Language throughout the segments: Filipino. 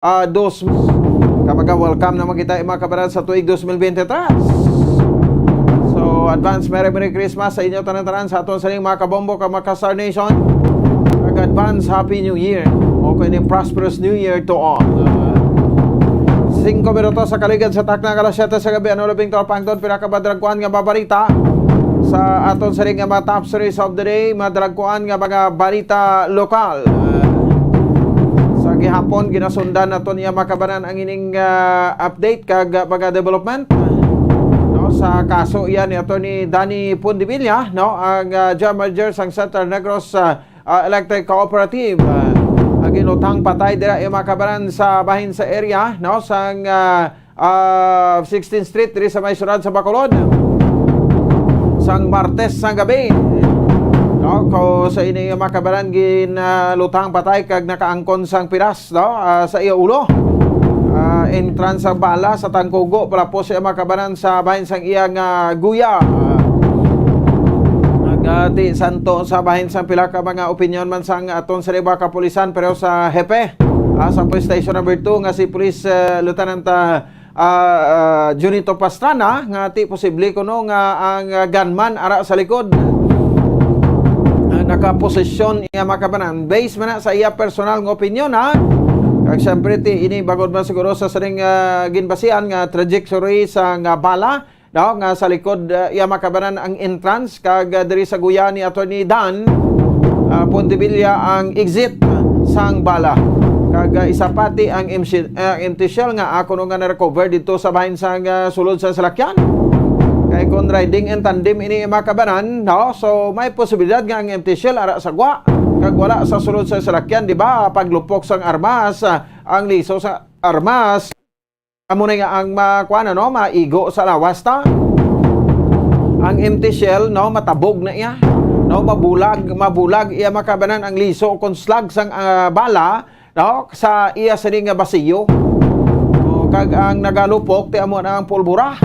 dos kamaga welcome naman kita mga kabarad sa tuig 2023. So advance Merry Christmas sa inyo tanan-tanan sa aton saling mga kabombo ka mga Star Nation. Advance Happy New Year. Okay ni prosperous New Year to all. 5 minutos sa kaligad sa takna alas 7 sa gabi ano labing torpangton pinakabadragkuan nga babarita sa aton saling nga mga top series of the day, madragkuan nga mga balita lokal. Sa gihapon ginasundan naton niya makabanan ang ining update kag mga development no sa kaso iyan ni Attorney Danny Pundivilla no ang General Manager sang Center Negros Electric Cooperative ang ginutang patay dira makabanan sa bahin sa area no sang 16th Street diri sa may syudad sa Bacolod sang Martes sang gabi. No, ko sa ini makabaran gin lutang patay kag nakaangkon sang piras no sa iya ulo. Entrance sa bala sa tangkugo para po siya makabaran sa bahin sang iyang guya. Nagati santo sa bahin sang pila ka mga opinion man sang aton sa iba kapulisan pero sa hepe sa police station number 2 nga si Police Lieutenant Junito Pastrana nga ti posible kuno nga ang gunman ara sa likod nakaposisyon iya makabanan based man sa iya personal nga opinion ha kag syempre ti ini bagod man siguro sa saring ginbasihan nga trajectory sa nga bala no nga sa likod iya makabanan ang entrance kag diri sa guya ni Attorney Dan Pundivilla ang exit sang bala kag isa pati ang empty shell nga ako nga na-recover dito sa bahin sang sulod sa salakyan. Kay kung riding in tandem ini makabanan, no? So may posibilidad nga ang empty shell ara sa gwa. Kag wala sa sulod sa salakyan, di ba? Paglupok sang armas, ang liso sa armas, amo na nga ang makuan no, maigo sa lawas ta. Ang empty shell no, matabog na iya. No, mabulag iya makabanan ang liso kon slag sang bala, no, sa iya sining nga basiyo. Kag ang nagalupok ti amo na ang pulbura.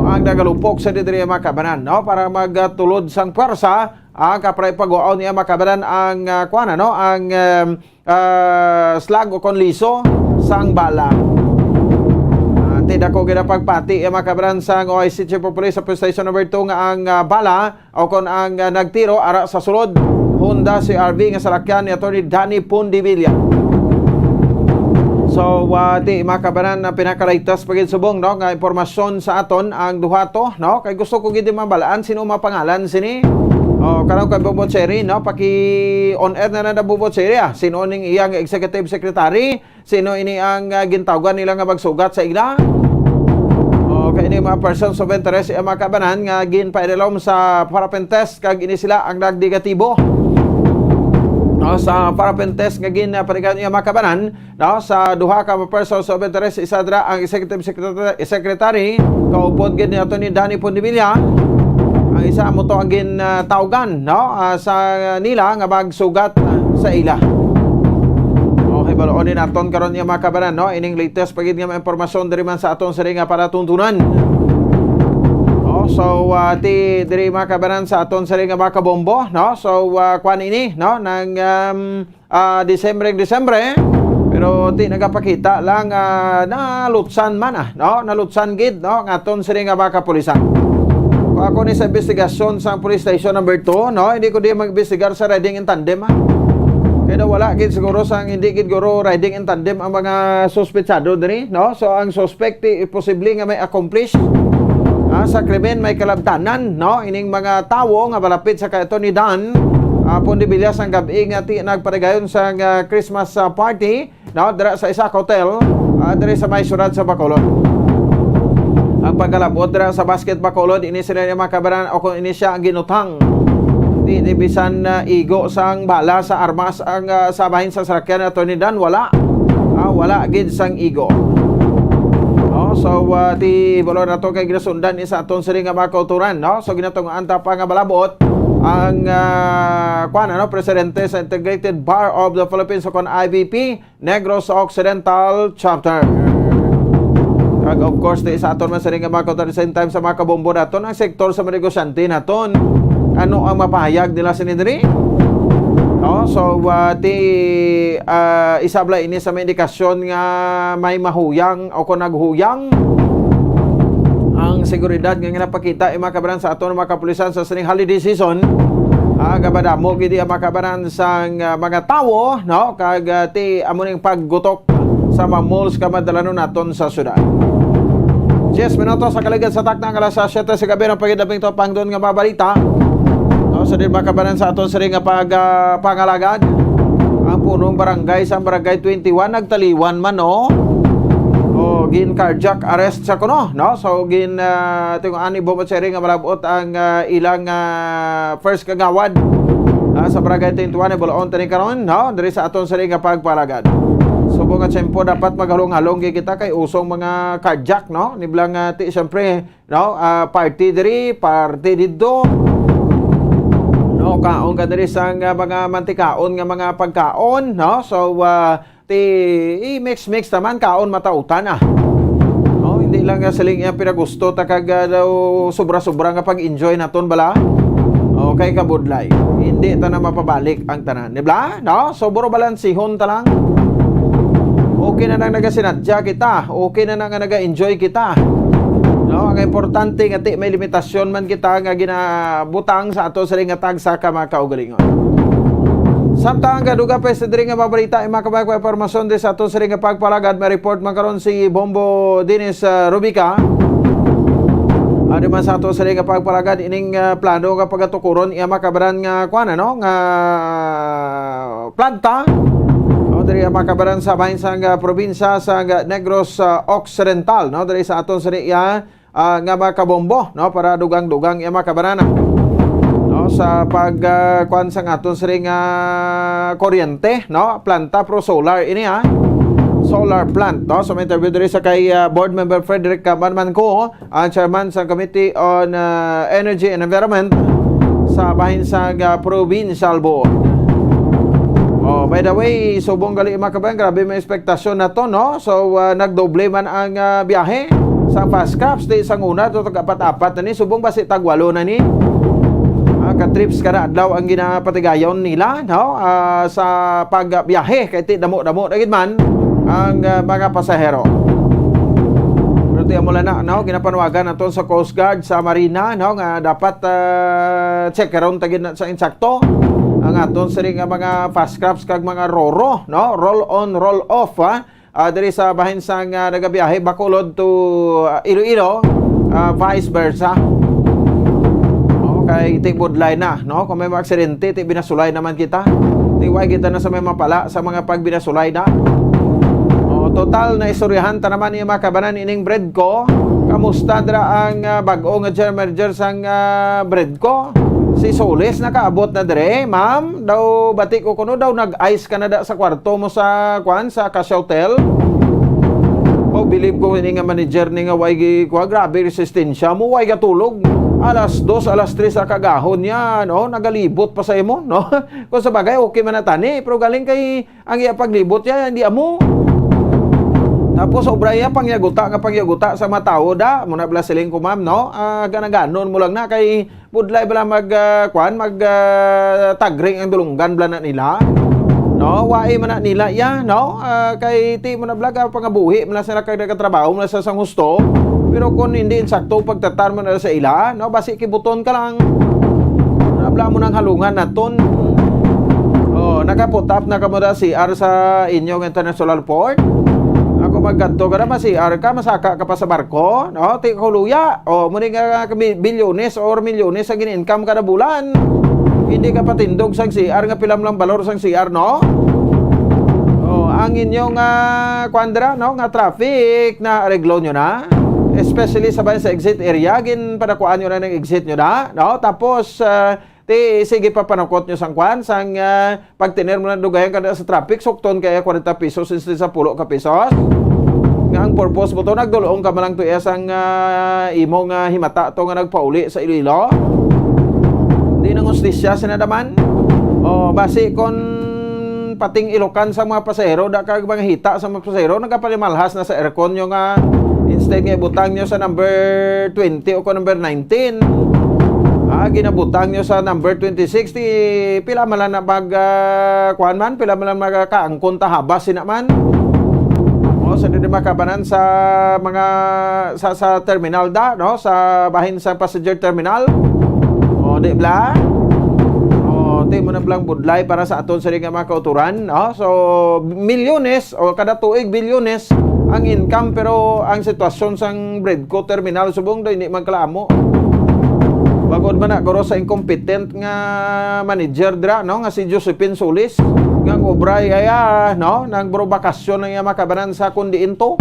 Ang nagalupok sa didiri makabanan no para magtulod sang pwersa ang kapray pag-uaw niya makabanan ang kuana no ang slag o konliso sang bala. Tidak ko ginapagpati makabanan sang OIC Chief of Police sa Police Station number 2 nga ang bala o kon ang nagtiro ara sa sulod Honda CR-V nga salakyan ni Attorney Danny Pundivilla. So, di makabanan na pinaka-latest pagin subong no nga impormasyon sa aton ang duha to no kay gusto ko gid mabalaan sino mapangalan sini. Karon kay Bubotseri no paki on air na Bubotseri sino ning iyang executive secretary, sino ini ang gintawgan nila nga magsugat sa igla. Kay ini mga persons of interest makabanan nga ginpailom sa paraffin test kag ini sila ang nagdigatibo. Sa paraffin test nga ginapanigan niya makabanan no sa duha ka persons of interest isa dra ang executive secretary kaupod gid ni Attorney Danny Pundivilla ang isa mo to ang ginatawgan no sa nila nga magsugat sa ila. Okay balo onin aton karon niya makabanan no ining latest pagid nga impormasyon diri man sa aton sa nga para tuntunan. So ti diri makabanan sa aton sa nga makabombo no so kwan ini no nang Disyembre pero ti nagapakita lang nalutsan man no nalutsan gid no ngaton sa nga makapulisan. Kung ako ni sa investigasyon sa police station number 2 no hindi ko di mag-investigar sa riding in tandem kaya wala gid siguro sang hindi gid guro riding in tandem ang mga suspetsado diri no so ang suspect ti posible nga may accomplish sa krimen may kalabtanan no ining mga tawo nga malapit sa Attorney Dan Pundivilla sang gabi nga ti nagpadayon sa Christmas party no dira sa isa hotel dira sa may syudad sa Bacolod. Ang pagkalabot dira sa Basket Bacolod ini sila ni makabaran o kung ini siya ang ginutang di bisan igo sang bala sa armas ang sa bahin sa salakyan Attorney Dan wala gid sang igo. So di balor na to kay ginasundan isa aton sa nga mga kauturan no so ginatong anta pa nga balabot ang kuan no presidente sa Integrated Bar of the Philippines o kon IBP Negros Occidental Chapter. Kag of course di sa aton man sa nga mga kauturan same time sa mga kabombo naton ang sektor sa mga negosyante naton ano ang mapahayag nila sinidiri No, so isabla ini sa may indikasyon nga may mahuyang o kung naghuyang ang seguridad nga napakita makabaran sa aton mga kapulisan sa sining holiday season. Gabadamo gidi makabaran sang mga tawo, no, kag ti amo ning paggutok sa mga malls kamadalanon naton sa syudad. 10 minutos sa kaligid sa taknang alas 7 sa gabi ng pagidabing to pang doon nga mabalita. No, sa din makabaran sa aton siring nga pangalagad. Ang punong barangay sa barangay 21 nagtaliwan man, no. O gin cardiac arrest sa kuno, no. So gin tingong ani bomatsering nga malabot ang ilang first kagawad sa barangay 21 Bulaon tani karon, no, diri sa aton siring nga pagpalagad. Subong nga tempo dapat maghalong-halong kita kay usong mga cardiac, no. Niblang ti syempre, no, party diri, party didto. No, kaon ka diri sang mga mantikaon nga mga pagkaon, no. So mix naman kaon matautan no, hindi lang siling pinagusto ta kag daw sobra-sobra nga pag-enjoy naton bala. Okay kabudlay, hindi ta na mapabalik ang tanan, nibla, no. So buro balansihon ta lang. Okay na nang nagasinadya kita, okay na nang naga-enjoy kita. No, ang importante nga ti may limitasyon man kita nga ginabutang sa ato sa nga tagsa ka mga kaugalingon. Samtang gaduga pa sa diri nga mabalita mga kabayan impormasyon di sa ato sa nga pagpalagad, may report man karon si Bombo Dennis Rubica. Adi man sa ato sa nga pagpalagad ining plano nga pagatukuron iya makabaran nga kuan, no, nga planta. Dari makabaran sa bahin sang probinsya sa Negros Occidental, no, dari sa aton sa nga makabombo, no, para dugang-dugang iya makabarana, no, sa pagkuan sang aton sa kuryente, no, planta pro solar ini solar plant, no. So may interview diri sa kay board member Frederick Manmanco, ang chairman sa Committee on Energy and Environment sa bahin sang provincial board. Oh, by the way, subong gali mga kabayan, grabe may ekspektasyon na to, no? So, nagdoble man ang biyahe sa fast caps. Di isang una, ito tag-apat-apat na ni. Subong ba si tagwalo na ni? Ka-trips ka na adlaw ang ginapatigayon nila, no? Sa pagbiyahe, kaya ti damo-damo na man ang mga pasahero. Pero tiyan mo lang na, no? Ginapanuwagan na to sa Coast Guard, sa Marina, no? Nga dapat check around tagin sa insakto ang aton sa nga mga fast crafts kag mga roro, no, roll on roll off diri sa bahin sang nagabiyahe Bacolod to Iloilo, vice versa. Okay, ti budlay na, no, kung may aksidente ti binasulay naman kita, ti way kita na sa may mapala sa mga pagbinasulay na. Total na istoryahan ta naman ni makabanan ining bread ko. Kamusta dra ang bag-o nga general manager sang bread ko? Si Solis nakaabot na dire, ma'am. Daw batik ko kuno daw nag-ice ka na da sa kwarto mo sa kwan sa Casa Hotel. Oh, believe ko ini nga manager ni nga way grabe resistensya mo, way gatulog. Alas 2, alas 3 sa kagahon niya, no? Nagalibot pa sa imo, no? Kung sa bagay okay man na tani, pero galing kay ang iya paglibot niya hindi amo. Tapos obra iya pangyaguta sa mga tao da muna bala siling ko ma'am, no, ganaganon mo lang na kay budlay bala tagring ang dulunggan bala na nila, no, wae man na nila ya, no, kay ti mo na bala pangabuhi man sila kay nagatrabaho man sa sang husto, pero kung hindi insakto pagtatar mo na sa ila, no, basi kibuton ka lang nabla mo nang halungan naton. Nakaputap na kamo da CR sa inyong international port. Ako magkanto ka naman CR ka, masaka ka pa sa barko, no? Ti kuluya, muni nga bilyones or milyones ang in-income kada bulan. Hindi ka patindog sang CR nga pilam lang balor sang CR, no? Ang inyong kwandra, no, nga traffic na areglo nyo na. Especially sa exit area, gin panakuan nyo na ng exit nyo na, no? Tapos sige pa panakot nyo sang kwan, sang pagtiner mo na dugayan kada sa traffic, sukton kaya 40 pesos instead sa 10 ka pesos. Nga ang purpose mo to, nagdulong ka malang to sang imong himata to nga nagpauli sa Iloilo. Hindi nang ustisya sinadaman. Basi kon pating ilokan sa mga pasahero, da kag mga hita sa mga pasahero, nagapalimalhas na sa aircon nyo nga, instead nga butang nyo sa number 20 o ko number 19. ginabutang nyo sa number 26 di pila man lang na kuan man, pila man lang magkaangkon ta habas sinaman. O sa di makabanan sa mga sa terminal da, no, sa bahin sa passenger terminal. O di bla. O di mo na blang budlay para sa aton sa nga mga kauturan, no? So milyones o kada tuig bilyones ang income, pero ang sitwasyon sang Bredco terminal subong do hindi magkalamo. Bagod man na guro sa incompetent nga manager dra, no, nga si Josephine Solis nga obray aya, no, nang bro bakasyon nga makabanan sa kundi into.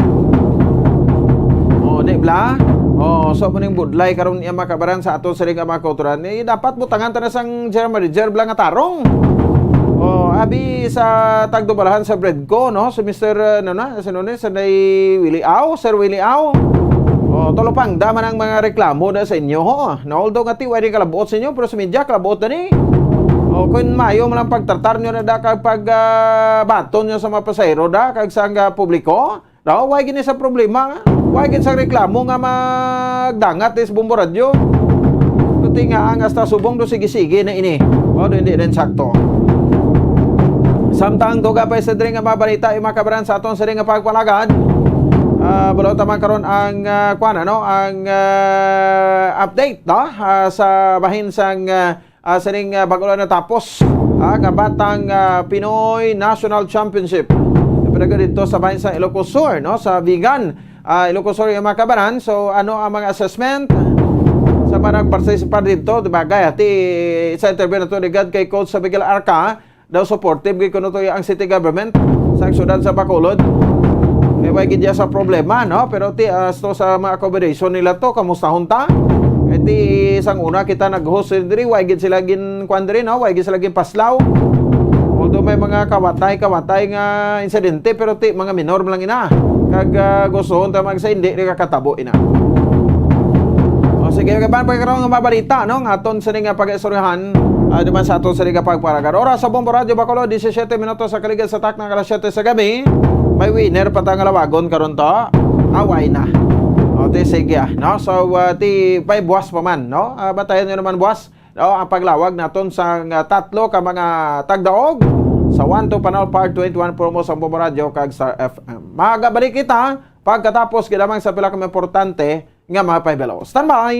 O di bla. O so muning budlay karon iya makabaran sa aton sa nga mga kauturan, dapat butangan ta na sang general manager bla nga tarong. O abi sa tagdubalahan sa Bredco, no, si Mr. ano na sino ni Sanday Willie Au, Sir Willie Au. O tolopang daman ang mga reklamo da sa inyo ho. No, although nga ti wala kalabot sa inyo, pero sa media kalabot na ni. O kung mayo man lang pagtartar nyo na da kag baton nyo sa mga pasahero da kag sa publiko, no, why gini sa problema? Why gini sa reklamo nga magdangat is Bombo Radio? Kuti nga ang hasta subong do sige-sige na ini. O do hindi rin sakto. Samtang duga pa sa diri nga mabalita mga kabaran sa aton sa nga pagpalagad. Balot naman karon ang kuan ano, ang update, no, sa bahin sang sining bago na tapos nga batang Pinoy National Championship. Pero dito sa bahin sa Ilocos Sur, no, sa Vigan, Ilocos Sur yung mga kabaran. So ano ang mga assessment sa mga nagparticipate dito, diba? Gaya ti sa interview na to ligad kay Coach sa Miguel Arca, daw supportive kay kuno to ang city government sa syudad sa Bacolod. May gid sa problema, no, pero ti to sa mga accommodation nila to kamustahon ta. Ti sang una kita nag-host diri, way gid sila gin kwan diri, no, way gid sila gin paslaw. Although may mga kawatay nga insidente, pero ti mga minor lang ina. Kag gustohon ta magsa hindi ri kakatabo ina. O sige, kaban pa karon nga mabalita, no, nga aton sa nga pag-istoryahan duman sa aton sa nga pagparagan. Oras sa Bombo Radio Bacolod 17 minutos sa kaligid sa tak ng alas 7 sa gabi. May winner pa tang lawagon karon to. Away na. O ti sige, no. So ti pay buwas pa man, no. Batayan niyo naman buwas. No, ang paglawag naton sa tatlo ka mga tagdaog sa 1-2 Panel Part 21 promo sa Bombo Radio kag Star FM. Magabalik kita pagkatapos kidamang sa pila ka importante nga mga paybelaw. Standby.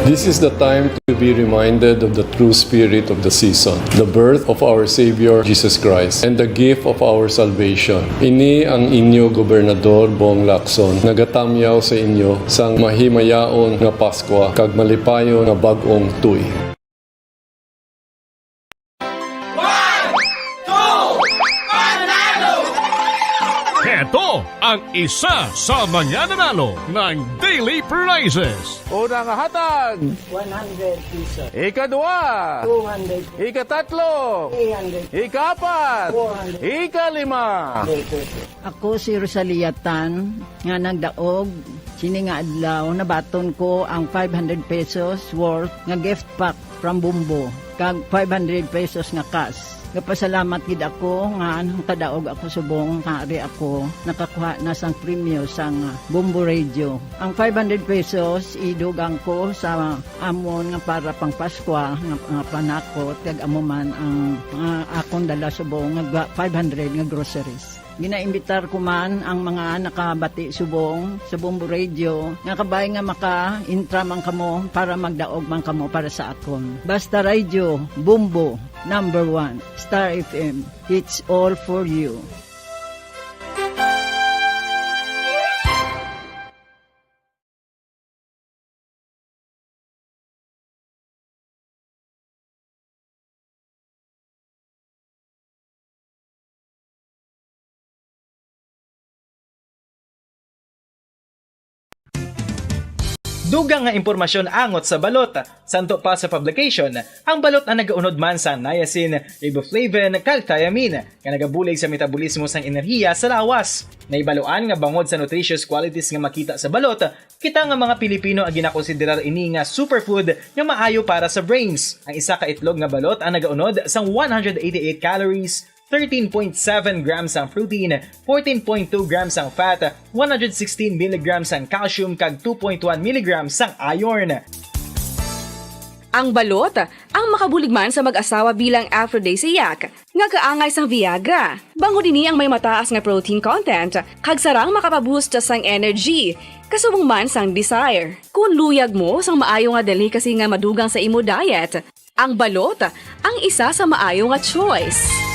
This is the time to be reminded of the true spirit of the season, the birth of our Savior Jesus Christ, and the gift of our salvation. Ini ang inyo Gobernador Bong Lacson, nagatamyaw sa inyo sang mahimayaon nga Pasko kag malipayon nga bag-ong tuy. Ito ang isa sa mananalo ng Daily Prizes. Unang hatag, 100 pesos. ikadua, 200 ikatatlo, 300 ikapat, 400 ikalima. pesos. Ako si Rosalia Tan, nga nagdaog, sini nga adlaw, nabaton ko ang 500 pesos worth nga gift pack from Bumbo, kag 500 pesos nga cash. Kapasalamat gid ako nga anong kadaog ako subong kari ako nakakuha na sang premyo sang Bombo Radio. Ang 500 pesos idugang ko sa amon nga para pang Pasko nga panakot kag amo man ang akong dala subong nga 500 nga groceries. Ginaimbitar ko man ang mga nakabati subong sa Bombo Radio nga kabay nga maka-intra man kamo para magdaog man kamo para sa akon. Basta Radio Bombo number 1 Star FM, it's all for you. Dugang nga impormasyon angot sa balot. Santo pa sa publication, ang balot ang nagaunod man sa niacin, riboflavin, kag thiamine, nga nagabulig sa metabolismo sang enerhiya sa lawas. Naibaluan nga bangod sa nutritious qualities nga makita sa balot, kita nga mga Pilipino ang ginakonsiderar ini nga superfood nga maayo para sa brains. Ang isa ka itlog nga balot ang nagaunod sang 188 calories, 13.7 grams ang protein, 14.2 grams ang fat, 116 mg ang calcium kag 2.1 mg ang iron. Ang balot, ang makabuligman sa mag-asawa bilang aphrodisiac, nga kaangay sang Viagra. Bango dini ang may mataas nga protein content, kag sarang makapaboost sang energy, kasubong man sang desire. Kung luyag mo sang maayo nga delicacy nga madugang sa imo diet, ang balot ang isa sa maayo nga choice.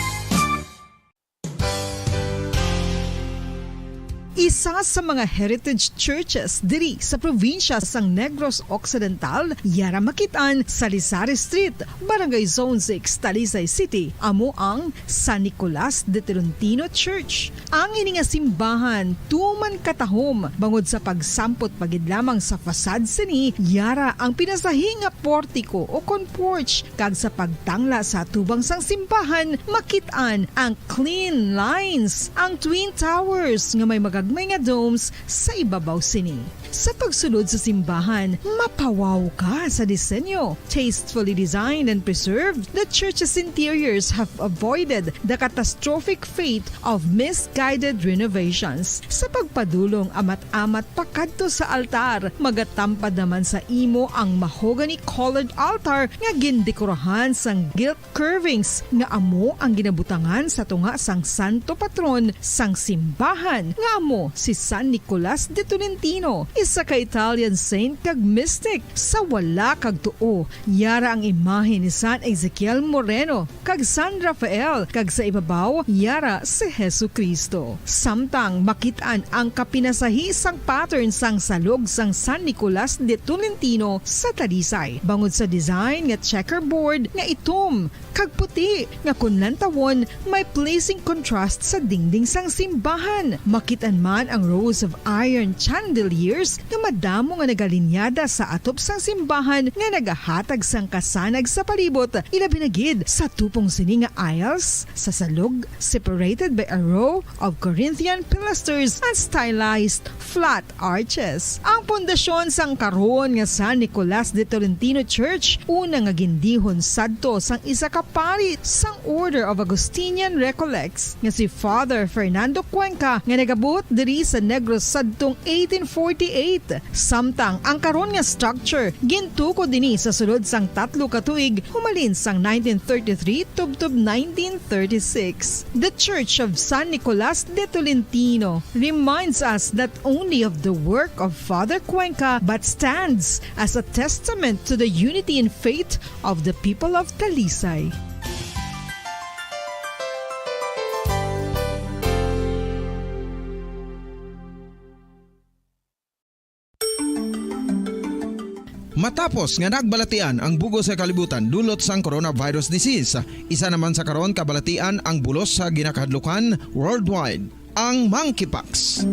Isa sa mga heritage churches diri sa probinsya sang Negros Occidental, yara makitaan sa Lizares Street, Barangay Zone 6, Talisay City, amo ang San Nicolas de Tolentino Church. Ang ini nga simbahan tuman katahom bangod sa pagsampot pagid lamang sa fasad sini, yara ang pinasahi nga portiko o porch, kag sa pagtangla sa tubang sang simbahan makitaan ang clean lines, ang twin towers nga may magagmay nga domes sa ibabaw sini. Sa pagsulod sa simbahan, mapawaw ka sa disenyo. Tastefully designed and preserved, the church's interiors have avoided the catastrophic fate of misguided renovations. Sa pagpadulong amat-amat pakadto sa altar, magatampad naman sa imo ang mahogany colored altar nga gindekorahan sang gilt curvings nga amo ang ginabutangan sa tunga sang santo patron sang simbahan nga amo si San Nicolas de Tolentino, isa ka Italian saint kag mystic. Sa wala kag tuo, yara ang imahe ni San Ezekiel Moreno kag San Rafael, kag sa ibabaw yara si Hesu Kristo. Samtang makitaan ang kapinasahi sang pattern sang salog sang San Nicolas de Tolentino sa Talisay, bangod sa design nga checkerboard nga itom kag puti nga kunlantawon may pleasing contrast sa dingding sang simbahan. Makitaan man ang rows of iron chandeliers nga madamo nga nagalinyada sa atop sang simbahan nga nagahatag sang kasanag sa palibot, ilabi na gid sa tupong sini nga aisles sa salog, separated by a row of Corinthian pilasters and stylized flat arches. Ang pundasyon sang karon nga San Nicolas de Tolentino Church una nga gindihon sadto sang isa ka pari sang Order of Augustinian Recollects nga si Father Fernando Cuenca nga nagabot diri sa Negros sadtong 1848. Samtang ang karon nga structure gintuko dinhi sa sulod sang 3 ka tuig humalin sang 1933 tubtob 1936. The Church of San Nicolas de Tolentino reminds us not only of the work of Father Cuenca but stands as a testament to the unity and faith of the people of Talisay. Matapos nga nagbalatian ang bugos sa kalibutan dulot sang coronavirus disease, isa naman sa karon kabalatian ang bulos sa ginakahadlukan worldwide, ang monkeypox.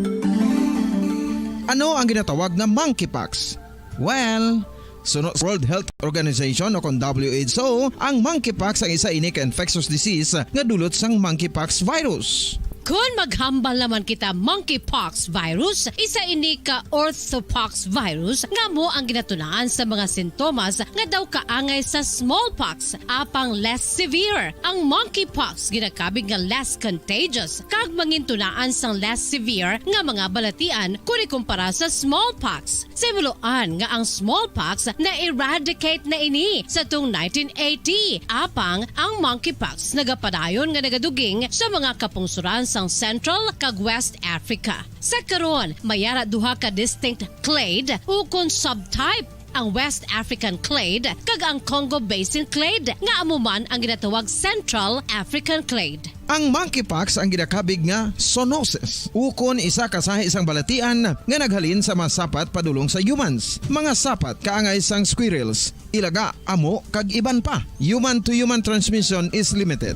Ano ang ginatawag na monkeypox? Well, sunod sa World Health Organization o kung WHO, ang monkeypox ang isa ini ka infectious disease nga dulot sang monkeypox virus. Kung maghambal naman kita monkeypox virus, isa ini ka orthopox virus nga mo ang ginatunaan sa mga sintomas nga daw kaangay sa smallpox, apang less severe. Ang monkeypox ginakabig nga less contagious, kag mangintunaan sang less severe nga mga balatian kung ikumpara sa smallpox. Simuloan nga ang smallpox na eradicate na ini sa tung 1980, apang ang monkeypox nagapadayon nga nagaduging sa mga kapungsuran sang Central kag West Africa. Sa karon, mayara duha ka distinct clade ukon subtype, ang West African clade kag ang Congo Basin clade nga amuman ang ginatawag Central African clade. Ang monkeypox ang ginakabig nga zoonosis. Ukon isa ka sa isang balatian nga naghalin sa mga sapat padulong sa humans. Mga sapat kaangay sang squirrels, ilaga, amo kag iban pa. Human to human transmission is limited.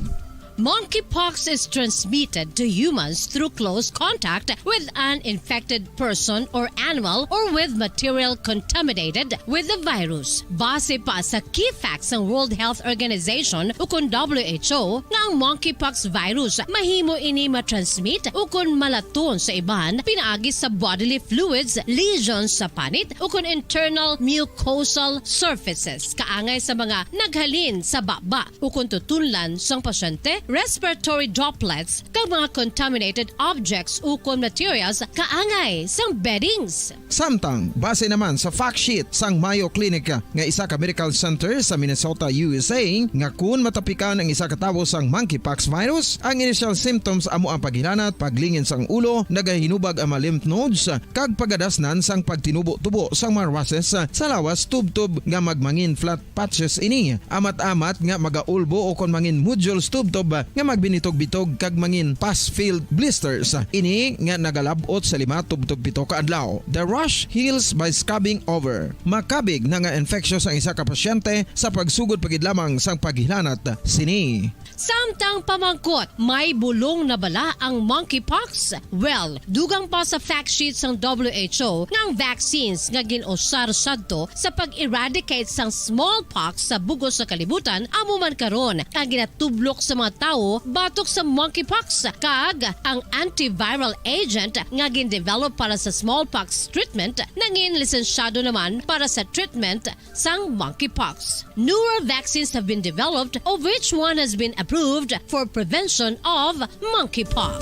Monkeypox is transmitted to humans through close contact with an infected person or animal or with material contaminated with the virus. Base pa sa key facts ng World Health Organization ukon WHO nga ang monkeypox virus mahimo ini matransmit ukon malaton sa iban pinaagi sa bodily fluids, lesions sa panit ukon internal mucosal surfaces kaangay sa mga naghalin sa baba ukon tutunlan sang pasyente respiratory droplets kag mga contaminated objects ukon materials kaangay sang beddings. Samtang, base naman sa fact sheet sang Mayo Clinic nga isa ka medical center sa Minnesota, USA, nga kun matapikan ang isa ka tawo sang monkeypox virus, ang initial symptoms amo ang paghilanat, paglingin sang ulo, nagahinubag ang mga lymph nodes, kag pagadasnan sang pagtinubo-tubo sang mga rashes sa lawas tub-tub nga magmangin flat patches ini. Amat-amat nga magaulbo o kon mangin nodules tub-tub nga magbinitog-bitog kag mangin pus-filled blisters. Ini nga nagalabot sa 5 tub-tub 7 ka adlaw. The rash heals by scabbing over. Makabig na nga infectious ang isa ka pasyente sa pagsugod pagid lamang sang paghilanat sini. Samtang pamangkot, may bulong na bala ang monkeypox? Well, dugang pa sa fact sheet sang WHO nga ang vaccines nga ginusar sadto sa pag-eradicate sang smallpox sa bugos sa kalibutan amo man karon ang ginatublok sa mga tao batok sa monkeypox kag ang antiviral agent nga gin-develop para sa smallpox treatment nangin lisensyado naman para sa treatment sang monkeypox. Newer vaccines have been developed of which one has been approved for prevention of monkeypox.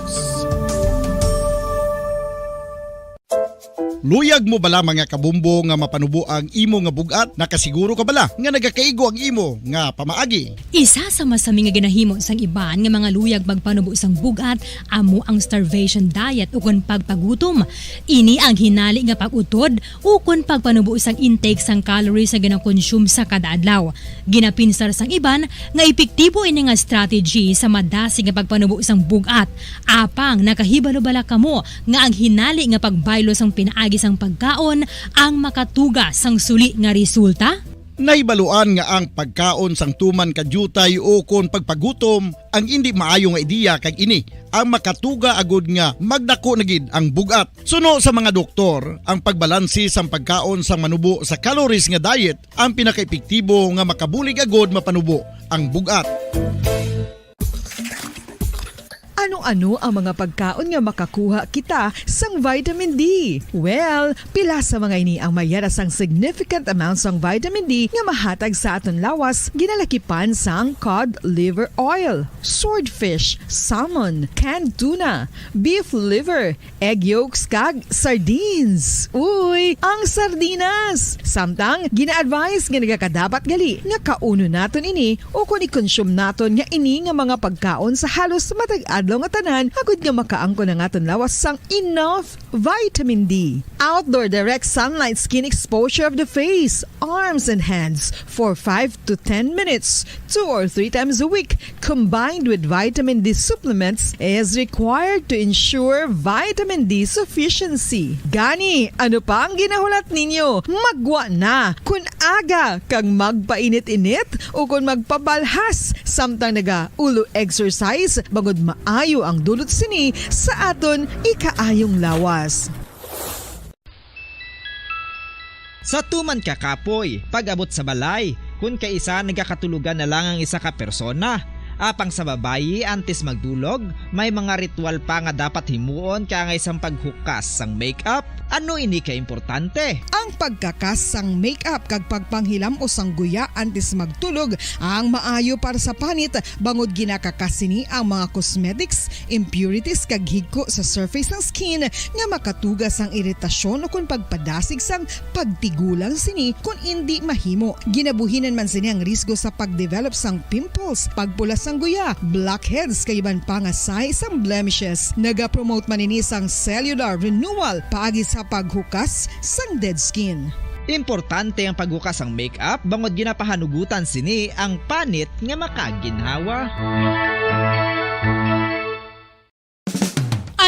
Luyag mo bala mga kabumbo nga mapanubo ang imo nga bugat? Nakasiguro ka bala nga nagakaigo ang imo nga pamaagi? Isa sa masami nga ginahimo sang iban nga mga luyag magpanubo sang bugat amo ang starvation diet ukon pagpagutom. Ini ang hinali nga pag-utod ukon pagpanubo sang intake sang calories sa gina-consume sa kada adlaw. Ginapinsar sang iban nga epektibo ini nga strategy sa madasig nga pagpanubo sang bugat. Apang nakahibalo bala kamo nga ang hinali nga pagbaylo sang pinaagi sang pagkaon ang makatuga sang suli nga resulta? Naibaluan nga ang pagkaon sang tuman kadyutay o kon pagpagutom ang hindi maayo nga ideya kag ini ang makatuga agud nga magdako na gid ang bugat. Suno sa mga doktor, ang pagbalansi sang pagkaon sang manubo sa calories nga diet ang pinakaepektibo nga makabulig agud mapanubo ang bugat. Ano-ano ang mga pagkaon nga makakuha kita sang vitamin D? Well, pila sa mga ini ang mayara sang significant amounts sang vitamin D nga mahatag sa aton lawas ginalakipan sang cod liver oil, swordfish, salmon, canned tuna, beef liver, egg yolks kag sardines. Uy, ang sardinas! Samtang gina-advise nga nagakadapat gali nga kauno naton ini o kung i-consume naton nga ini nga mga pagkaon sa halos matag adlaw nga tanan agud nga makaangko na ngaton lawas sang enough vitamin D. Outdoor direct sunlight skin exposure of the face, arms and hands for 5 to 10 minutes 2 or 3 times a week combined with vitamin D supplements is required to ensure vitamin D sufficiency. Gani, ano pa ang ginahulat ninyo? Magwa na kun aga kang magpainit-init o kun magpabalhas samtang naga ulo exercise bangod maayo ang dulot sini sa aton ikaayong lawas. Sa tuman ka kapoy, pag-abot sa balay, kung kaisa nagakatulugan na lang ang isa ka persona. Apang sa babayi antes magdulog, may mga ritual pa nga dapat himuon kaya nga isang paghukas sang makeup. Ano ini ka importante? Ang pagkakas sang makeup kag pagpanghilam o sang guya antes magtulog ang maayo para sa panit bangod ginakakas sini ang mga cosmetics, impurities kag higko sa surface ng skin nga makatugas sang iritasyon o kung pagpadasig sang pagtigulang sini kung hindi mahimo. Ginabuhinan man sini ang risgo sa pagdevelop sang pimples, pagpula sang guya, blackheads kay iban pa nga size sang blemishes. Naga-promote man ini sang cellular renewal paagi sa paghukas sang dead skin. Importante ang paghukas sang makeup bangod ginapahanugutan sini ang panit nga makaginhawa.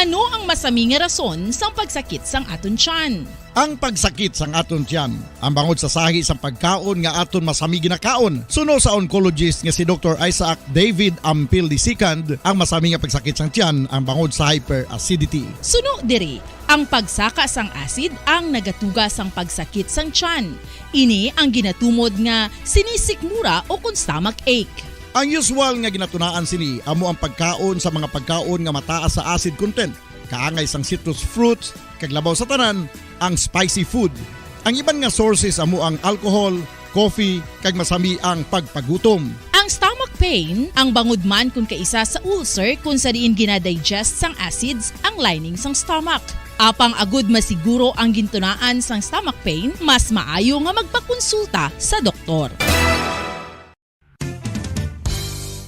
Ano ang masaming rason sa pagsakit sang aton tiyan? Ang pagsakit sang aton tiyan, ang bangod sa sahi sang pagkaon nga aton masami ginakaon. Suno sa oncologist nga si Dr. Isaac David Ampil II, ang masami nga pagsakit sang tiyan ang bangod sa hyperacidity. Suno diri, ang pagsaka sang acid ang nagatuga sang pagsakit sang tiyan. Ini ang ginatumod nga sinisikmura o kung stomach ache. Ang usual nga ginatunaan sini amo ang pagkaon sa mga pagkaon nga mataas sa acid content, kaangay sang citrus fruits, kag labaw sa tanan ang spicy food. Ang iban nga sources amo ang alcohol, coffee, kag masami ang pagpagutom. Ang stomach pain, ang bangod man kung kaisa sa ulcer kung sa diin ginadigest sang acids ang lining sang stomach. Apang agud masiguro ang gintunaan sang stomach pain, mas maayo nga magpakonsulta sa doktor.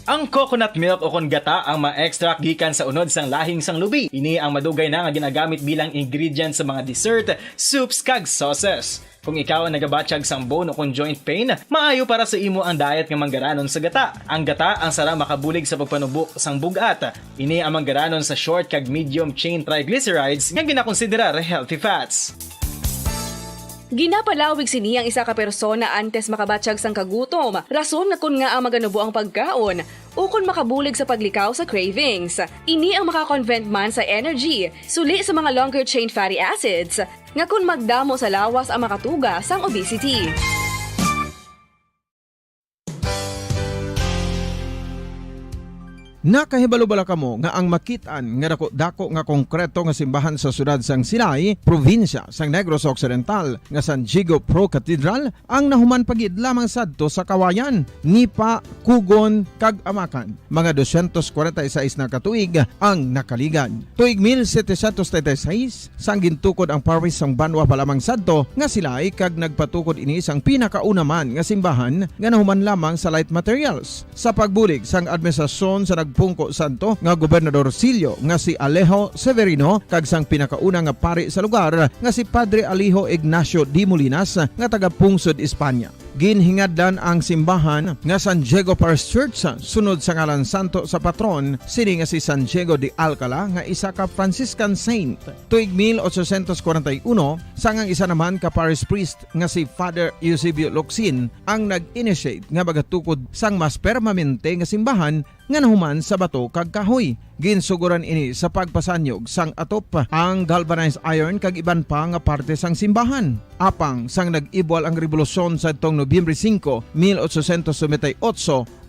Ang coconut milk o kon gata ang ma-extract gikan sa unod sang lahing sang lubi. Ini ang madugay na nga ginagamit bilang ingredient sa mga dessert, soups kag sauces. Kung ikaw ang nagabatsyag sang bone o kon joint pain, maayo para sa imo ang diet nga manggaranon sa gata. Ang gata ang sara makabulig sa pagpanubo sang bugat. Ini ang manggaranon sa short kag medium chain triglycerides nga ginakonsiderar healthy fats. Ginapalawig sini ang isa ka persona antes makabatsyag sang kagutom. Rason nga kun nga ang maganubo ang pagkaon o kun makabulig sa paglikaw sa cravings. Ini ang makakonvent man sa energy, suli sa mga longer chain fatty acids, nga kun magdamo sa lawas ang makatuga sang obesity. Nakahibalo-bala kamo nga ang makitaan nga dako nga konkreto nga simbahan sa sudad sang Sinay, probinsya sang Negros Occidental nga San Diego Pro Cathedral ang nahuman pagid lamang sadto sa Kawayan, Nipa, Kugon kag Amakan. Mga 246 na katuig ang nakaligan. Tuig 1736 sang gintukod ang parish sang Banwa pa lamang sadto nga Silay kag nagpatukod ini sang pinakauna man nga simbahan nga nahuman lamang sa light materials. Sa pagbulig sang administrasyon sa Pungko Santo nga Gobernador Silio nga si Alejo Severino kag sang pinakauna nga pari sa lugar nga si Padre Alijo Ignacio D. Molinas nga taga Pungsod, Espanya. Ginhingad ang simbahan nga San Diego Parish Church sunod sa ngalan santo sa patron sini nga si San Diego de Alcala nga isa ka Franciscan saint. Tuig 1841 sangang isa naman ka parish priest nga si Father Eusebio Locsin ang nag-initiate nga bagatukod sang mas permanente nga simbahan nga nahuman sa bato kag kahoy. Ginsuguran ini sa pagpasanyog sang atop ang galvanized iron kag iban pa nga parte sang simbahan. Apang sang nag-ibwal ang revolusyon sa itong Nobyembre 5, 1898,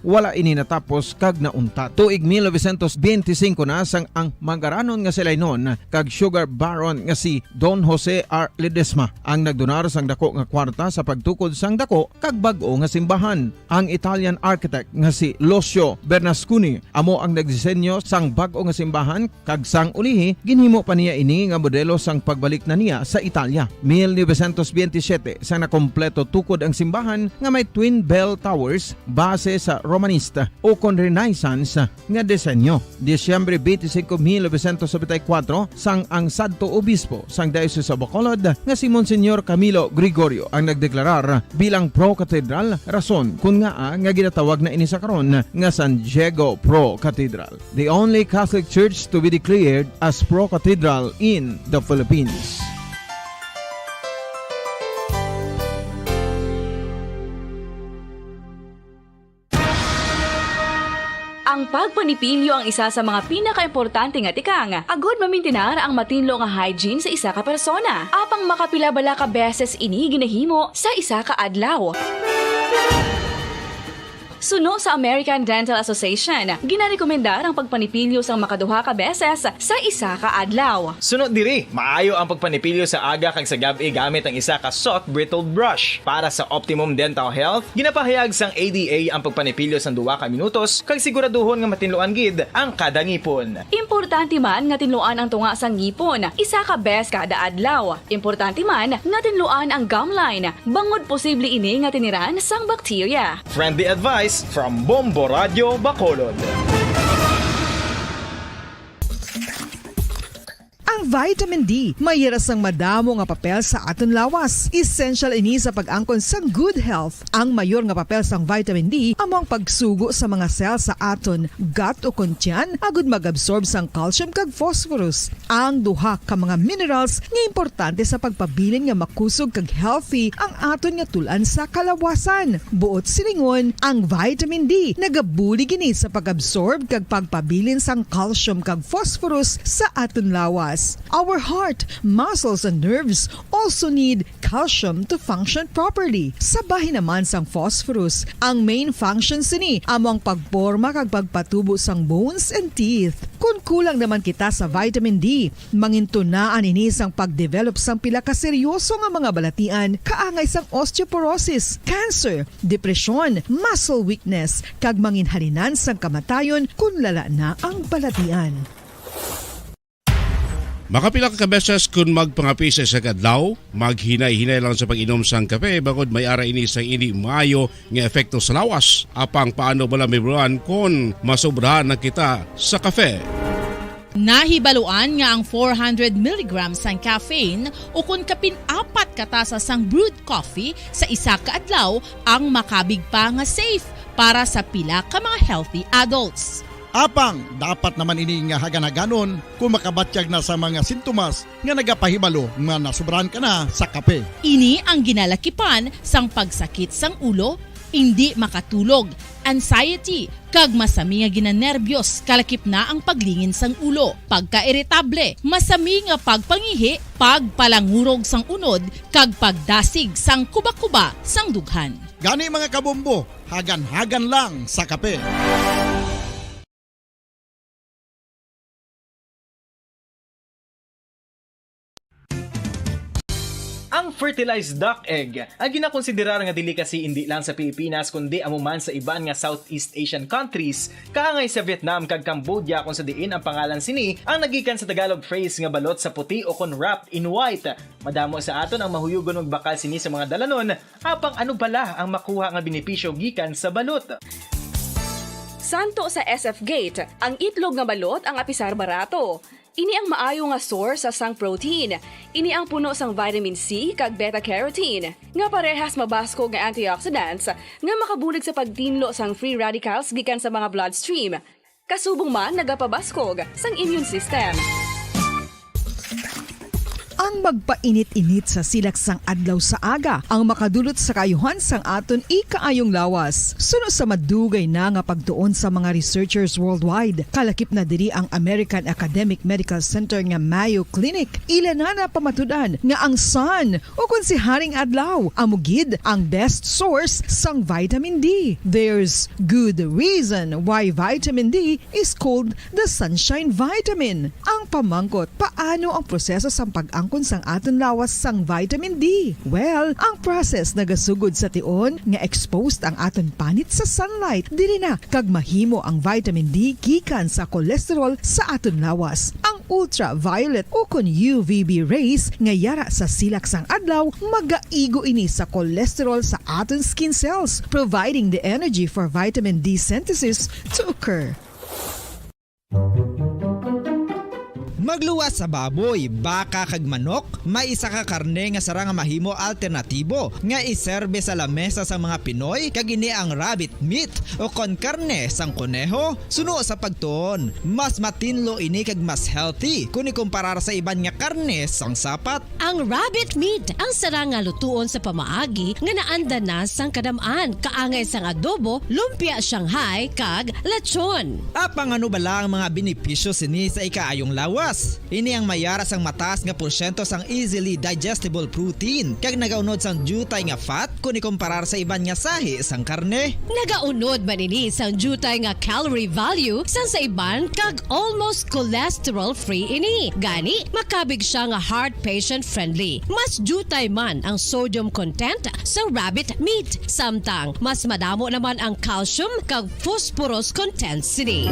wala ini natapos kag naunta. Tuig 1925 na sang ang manggaranon nga silay noon kag sugar baron nga si Don Jose R. Ledesma ang nagdonar sang dako nga kwarta sa pagtukod sang dako kag bag-o nga simbahan. Ang Italian architect nga si Lucio Bernasconi amo ang nagdisenyo sang bag-o nga simbahan kag sang ulihi ginhimo pa niya ini nga modelo sang pagbalik na niya sa Italia. 1927 sang nakompleto tukod ang simbahan nga may twin bell towers base sa Romanista o kon Renaissance nga disenyo. Disyembre 25, 1974 sang ang sadto obispo sang Diocese of Bacolod nga si Monsignor Camilo Gregorio ang nagdeklarar bilang pro cathedral, rason kun nga ginatawag na ini sa karon nga San Diego Pro Cathedral, the only Catholic church to be declared as pro cathedral in the Philippines. Ang pagpanipilyo ang isa sa mga pinaka-importante nga tikang. Agod mamintinar ang matinlo nga hygiene sa isa ka persona. Apang makapilabala ka beses ini ginahimo sa isa ka adlaw. Suno sa American Dental Association, ginarekomendar ang pagpanipilyo sang makaduha ka beses sa isa ka adlaw. Sunod diri, maayo ang pagpanipilyo sa aga kag sa gabi gamit ang isa ka soft brittle brush. Para sa optimum dental health, ginapahayag sang ADA ang pagpanipilyo sang 2 ka minutos kag siguraduhon nga matinloan gid ang kada ngipon. Importante man nga tinluan ang tunga sang ngipon, isa ka bes kada adlaw. Importante man nga tinluan ang gum line, bangod posible ini nga tiniran sang bakterya. Friendly advice from Bombo Radio Bacolod. Ang vitamin D, mayroon sang madamo nga papel sa aton lawas. Essential ini sa pag-angkon sang good health. Ang mayor nga papel sang vitamin D amo ang pagsugo sa mga cell sa aton gut o kuntyan agud mag-absorb sang calcium kag phosphorus. Ang duha ka mga minerals nga importante sa pagpabilin nga makusog kag healthy ang aton nga tulan sa kalawasan. Buot silingon, ang vitamin D nagabuli gini sa pag-absorb kag pagpabilin sang calcium kag phosphorus sa aton lawas. cells. Our heart, muscles, and nerves also need calcium to function properly. Sabahin naman sang phosphorus, ang main function sini among pagporma kag pagpatubo sang bones and teeth. Kung kulang naman kita sa vitamin D, mangintunaan ini sang pagdevelop sang pila ka seryoso nga mga balatian, kaangay sang osteoporosis, cancer, depresyon, muscle weakness, kag manginhalinan sang kamatayon kung lala na ang balatian. Makapila ka beses kung magpangapi sa isang adlaw, maghinay-hinay lang sa pag-inom sang kape bagod may ara ini sang hindi maayo nga epekto sa lawas. Apang paano bala may buruan kung masobrahan na kita sa kape. Nahibaluan nga ang 400 mg sang caffeine o kung kapin 4 katasa sang brewed coffee sa isa ka adlaw ang makabig pa nga safe para sa pila ka mga healthy adults. Apang, dapat naman ini nga haganaganon kung makabatyag na sa mga sintomas nga nagapahibalo nga nasubrahan ka na sa kape. Ini ang ginalakipan sang pagsakit sang ulo, hindi makatulog, anxiety, kag masami nga ginanerbiyos, kalakip na ang paglingin sang ulo, pagka-irritable, masami nga pagpangihi, pagpalangurog sang unod, kag pagdasig sang kuba-kuba sang dughan. Gani mga kabombo, hagan-hagan lang sa kape. Ang fertilized duck egg ang ginakonsiderar nga delicacy hindi lang sa Pilipinas kundi amuman sa iban nga Southeast Asian countries, kaangay sa Vietnam kag Cambodia kung sa diin ang pangalan sini ang nagikan sa Tagalog phrase nga balot sa puti o kon wrapped in white. Madamo sa aton ang mahuyugon og bakal sini sa mga dalanon, apang ano bala ang makuha nga benepisyo gikan sa balot. Santo sa SF Gate, ang itlog nga balot ang apisar barato. Ini ang maayo nga source sa sang protein. Ini ang puno sang vitamin C kag beta-carotene. Nga parehas mabasko nga antioxidants nga makabulig sa pagtinlo sang free radicals gikan sa mga bloodstream. Kasubong man nagapabaskog sang immune system. Ang magpainit-init sa silak sang adlaw sa aga ang makadulot sa kaayuhan sang aton ikaayong lawas. Suno sa madugay na nga pagtuon sa mga researchers worldwide, kalakip na diri ang American Academic Medical Center nga Mayo Clinic. Ila na pamatudan nga ang sun o kung si Haring Adlaw amugid ang best source sang vitamin D. There's good reason why vitamin D is called the sunshine vitamin. Ang pamangkot, paano ang proseso sang pag-angkon sang aton lawas sang vitamin D? Well, ang process nagasugod sa tion nga exposed ang aton panit sa sunlight dili na kag mahimo ang vitamin D gikan sa cholesterol sa aton lawas. Ang ultraviolet o kon UVB rays nga yara sa silak sang adlaw magaigo ini sa cholesterol sa aton skin cells, providing the energy for vitamin D synthesis to occur. Magluwas sa baboy, baka kag manok, may isa ka karne nga sarang mahimo alternatibo nga iserbe sa lamesa sa mga Pinoy kag ini ang rabbit meat o kon karne sang koneho. Suno sa pagtuon, mas matinlo ini kag mas healthy kung ikumparar sa iban nga karne sang sapat. Ang rabbit meat ang sarang nga lutuon sa pamaagi nga naanda na sang kadamaan, kaangay sang adobo, lumpia Shanghai kag lechon. Apang ano bala ang mga benepisyo sini sa ikaayong lawas? Ini ang mayara sang mataas nga porsyento sang easily digestible protein kag nagaunod sang jutay nga fat kung ikumparar sa iban nga sahi sang karne. Nagaunod man ini sang jutay nga calorie value sang sa iban kag almost cholesterol free ini. Gani makabig siya nga heart patient friendly. Mas jutay man ang sodium content sa rabbit meat, samtang mas madamo naman ang calcium kag phosphorus content sini.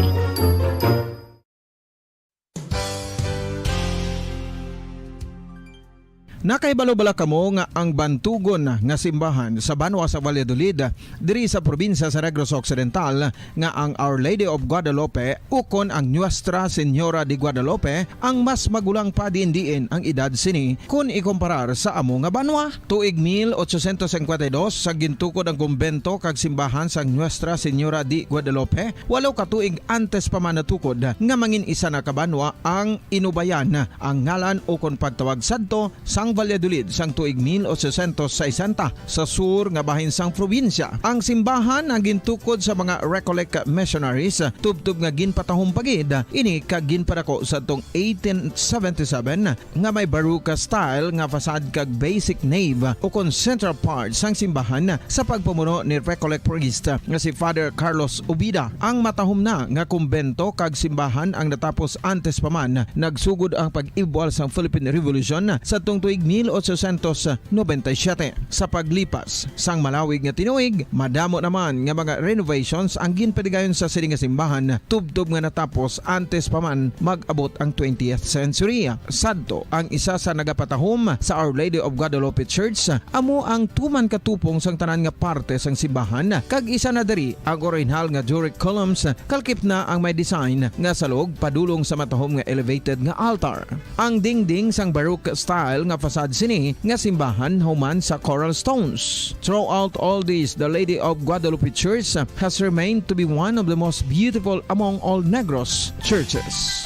Nakaibalo-bala kamo nga ang bantugon nga simbahan sa Banwa sa Valladolid diri sa probinsya sa Negros Occidental nga ang Our Lady of Guadalupe ukon ang Nuestra Señora de Guadalupe ang mas magulang pa diin ang edad sini kung ikumparar sa amo nga banwa. Tuig 1852 sa gintukod ang kumbento kag simbahan sa Nuestra Señora de Guadalupe, walo ka tuig antes pa man natukod nga mangin isa na kabanwa ang inubayan ang ngalan ukon pagtawag sadto sang sang Valladolid sang tuig 1860 sa sur nga bahin sang probinsya. Ang simbahan ang gintukod sa mga Recollect missionaries tubtub nga ginpatahong pagid ini kag ginpadako sa tong 1877 nga may baroque style nga fasad kag basic nave o kon central part sang simbahan sa pagpamuno ni Recollect priest nga si Father Carlos Ubida. Ang matahom na nga kumbento kag simbahan ang natapos antes pa man nagsugod ang pag-ibwal sa Philippine Revolution sa tong tuig 1897. Sa paglipas sang malawig nga tinuig, madamo naman nga mga renovations ang ginpadigayon sa sining nga simbahan tubtob nga natapos antes pa man mag-abot ang 20th century. Sadto ang isa sa nagapatahom sa Our Lady of Guadalupe Church amo ang tuman katupong sang tanan nga parte sang simbahan kag isa na diri ang original nga Doric columns kalkip na ang may design nga salog padulong sa matahom nga elevated nga altar. Ang dingding sang baroque style nga fasad sini nga simbahan human sa coral stones. Throughout all this, the Lady of Guadalupe Church has remained to be one of the most beautiful among all Negros churches.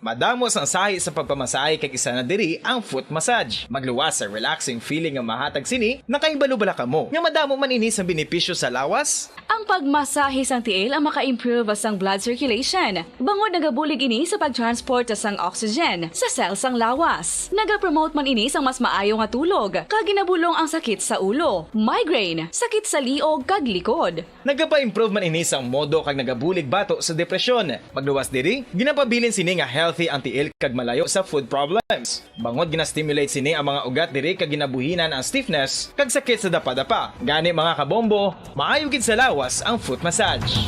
Madamos ang sahi sa pagpamasahe kag isa na diri ang foot massage. Magluwas sa relaxing feeling nga mahatag sini, nakaibalo-bala ka mo. Nga madamo man ini sa benepisyo sa lawas. Ang pagmasahe sang tiil ang maka-improve sang blood circulation. Bangod nagabulig ini sa pagtransport sang oxygen sa cells sang lawas. Nagapromote man ini sang mas maayo nga tulog, kag ginabulong ang sakit sa ulo, migraine, sakit sa liog kag likod. Nagapa-improve man ini sang modo kag nagabulig bato sa depresyon. Magluwas diri, ginapabilin sini nga healthy ang tiil kag malayo sa food problems. Bangod gina-stimulate sini ang mga ugat diri kag ginabuhinan ang stiffness kag sakit sa dapa-dapa. Gani mga kabombo, maayo gid sa lawas ang foot massage.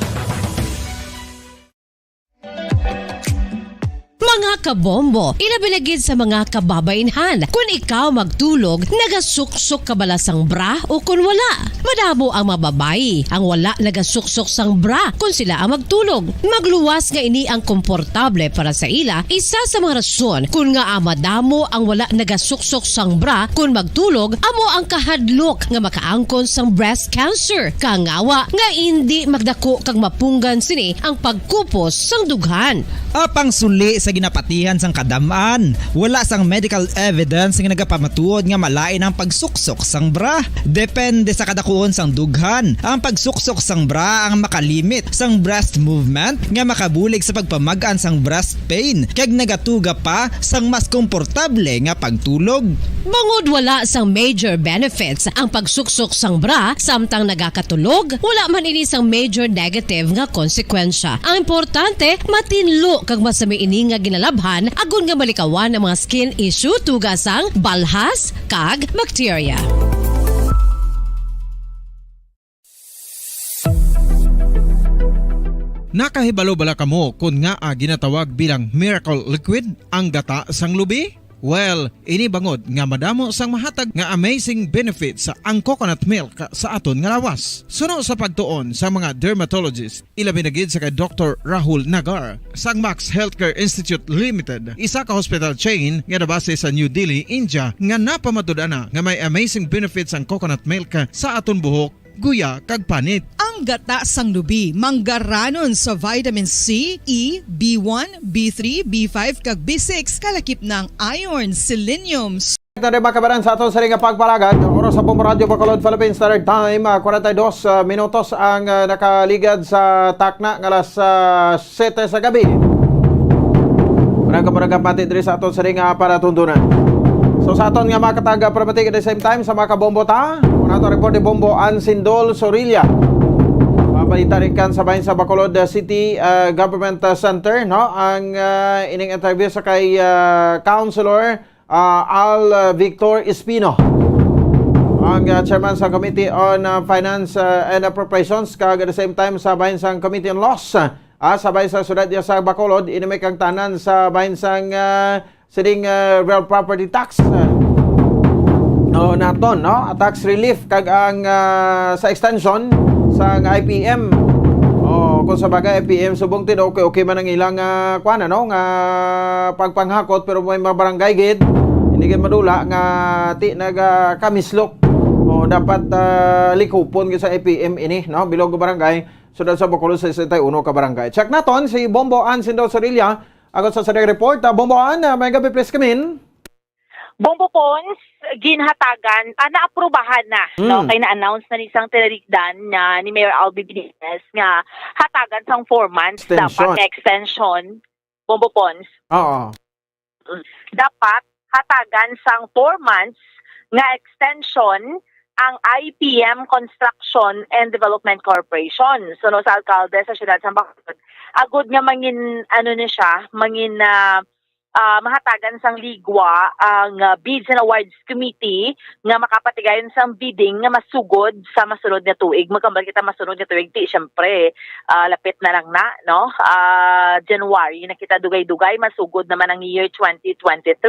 Mga kabombo, ilabilagid sa mga kababainhan. Kung ikaw magtulog, nagasuksok ka bala sang bra o kung wala. Madamo ang mababayi, ang wala nagasuksok sang bra kung sila ang magtulog. Magluwas nga ini ang komportable para sa ila, isa sa mga rason kung nga madamo ang wala nagasuksok sang bra kung magtulog, amo ang kahadlok nga makaangkon sang breast cancer. Kangawa nga hindi magdako kag mapunggan sini ang pagkupos sang dughan. Apang suli sa ginapatihan sang kadamaan, wala sang medical evidence nga nagapamatuod nga malain ang pagsuksok sang bra. Depende sa kadakuon sang dughan. Ang pagsuksok sang bra ang makalimit sang breast movement nga makabulig sa pagpamagaan sang breast pain kag nagatuga pa sang mas komportable nga pagtulog. Bangod wala sang major benefits ang pagsuksok sang bra samtang nagakatulog, wala man ini sang major negative nga konsekwensya. Ang importante, matinlo kag masami ini nga ginalabhan agon nga malikawan ang mga skin issue tugasang balhas kag bacteria. Nakahibalo bala kamo kung nga ginatawag bilang miracle liquid ang gata sang lubi? Well, ini bangod nga madamo sang mahatag nga amazing benefits sa ang coconut milk sa aton nga lawas. Suno sa pagtuon sa mga dermatologist, ilabi na gid sa kay Dr. Rahul Nagar sang Max Healthcare Institute Limited, isa ka hospital chain nga nabase sa New Delhi, India, nga napamatud-ana nga may amazing benefits ang coconut milk sa aton buhok, guya kag panit. Ang gata sang lubi manggaranon sa vitamin C, E, B1, B3, B5 kag B6 kalakip ng iron, selenium. Tari makabaran sa aton sa ring pagpalagad. Oras sa Bombo Radio Bacolod Philippines Standard Time, 42 minutos ang nakaligad sa takna ng alas 7 sa gabi. Maragam pati diri sa aton sa ring para tundunan. So sa aton nga makataga pramatik at the same time sa mga kabombo ta, kung ato report ni Bombo Ansindol Sorilla. Pabalita rin kan sa bahin sa Bacolod City Government Center, no? Ang ining interview sa kay Councilor Al Victor Espino, ang chairman sa Committee on Finance and Appropriations, kag at the same time sa bahin sa Committee on Laws sa bahin sa Sudad sa Bacolod, inimik ang tanan sa bahin sang sining real property tax naton, no? Tax relief kag ang sa extension sa IPM. Kung sa bagay IPM subong tin okay man ang ilang kuan no nga pagpanghakot, pero may mga barangay gid hindi gid madula nga ti nagakamislok dapat likupon gid sa IPM ini, no? Bilog barangay. Sudad sa Bacolod 61 ka barangay. Check naton si Bombo Ann Sindo Sorilla. Agot sa Sadek Report. Bombo Ann, may gabi please come in. Bombo Pons, ginhatagan, naaprubahan na, no? Kaya na-announce na ni isang tinarikdan na ni Mayor Albi Benitez nga hatagan sang 4 months dapat extension. Bombo Pons. Oo. Dapat hatagan sang 4 months nga extension ang IPM Construction and Development Corporation. So no sa alkalde sa siyudad sa Bacolod. Agud nga mangin ano ni siya, mangin mahatagan sang ligwa ang Bids and Awards Committee nga makapatigayon sang bidding nga masugod sa masunod na tuig. Magkambal kita masunod na tuig, di syempre lapit na lang na, no? January na kita dugay-dugay, masugod naman ang year 2023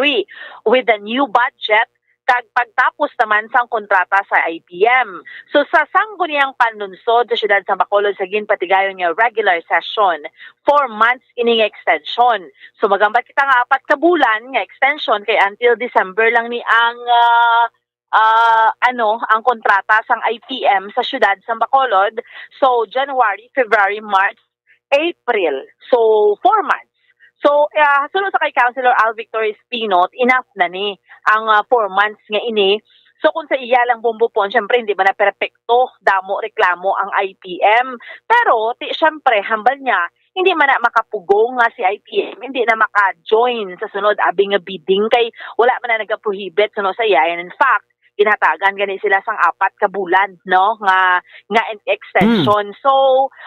with the new budget kag pagtapos naman sang kontrata sa IPM. So sa sangguniang panunsod sa siyudad sa Bacolod sa ginpatigayon nga regular session, 4 months ining extension. So magambat kita nga 4 ka bulan nga extension kay until December lang ni ang ang kontrata sang IPM sa siyudad sa Bacolod. So January, February, March, April. So 4 months. So, sunod sa kay Councilor Al Victor Espino, enough na ni ang 4 months nga ini. So, kung sa iya lang Bombo Pon, syempre hindi ba na perpekto, damo, reklamo ang IPM. Pero, syempre, hambal niya, hindi man na makapugong nga si IPM, hindi na maka-join sa sunod abing nga bidding kay wala man na nag-prohibit sunod sa iya. And in fact, ginatagan gani sila sang 4 ka bulan, no, nga extension. So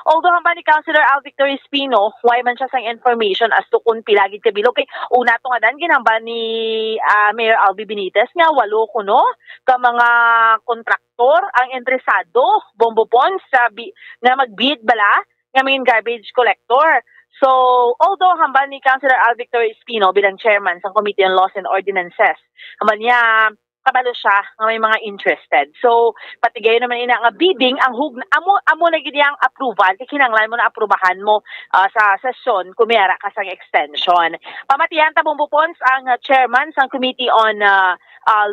although hamba ni Councilor Al Victor Espino, why man siya sang information as to kung pilagid kabilog kay una to nga dan ginamba ni Mayor Albi Benitez nga 8 kuno ka mga kontraktor ang interesado Bombo Pons nga magbid bala nga mga garbage collector. So, although hamba ni Councilor Al Victor Espino bilang chairman sa Committee on Laws and Ordinances, hamba niya kabalo siya nga may mga interested. So, patigay naman ina nga bidding ang amo na gid ang approval kay kinahanglan mo na aprubahan mo sa sesyon kumiyara ka sang extension. Pamatihan ta Bombo Pons ang chairman sang Committee on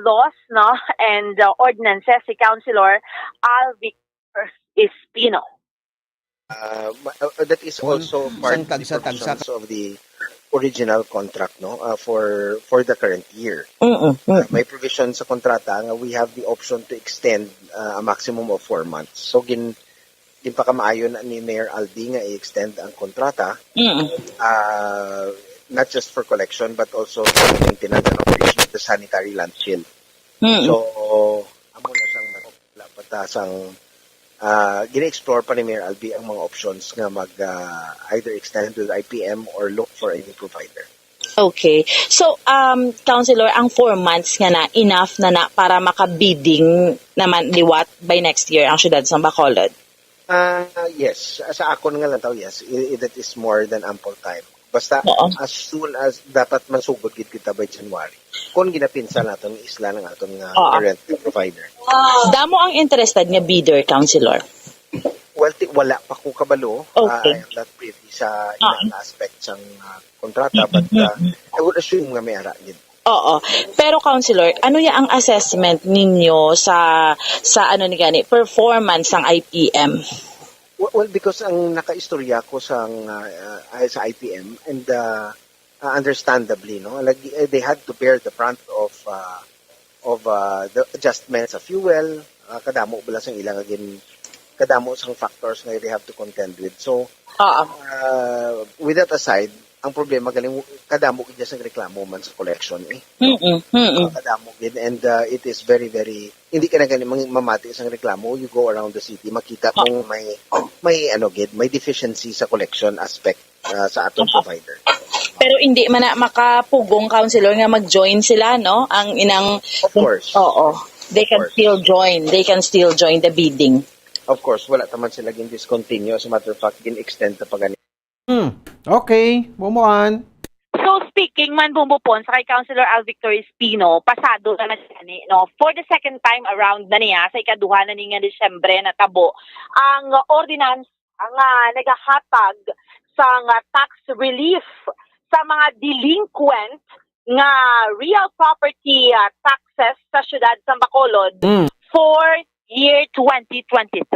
Laws, no, and Ordinances si Councilor Al Victor Espino. That is also part of the provisions of the original contract, no, for the current year. May provision sa kontrata nga we have the option to extend a maximum of 4 months. So gin pa kamaayo na ni Mayor Aldi nga i-extend ang kontrata, not just for collection but also for the maintenance and operation of the sanitary landfill. So amo na siyang patasang gina-explore pa ni Mayor Albi ang mga options nga either extend to the IPM or look for a new provider. Okay. So, Councilor, ang 4 months nga na, enough na para makabidding naman liwat by next year ang siyudad sa Bacolod? Yes. Sa akon nga lang tao, yes. That is more than ample time. Basta, as soon as dapat masugod kita by January. Kung ginapinsa natin isla ng aton nga current provider. Damo ang interested nga bidder, Councilor? Well, wala pa ko kabalo. Okay. I am not privy sa ilang aspects ng kontrata, but I would assume nga may aragid. Oo. Pero Councilor, ano ya ang assessment ninyo sa ano ni gani performance ng IPM? Well, because ang nakaistorya ko sa IPM and understandably, no, like they had to bear the brunt of the adjustments sa fuel, kadamo bala sang ilang again, kadamo sang factors na they have to contend with. So, with that aside, ang problema galing kadamo gid sa reklamo man sa collection kadamo gid, and it is very very hindi ka na gani mamati sa reklamo. You go around the city makita kung may deficiency sa collection aspect sa atong provider. Pero hindi man na makapugong, Councilor, nga mag-join sila, no? Ang inang of course. Oo. They can still join. They can still join the bidding. Of course, wala taman sila gin discontinue. As a matter of fact, gin-extend na pa ganito. Okay, bumuan. So speaking man Bombo Pon sa kay Councilor Al Victor Espino, pasado na ni, no, for the second time around na niya sa ikaduha na ni nga Disyembre na tabo ang ordinance ang nagahatag sa tax relief sa mga delinquent nga real property taxes sa siyudad sa Bacolod for year 2023.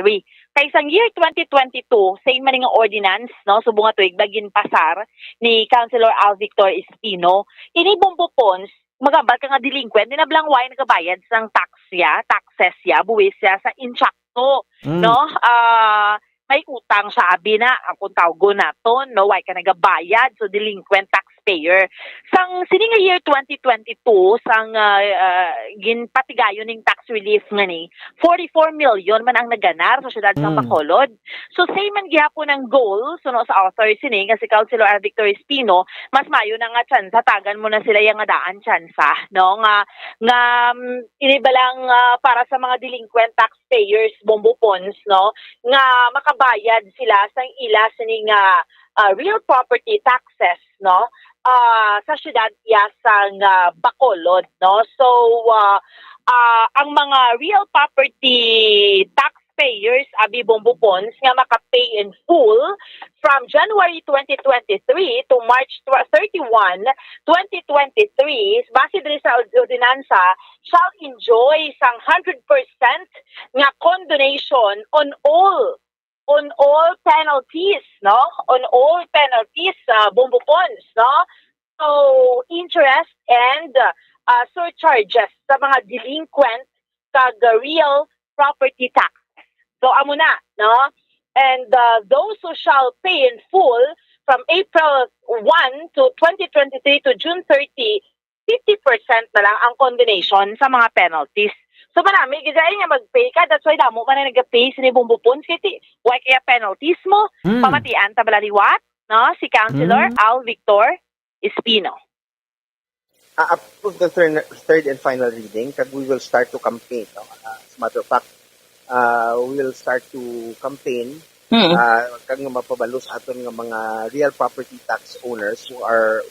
Kay isang year 2022, same man nga ordinance, no, subong nga tuig bagin pasar ni Councilor Al Victor Espino, ini Bombo Pons, magabal ka nga delinquent, dinablang nagabayad sang taxes ya, buwis ya sa insakto, no? May utang sa abi na, ang kung tawgo nato, no, why ka nagabayad, so delinquent taxpayer. Sang sininga year 2022, sang ginpatigayon ning tax relief nga ni, 44 million man ang naganar sa syudad ng Bacolod. So same man gihapon ang goal, so no, sa author sini, nga si Councilor Al Victor Espino, mas mayo na nga tsansa, tagan mo na sila yung nga daan tsansa, no, nga inibalang para sa mga delinquent taxpayers, Bombo Pons, no, nga makabayad sila sang ila sining real property taxes, no, sa syudad sang Bacolod, no. So ang mga real property taxpayers abi Bombo Pons nga maka-pay in full from January 2023 to March 31, 2023, base diri sa ordinansa, shall enjoy sang 100% nga condonation on all penalties, no? On all penalties, Bombo Pons, no? So, interest and surcharges sa mga delinquent kag real property tax. So, amo na, no? And those who shall pay in full from April 1 to 2023 to June 30, 50% na lang ang condonation sa mga penalties. So marami, gizay nga mag-pay ka, that's why damo ka na nag-pay sa Bombo Pons, kasi why kaya penalties mo, pamatian tabalaliwat, no? Si Councilor Al Victor Espino. Approve the third and final reading, kag we will start to campaign. No? As a matter of fact, we will start to campaign kag nga mapabalos aton nga mga real property tax owners who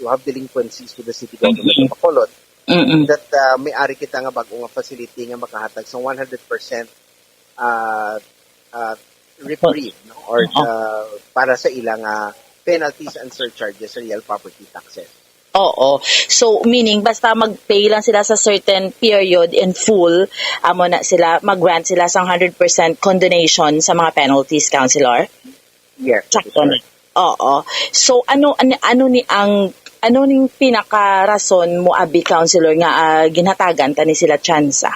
have delinquencies to the city government of Bacolod. That may-ari kita nga bago nga facility nga makahatag sa 100% reprieve, no? Or para sa ilang penalties and surcharges sa real property taxes. Oo. So, meaning, basta mag-pay lang sila sa certain period in full, amo na sila, mag-grant sila sa 100% condonation sa mga penalties, Councilor? Yes. Sakto. Oo. So, ano ning pinaka-rason mo, abi, Councilor, nga ginhatagan ta ni sila tsansa?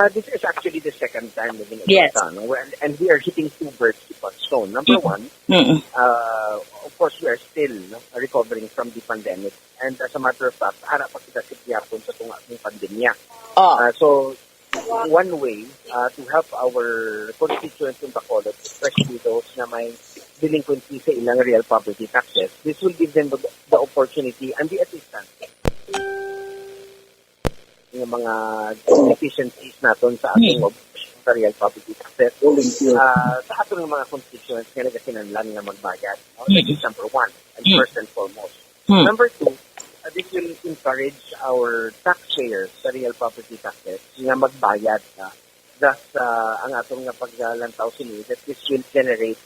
This is actually the second time living in Batan, and we are hitting two birds with one stone. Number one, of course, we are still recovering from the pandemic, and as a matter of fact, harap pa kita sigyapon sa tunga ng pandemya. So, one way to help our constituents in Bacolod, especially those na may delinquency sa ilang real property taxes, this will give them the opportunity and the assistance ng mga deficiencies natin sa ating sa real property taxes. Sa ating mga constituents nga nagasinanlan na magbayad. That is number one, and first and foremost. Number two, this will encourage our taxpayers sa real property taxes nga magbayad. Thus, ang atong nga paglantaw sini, that this will generate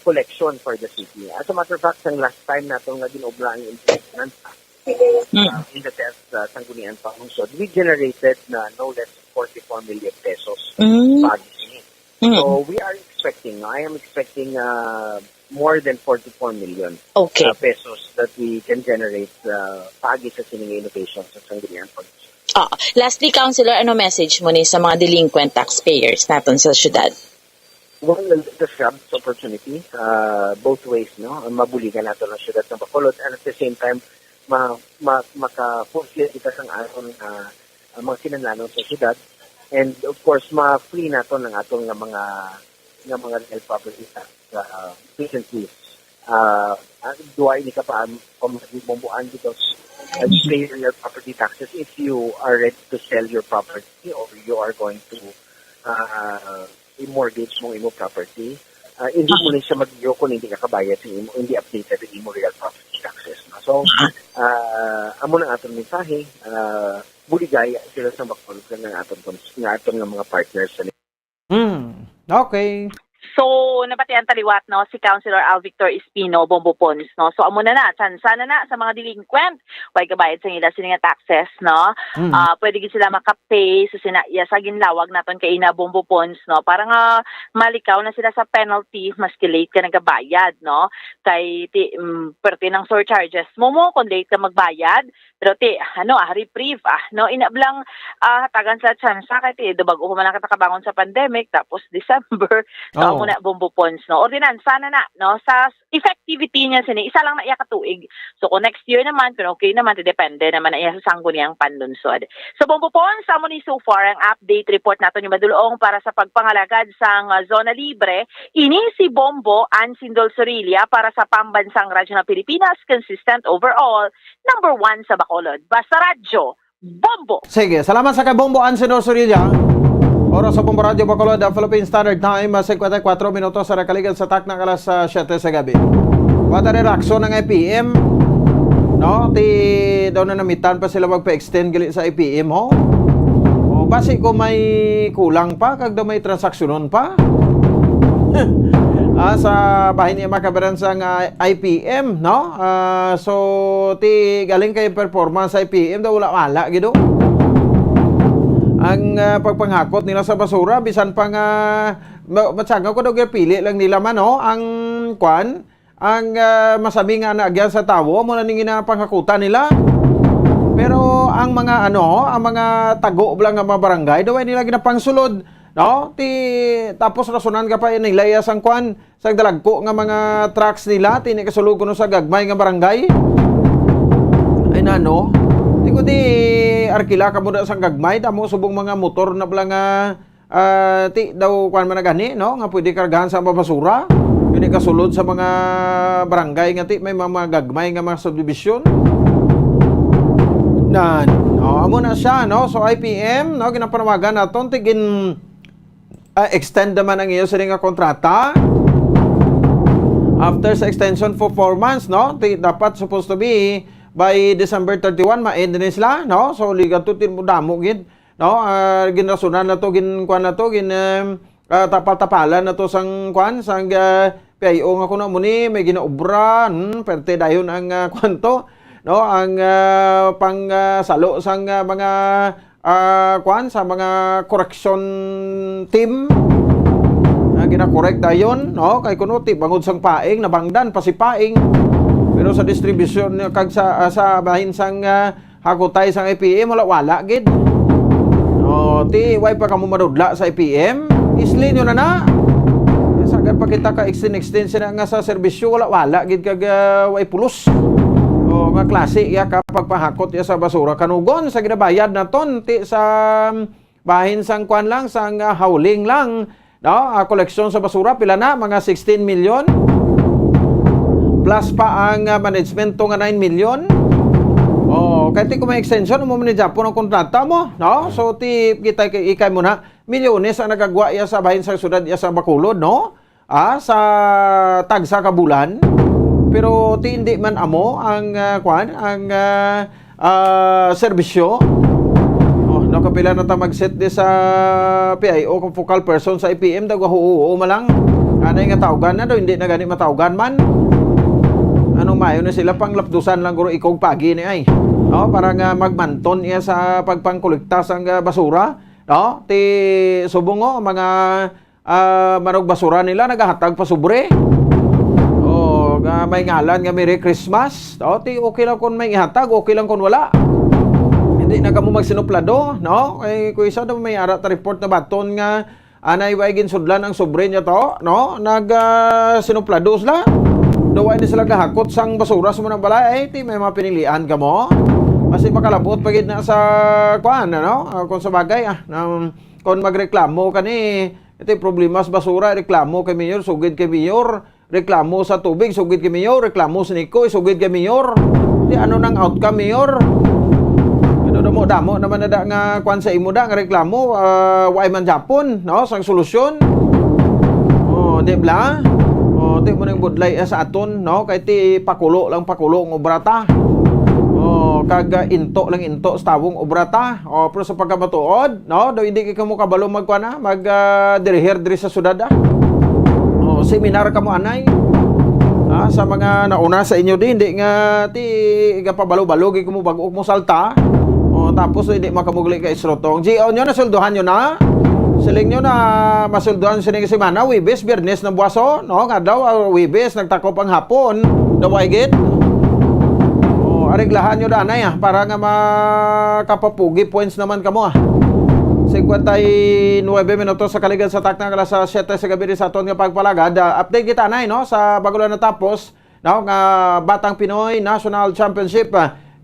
collection for the city. As a matter of fact, ang last time natin nga ginobra ang investment in the test Sangguniang Pangungsod, we generated no less than 44 million pesos. So we are expecting, I am expecting more than 44 million pesos that we can generate pagi sa sining innovation sa Sangguniang Pangungsod. Lastly, Councilor, ano message mo ni sa mga delinquent taxpayers natin sa syudad? Well, the jobs opportunity, both ways, no? Mabuligan natin ang syudad ng Bacolod, and at the same time, maka-fulfill kita sang aton mga kinanlanon sa syudad, and of course ma-free naton ang aton nga mga real property tax agencies. Duay ni ka pa magmumbuan because you pay real property taxes if you are ready to sell your property or you are going to i-mortgage mong imo property. Hindi mo na siya mag-iyo kung hindi ka kabayad sa imo, hindi updated ang imo real property taxes. So, amo na atong mensahe, buligay sila sa Bacolod ng aton nga mga partners. Okay. So, napatian taliwat, no, si Councilor Al Victor Espino, Bombo Pons, no. So, amo na sana na sa mga delinquent, way kabayad sa nila sila nga taxes, no. Pwede gid sila makapay sa sinaiya sa ginlawag naton kay ina Bombo Pons, no. Para nga malikaw na sila sa penalty maski late ka nagabayad, no. Kay perti ng surcharges mo kung late ka magbayad, pero reprieve, no. Inablang hatagan sa tsansa kay dubag-o pa man kita kabangon sa pandemic tapos December. So, muna Bombo Pons, no. Ordinansa na, no. Sa effectivity niya isa lang na iya katuig. So, kung next year naman, kung okay naman, depende naman na iya sa sangguniang panlunsod. So, Bombo Pons, amo ni so far ang update report nato yung madulong para sa pagpangalagad sang zona libre. Ini si Bombo Ansindol Sorilla para sa Pambansang Radyo ng Pilipinas, consistent overall, number 1 sa Bacolod. Basta Radyo, Bombo! Sige, salamat sa kay Bombo Ansindol Sorilla. Oras sa Bombo Radio Bacolod, Philippine Standard Time, 54 minutos sa rakaligan sa takna alas 7 sa gabi. Wata reaksyon ng IPM, no? Daw na namitan pa sila magpa-extend gali sa IPM, ho? O, basi ko may kulang pa, kag daw may transaksyonon pa. Sa bahin niya makabaran sa IPM, no? So, galing kay performance sa IPM, daw wala gido. Ang pagpanghakot nila sa basura bisan pang matsaga ko daw pili lang nila man, no? Ang masabi nga na agyan sa tawo mo na ning panghakutan nila. Pero ang mga ang mga tago lang nga mga barangay daw ay nila ginapangsulod, no? Tapos rasunan ka pa inilaya sang sang dalagko nga mga trucks nila tini kasulod kuno sa gagmay nga barangay. Ay nano, ko arkila ka mo da sang gagmay damo subong mga motor na bala nga daw man gani, no, nga pwede kargahan sa basura. Yun kasulod sa mga barangay nga may mga gagmay nga mga subdivision. Amo na siya, no. So IPM, no, ginapanawagan naton tigin extend naman ang iyo sa nga kontrata. After sa extension for 4 months, no, dapat supposed to be by December 31 ma-end na sila, no. So liga to mo damo gid, no. Ginrasunan na to tapal-tapalan na to sang sang PIO nga kuno mo ni may ginaobra, perte dayon ang kwanto, no, ang salo sang mga sa mga correction team gina-correct dayon, no, kay kuno bangod sang paing nabangdan pasipaing. Pero sa distribution kag sa bahin sang hakutay sang IPM wala gid. No, way pa kamo madudla sa IPM, isli nyo na. Sagad pa kita ka extend sila nga sa serbisyo wala gid kag way pulos. O nga klase ya kapag pahakot ya sa basura kanugon sa ginabayad naton sa bahin sang lang sang howling lang, no, koleksyon sa basura pila na mga 16 million. Plus pa ang management to nga 9 million. Kahit kung may extension mo ni Japon ang kontrata mo, no? So kita ikay mo na milyones ang nagagwa ya sa bahin sa syudad ya sa Bacolod, no? Sa tagsa ka bulan. Pero hindi man amo ang serbisyo. Nakapila na ta mag-set di sa PIO kung focal person sa IPM dagwa malang. Anay nga tawgan na daw hindi na gani matawgan man. Anong mayo na sila pang lapdusan lang guro ikog pagi ni ay. No, para nga magmanton iya sa pagpangkolekta sang basura, no? Subong mga manog basura nila nagahatag pa sobre. May ngalan nga Merry Christmas. Okay lang kung may ihatag, okay lang kung wala. Hindi na kamo magsinuplado, no? Kung isa daw may ara ta report na baton nga anay way ginsudlan ang sobre niya to, no? Sinuplado sila. Daw ay sila gahakot sang basura sa mga balay, may mga pinilian ka mo. Kasi makalabot pagid na sa no? Kung sa bagay kung magreklamo kani, ito problema sa basura, reklamo kay mayor, sugid kay mayor, reklamo sa tubig, sugid kay mayor, reklamo sa niko, sugid kay mayor. Di ano nang outcome mayor? Damo naman na nga kwan sa imo nga reklamo, way man Japon, no, sang solusyon. Di bla? Di mo nang budlay sa aton, no, kay ti pakulo ng obrata. Kag into sa tawong obrata. Pero sa pagkamatuod, no, daw hindi ka mo kabalo magkwana, mag dirihir diri sa syudad. O, seminar ka mo anay. Sa mga nauna sa inyo din, hindi nga pabalo-balo, gi mo bago mo salta. O, tapos hindi makamugli ka isrotong. Gio nyo, nasulduhan nyo na. Siling nyo na masulduhan sining semana, Wibes, Biyernes ng buwaso, no? Nga daw, Wibes, nagtakop ang hapon. Daway git. O, ariglahan nyo na, anay, para nga makapapugi points naman kamo, 59 minutos sa kaligan sa takna alas 7 sa gabi sa aton nga pagpalagad. Update kita na no sa bago lang natapos no nga Batang Pinoy National Championship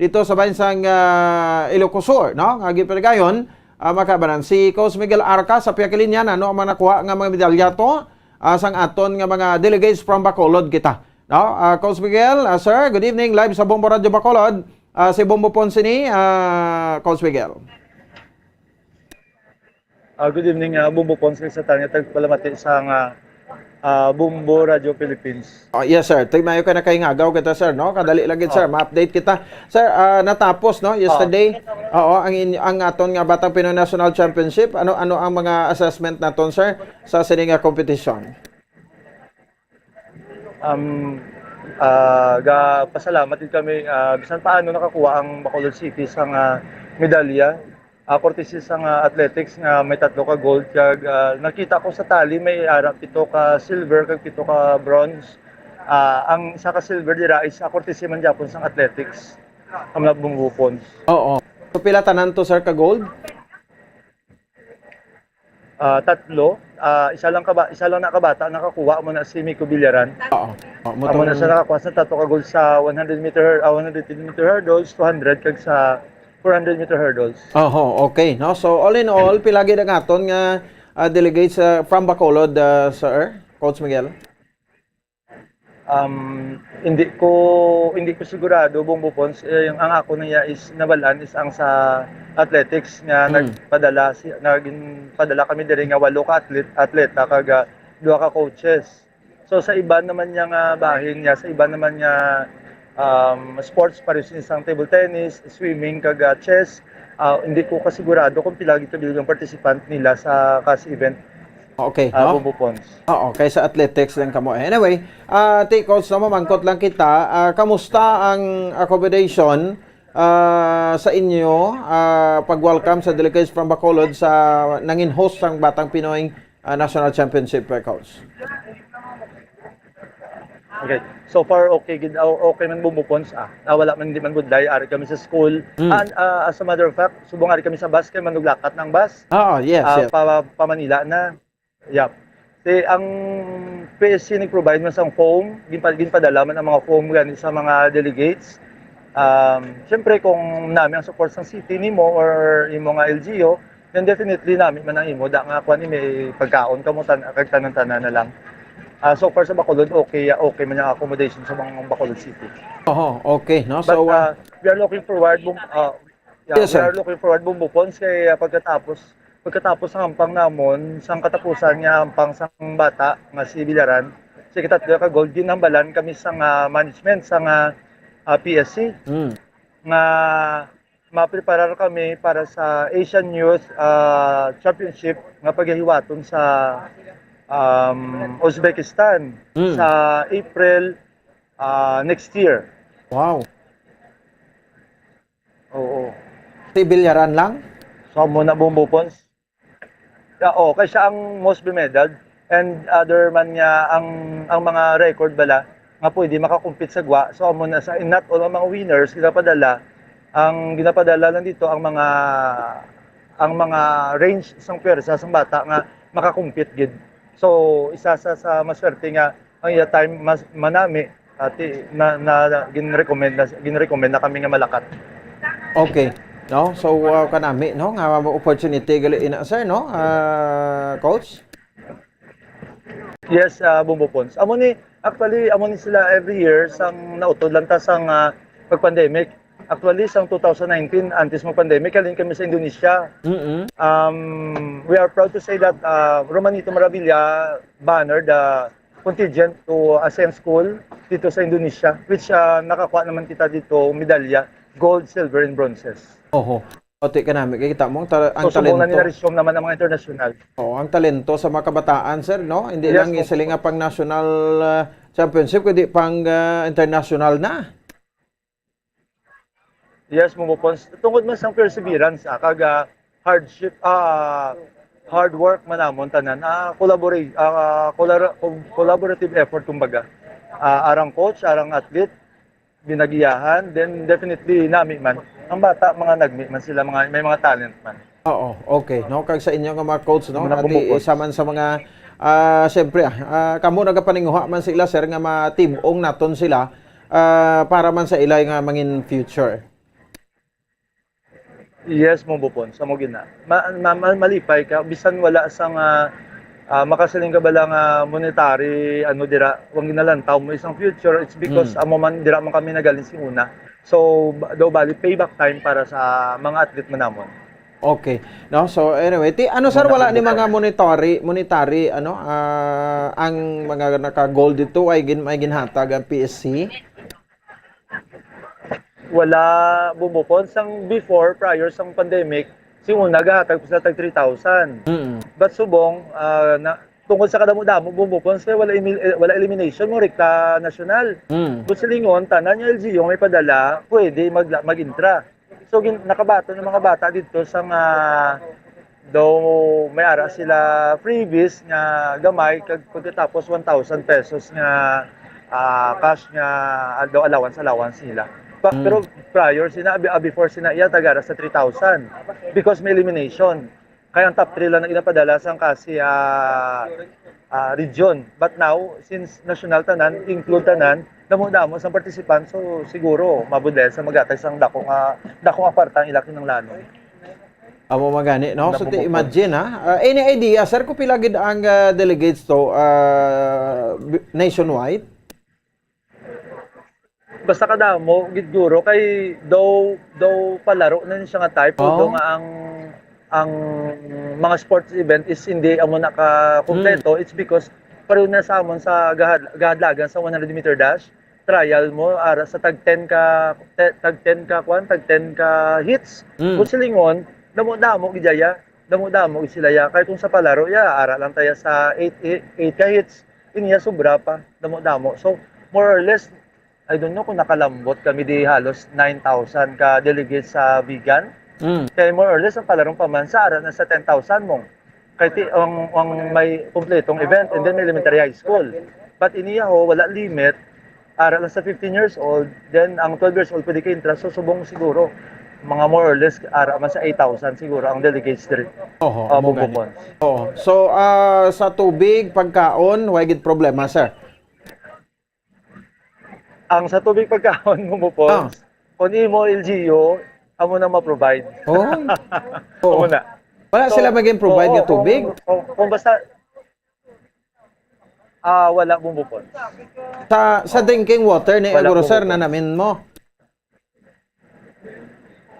dito sa bansang Ilocos no nga gipaligayon makabanan si Coach Miguel Arca sa piyakilinya no ang nakuha nga mga medalya to sang aton nga mga delegates from Bacolod kita no Coach Miguel sir, good evening, live sa Bombo Radio Bacolod, si Bombo Ponce ni Coach Miguel. Good evening, Bumbo Ponce sa tanya tagpalamati sa Bumbo Radio Philippines. Yes sir, tignayo ka na kay ngagaw kita sir no, kadali lagi sir, ma-update kita. Sir, natapos no yesterday. Oo, ang aton nga Batang Pinoy National Championship. Ano ang mga assessment naton sir sa sininga competition? Pasalamat din kami bisan paano nakakuha ang Bacolod City sa medalya. Courtesy sa athletics nga may 3 ka gold kag nakita ko sa tali may 7 ka silver kag 7 ka bronze. Ang isa ka silver dira is courtesy man Japon sang athletics ang nagbungupon. Oo. So pila tanan to sir ka gold? 3. Isa lang nakabata nakakuha mo na si Miko Villaran. Oo. Amo na siya nakakuha sa 3 ka gold sa 110 meter hurdles, 200 kag sa 400 meter hurdles. Okay. No? So, all in all, pilagi na ngaton nga delegates from Bacolod, sir, Coach Miguel? Hindi ko sigurado, Bumbo Pons. Yung ang ako niya is nabalan is ang sa athletics nga nagpadala kami diri nga 8 ka atleta kag 2 ka coaches. So sa iba naman niya nga bahin niya, sa iba naman niya sports pares isang table tennis, swimming kag chess. Hindi ko kasigurado kung pilagi to yung participant nila sa CAS event. Okay, no? Bumbo Pons. Okay, sa athletics lang kamo. Anyway, Coach, no, mamangkot lang kita. Kamusta ang accommodation sa inyo pag-welcome sa delegates from Bacolod sa nangin host ng Batang Pinoy National Championship, Coach? Okay. So far okay man bumupons wala man di man budlay ari kami sa school. And as a matter of fact, subong ari kami sa bus kay manuglakat ng bus. Yes. Pa Manila na. Yep. Ang PSC nag-provide man sang foam, ginpadala man ang mga foam gani sa mga delegates. Siyempre kung namin ang support sang city nimo or imo nga LGU, then definitely namin man ang imo da nga kuan ni may pagkaon kamo kag tanan-tanan na lang. So far sa Bacolod, okay man yung accommodation sa mga Bacolod City. Okay, no? So we are looking forward Bumbo Pons kay pagkatapos ng hampang namon, sang katapusan niya hampang sang bata nga si Villaran, si kitatlo ka gold din hambalan kami sang management sang PSC. Nga mapreparar kami para sa Asian Youth Championship nga paghihiwaton sa Uzbekistan sa April next year. Wow. Oo. Si Villaran lang? So muna Bumbo Pons. Kaya siya ang most medaled and other man niya ang mga record bala nga pwede makakumpit sa GWA. So muna sa not all ang mga winners ginapadala. Ang ginapadala lang dito ang mga range isang pwersa sang bata nga makakumpit gid. So isa sa maswerte nga ang time manami na ginrecommend na kami nga malakat. Okay. No? So kanami no nga opportunity gali ina sir no? Coach? Yes, Bumbo Pons. Amo ni sila every year sang nautod lang ta sang pag-pandemic. Actually, sang 2019, antes mo pandemic, kalin kami sa Indonesia. We are proud to say that Romanito Maravilla bannered the contingent to Ascend School dito sa Indonesia, which nakakuha naman kita dito medalya, gold, silver, and bronzes. Ote ka namin, kita mo ang So, subong na nila talento. resume naman ang mga international. Oo, ang talento sa mga kabataan, sir, no? Hindi Yes, lang po. sila nga pang national championship, kundi pang international na. Yes, Mumupons. Tungod man sa perseverance, kaga hardship, hard work manamon tanan, collaborative effort kumbaga. Arang coach, arang athlete, binagiyahan, then definitely nami man. Ang bata, mga nagmi man sila, may mga talent man. Oo, okay. No, kag sa inyo nga mga coach, no? Mga Ati bumukod. isa man sa mga siyempre, kamo nagapaninguha man sila sir nga matibong naton sila para man sa ilay nga mangin future. Yes, Mumupon, sa mo gina. Malipay ka, bisan wala sang makasaling ka ba lang monetary, dira, wang ginalantaw mo isang future, it's because amo man, dira man kami nagaling si una. So, daw bali, payback time para sa mga athlete man namon. Okay. No, so anyway, ano sir wala ni mga monetary ang mga naka-gold dito ay may ginhatag ang PSC? Wala Bumupon sang prior sang pandemic, si una gahatag pa sa tag 3,000. But subong tungkol sa kadamo-damo Bumupon say wala elimination mo rekta nasyonal. But sa lingon tanan yung LGU may padala, pwede mag-intra. So nakabato ng mga bata dito sang daw may ara sila freebies nga gamay kag pagkatapos 1,000 pesos nga cash nga daw allowance nila. Pero prior before iya tagara sa 3,000 because may elimination. Kaya ang top 3 lang na inapadala sang kasi region. But now, since national tanan, include tanan, damo-damo sa participant, so siguro mabudel sa magatag sang dakong apartang ilaki ng lanon. Amo magani, no? So imagine any idea sir kung pila gid ang delegates to nationwide? Basta kadamo gidguro kay daw palaro na siya nga type daw nga ang mga sports event is hindi amo naka-kompleto. It's because pareho na sa amon sa gahadlagan sa 100 meter dash trial mo ara sa tag 10 ka hits. Kung silingon damo gidaya, damo silaya kay kung sa palaro ara lang tayo sa 8 ka hits. Inya sobra pa damo. So more or less I don't know kung nakalambot kami di halos 9,000 ka delegates sa vegan. Kaya more or less ang palarong pamansara na sa 10,000 mong. Kaya ang may kompletong event and then may elementary high school. But iniya wala limit. Ara lang sa 15 years old, then ang 12 years old pwede ka interest. So subong siguro, mga more or less, ara man sa 8,000 siguro ang delegates diri. Bumupon. So sa tubig, pagkaon, why gid problema sir? Ang sa tubig pagkaon Bumupon, kung imo LGU, amo na ma-provide. Amo na. Wala sila mag-provide nga tubig? Kung basta wala Bumupon. Sa drinking water ni Aguro sir na namin mo.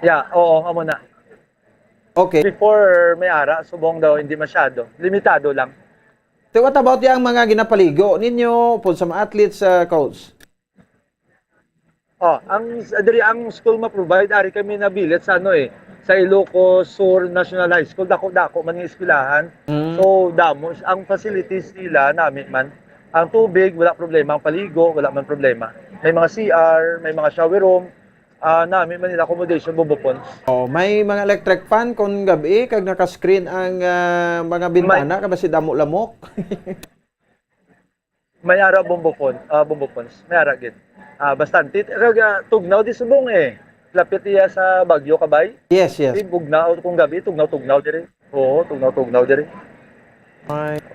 Yeah, amo na. Okay. Before may ara, subong daw hindi masyado. Limitado lang. So what about yung mga ginapaligo ninyo po sa mga athletes, coach? Ang school ma-provide ari kami na bilet sa sa Ilocos Sur National High School, dako man ng eskwelahan. So damo ang facilities nila namin man. Ang tubig wala problema, ang paligo wala man problema. May mga CR, may mga shower room, namin man nila accommodation Bumupon. May mga electric fan kung gabi kag naka-screen ang mga bintana ka ba si damo lamok? May ara Bumupon, may ara gid. Bastante tugnaw di subong lapit iya sa Bagyo Kabay. Yes. Bugnaw kung gabi tugnaw diri. Oo, tugnaw diri.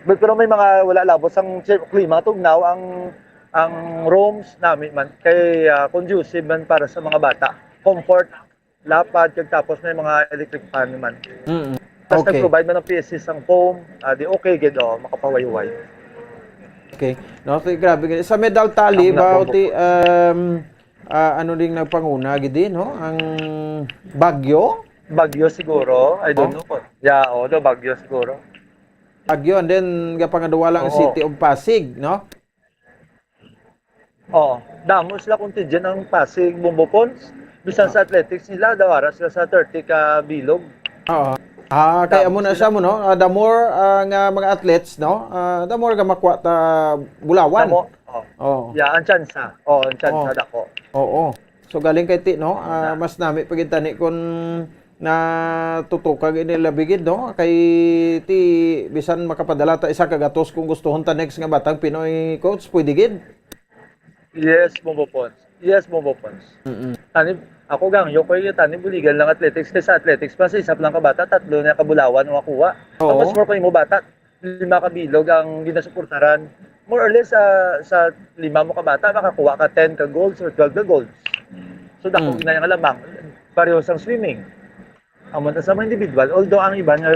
Pero may mga wala labot sang klima tugnaw ang rooms namin man kay conducive man para sa mga bata. Comfort, lapad kag tapos may mga electric fan man. Tapos nag-provide man ng PSC sang foam, di okay gid makapaway-way. Okay. No, so, grabe. Sa medal tally, bauti, ano ding nagpanguna, gidi, no? Ang Bagyo? Bagyo siguro. I don't know po. Yeah, Bagyo siguro. Bagyo, and then, kapangaduwa lang ang City of Pasig, no? Damo sila contingent ang Pasig, Bumupon. Bisan sa athletics nila, dawara sila sa 30 ka bilog. Oo. Kaya mo na siya mo, no? The more nga mga athletes, no? The more ka makuha ta bulawan. Oh. Yeah, ang tsansa. Ang tsansa dako. Oo. So galing kay ti, no? Mas nami pagitani kun na tutukag inilabigid, no? Kay ti bisan makapadala ta isa ka gatos kung gustohon ta next nga batang Pinoy coach, pwede gid. Yes, Bombopons. Tani, ako gang, yung ko'y tani buligan lang athletics. Kasi sa athletics pa, sa isa lang ka bata, 3 na kabulawan o makuha. Tapos more ko mo bata, 5 kabilog ang ginasuportaran. More or less, sa 5 mo ka bata, makakuha ka 10 ka golds or 12 ka golds. So, dako na yung alamang. Pareho sang swimming. Amon sa mga individual, although ang iba nga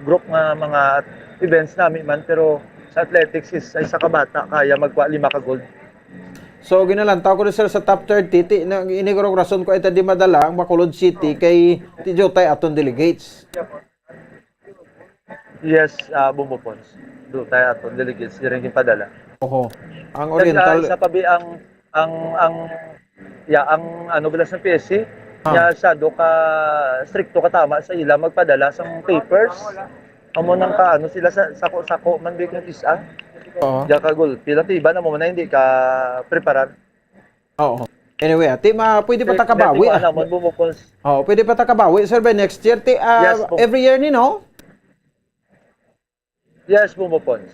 group nga mga events namin man, pero sa athletics is sa isa ka bata, kaya magkuha 5 ka gold. So ginalantaw ko na sir sa top 30 ti inigurong rason ko ita di madala ang Bacolod City kay ti Jotay aton delegates. Yes, Bombopons. Jotay aton delegates di rin padala. Oho. Ang Oriental sa pabi ang ano bilas ng PSC nya sado ka stricto ka tama sa ila magpadala sang papers. Amo nang ka ano sila sa sako man big isa. Oo. Diya ka gol. Pila tiba na mo na hindi ka preparar. Oo. Anyway, ati pwede pa takabawi. Oo, pwede pa takabawi sir by next year ti Yes, every year ni no? Yes, Bombopons.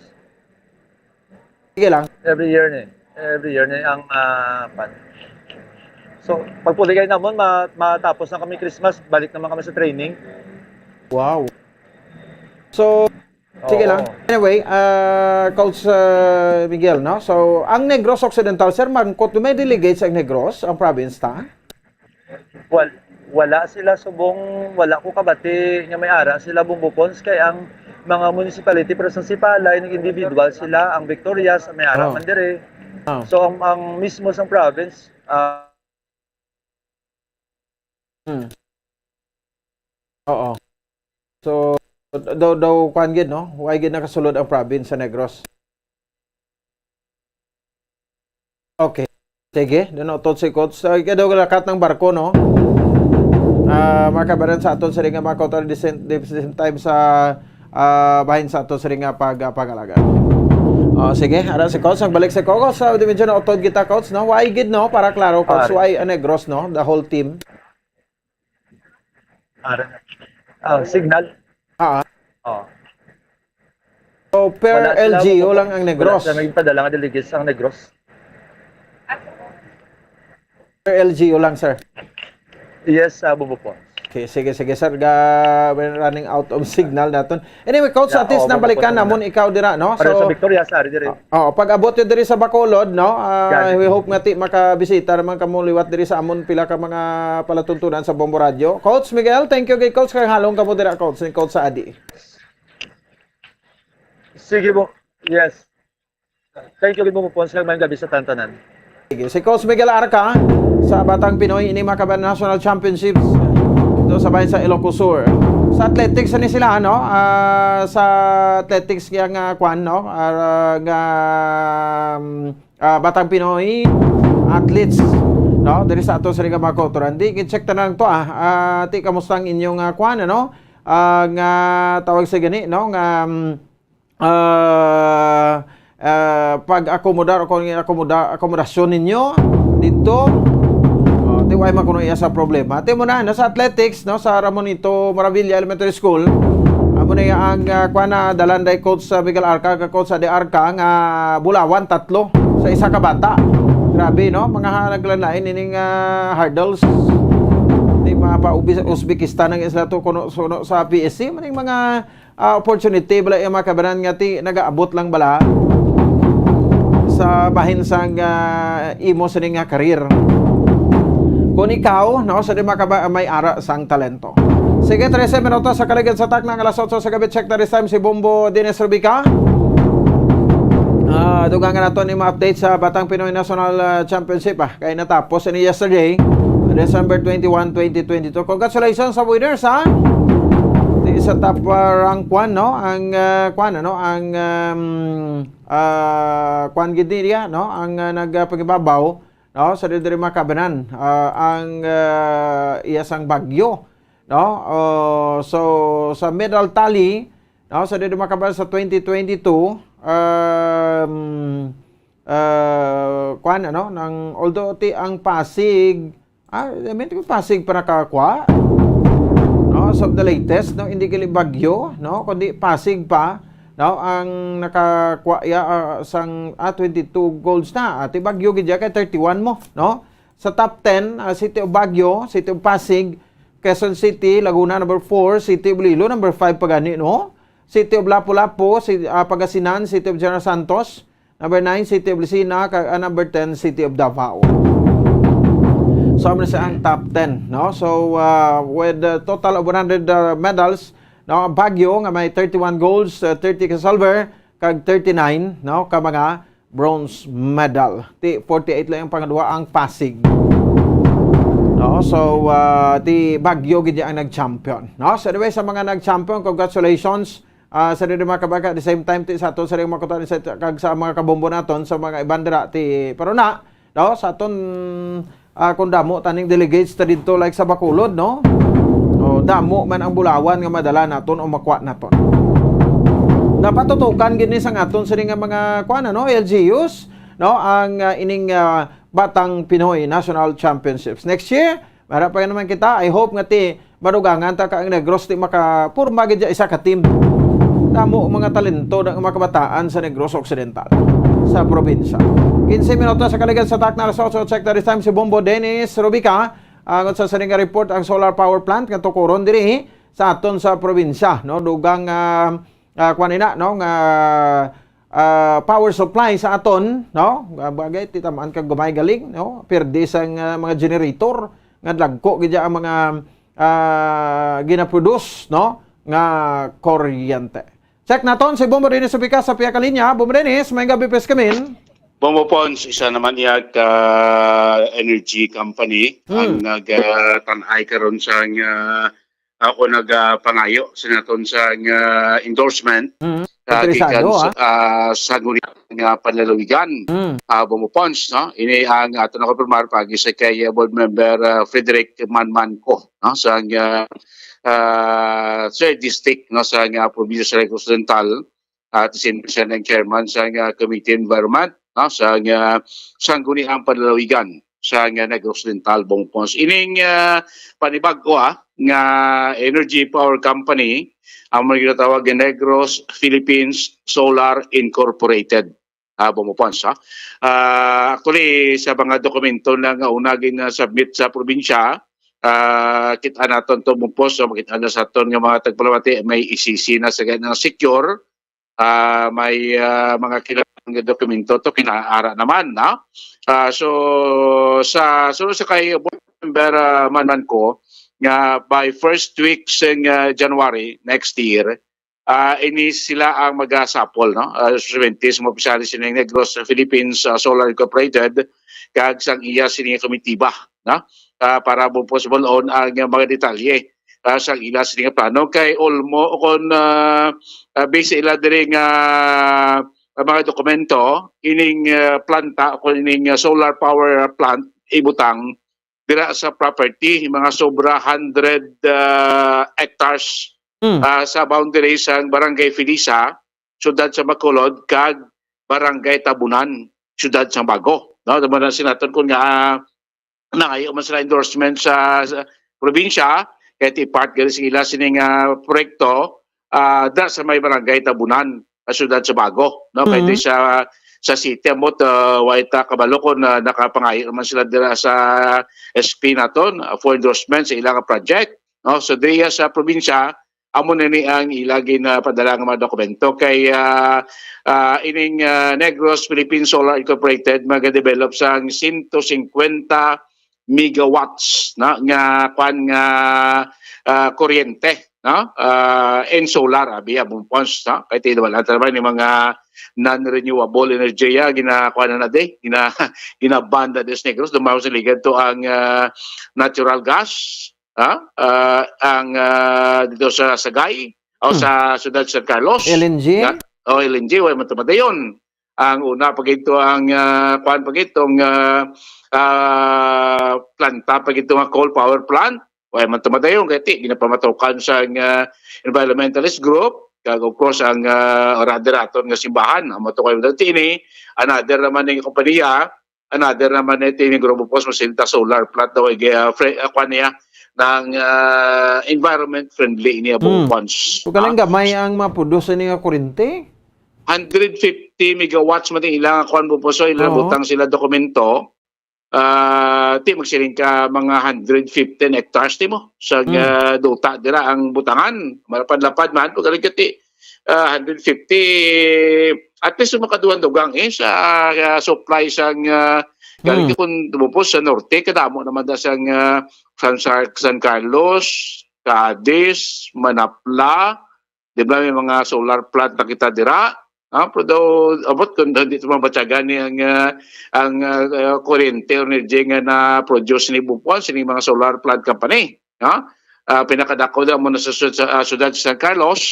Sige lang. Every year ni ang pan. So, pagpuli kayo naman, matapos na kami Christmas, balik naman kami sa training. Wow. So, sige lang. Anyway, Coach Miguel, no? So, ang Negros Occidental, sir, may delegates ang Negros, ang province ta? Wala sila subong, wala ko kabati nga may ara sila Bombopons, kay ang mga municipality, pero sa Sipalay, ng individual sila, ang Victorias, may ara man dire. So, ang mismo sa province, Oo. So, daw kuan gid no? Why gid nakasulod ang province sa Negros? Okay. Sige, dino tot si coach. So, daw lakat ng barko no. Makabaran sa aton sa ringa mga kautar decent time sa bahin sa aton sa ringa pagalaga. Sige, ara si coach ang balik sa coach sa dimension na otod kita coach no. Why gid no para klaro coach why Negros no, the whole team. Signal. So, per LGU lang ang Negros. Wala sila padala nga delegates ang Negros. Per LGU lang, sir. Yes, Bombopons. Okay, sige, sir. We're running out of signal naton. Anyway, coach, at least nabalikan namon ikaw dira, no? Para sa Victoria, sari dire. Pag abot yun diri sa Bacolod, no? We hope nga makabisita naman kamo liwat diri sa amon pila ka mga palatuntunan sa Bombo Radio. Coach Miguel, thank you kay coach kay halong kamo dira coach, ni coach sa Adi. Sige po. Yes. Thank you kay Bombopons kay mayong gabi sa tantanan. Sige, si Coach Miguel Arca sa Batang Pinoy ini Makaban National Championships dito sa bayan sa Ilocos Sur. Sa athletics ni sila ano, sa athletics nga kwan no, Batang Pinoy athletes no, diri sa ato sa Riga Makotoran. Di check tanan to ti kamusta ang inyong kwan ano, nga tawag sa gani no, nga pag-akomodar o akomodasyon ninyo dito di way makuno iya sa problema. Ate mo na sa athletics no sa Ramonito Maravilla Elementary School. Amo na ang kuana dalanday coach sa Miguel Arca ka coach sa De Arca nga bulawan 3 sa isa ka bata. Grabe no mga naglanlain ining hurdles. Di mga pa Uzbekistan ang isla to kuno sa PSC maning mga opportunity bala yung makabaran nga ti nagaabot lang bala sa bahin sang imo sa nga karir. Kung ikaw, no, sa di may ara sang talento. Sige, 13 minutos sa kaligid sa tak ng alas 8 sa gabi. Check the time si Bombo Dines Rubica. Dugang nga nato ni ma-update sa Batang Pinoy National Championship. Kaya natapos ni yesterday, December 21, 2022. Congratulations sa winners, ha? Sa top rank 1 no ang kwan gid niya no ang nagpagibabaw no, sa diri makabanan ang iyasang bagyo, no. So sa medal tally, no, sa diri makabanan sa 2022 kuan ano nang although ti ang Pasig Pasig para nakakwa, no, so the latest, no, hindi kili bagyo, no, kundi Pasig pa, no, ang nakakuha sang 22 golds na. Ti Bagyo gid kay 31 mo, no. Sa top 10, City of Baguio, City of Pasig, Quezon City, Laguna number 4, City of Iloilo number 5 pagani, no. City of Lapu-Lapu, Pangasinan, City of General Santos, number 9, City of Lucena, number 10, City of Davao. So, ano sa ang top 10, no? So, with a total of 100 medals, no, Baguio nga may 31 golds, 30 ka silver, kag 39, no, ka mga bronze medal. 48 lang ang pangadua ang Pasig. No, so ti Baguio gid ang nag-champion. No, so anyway, sa mga nag-champion, congratulations. Sa diri mga kabaga, at the same time ti sa aton sa ring makutan kag sa mga kabombo naton sa mga ibandera ti pero na, no, sa aton kung damo taning delegates ta dito like sa Bacolod, no. O damo man ang bulawan nga madala naton o makuha naton. Napatutukan gid ni sang aton sa nga mga kuan ano LGUs, no, ang ining Batang Pinoy National Championships. Next year, mara pa naman kita. I hope nga ti madugangan ta ka ang Negros ti makapurma gid isa ka team. Damo mga talento ng mga kabataan sa Negros Occidental sa probinsya. 15 minutos sa kaligan sa takna alas 8. Check this time si Bombo Dennis Rubica. Ang sa saring report ang solar power plant nga tukuron diri sa aton sa probinsya, no, dugang kuanina, no, nga power supply sa aton, no, bagay ti tamaan kag gamay galing, no, perdi sang mga generator nga dagko gid ang mga ginaproduce, no, nga kuryente. Check naton si Bombo Dennis Rubica sa piya ka linya. Bombo Dennis, may gabi pes kamin. Bombo Pons, isa naman iya ka energy company ang nagtanay karon sa ako nagpangayo sa naton sa endorsement sa ngunit nga panlalawigan. Bombo Pons, no? Ini ang ato na konfirmar pagi sa kay board member Frederick Manmanco, no, sa third district, no, sa probinsya sa Occidental at siya ng chairman sa Committee Environment, no, sa sangguniang panlalawigan sa Negros Occidental, Bombo Pons. Ining panibag ko nga energy power company ang mga ginatawag ng Negros Philippines Solar Incorporated. Bombo Pons. Actually, sa mga dokumento na unagin na submit sa probinsya, kita naton to Bombo Pons, so makita na sa aton nga mga tagpalamati may isisi na sa ganang secure, may mga kilalang dokumento to kinaara naman, na. So sa kay member Manmanco nga by first week ng January next year, ini sila ang magasapol, no, suswentes mo opisyal sila ng Negros Philippines Solar Incorporated kag sang iya sini komitiba, na, para mo possible on ang mga detalye sa ila sini plano kay olmo kon base ila diri nga mga dokumento ining planta o ining solar power plant ibutang dira sa property mga sobra 100 hectares sa boundary sa Barangay Felisa, siyudad sa Bacolod, kag Barangay Tabunan, siyudad sa Bago. No, tama na sinaton ko nga nangayo man sila endorsement sa probinsya, kaya ti-part gali sila sining proyekto da sa may Barangay Tabunan, siyudad sa Bago. No, kaya sa city amot waita kabalo ko na nakapangayo man sila dira sa SP naton for endorsement sa ilang project. No, so diya sa probinsya amo na ni ang ilagi na padala nga mga dokumento kay ining Negros Philippines Solar Incorporated mag-develop sa 150 megawatts na nga kwan nga kuryente, no, in solar abiya bumpons, no, kay ti wala trabaho ni mga non-renewable energy ginakuha na de ginabanda des Negros dumaw sa ligad to ang natural gas, ang dito sa Sagay o sa siyudad San Carlos, LNG, LNG way matumadayon Ang una pag ito ang kuan pag itong planta pag ito nga coal power plant. Wala man tumadayon kaya ti ginapamatukan sa environmentalist group. Kag of course ang rather aton nga simbahan ang matukay mo dati ini. Another naman ng kompanya, another naman ito yung Grupo Post Masinta solar plant daw kuan niya ng environment friendly niya buong funds. So kalang gamay ang maproduce niya kuryente. 150 megawatts man ilang kuan po so ilang butang sila dokumento. Ti magsiling ka mga 115 hectares ti mo sa duta dira ang butangan malapad-lapad man pag ti 150 at least makaduan dugang sa supply sang galing kun tumupos sa norte kadamo naman da sang San Carlos, Cadiz, Manapla, di ba may mga solar plant na kita dira. Pero abot kung dito mabatsagan ang kuryente o energy nga na-produce ni Bupuan sa mga solar plant company. Pinakadako da mo na sa sudad sa San Carlos,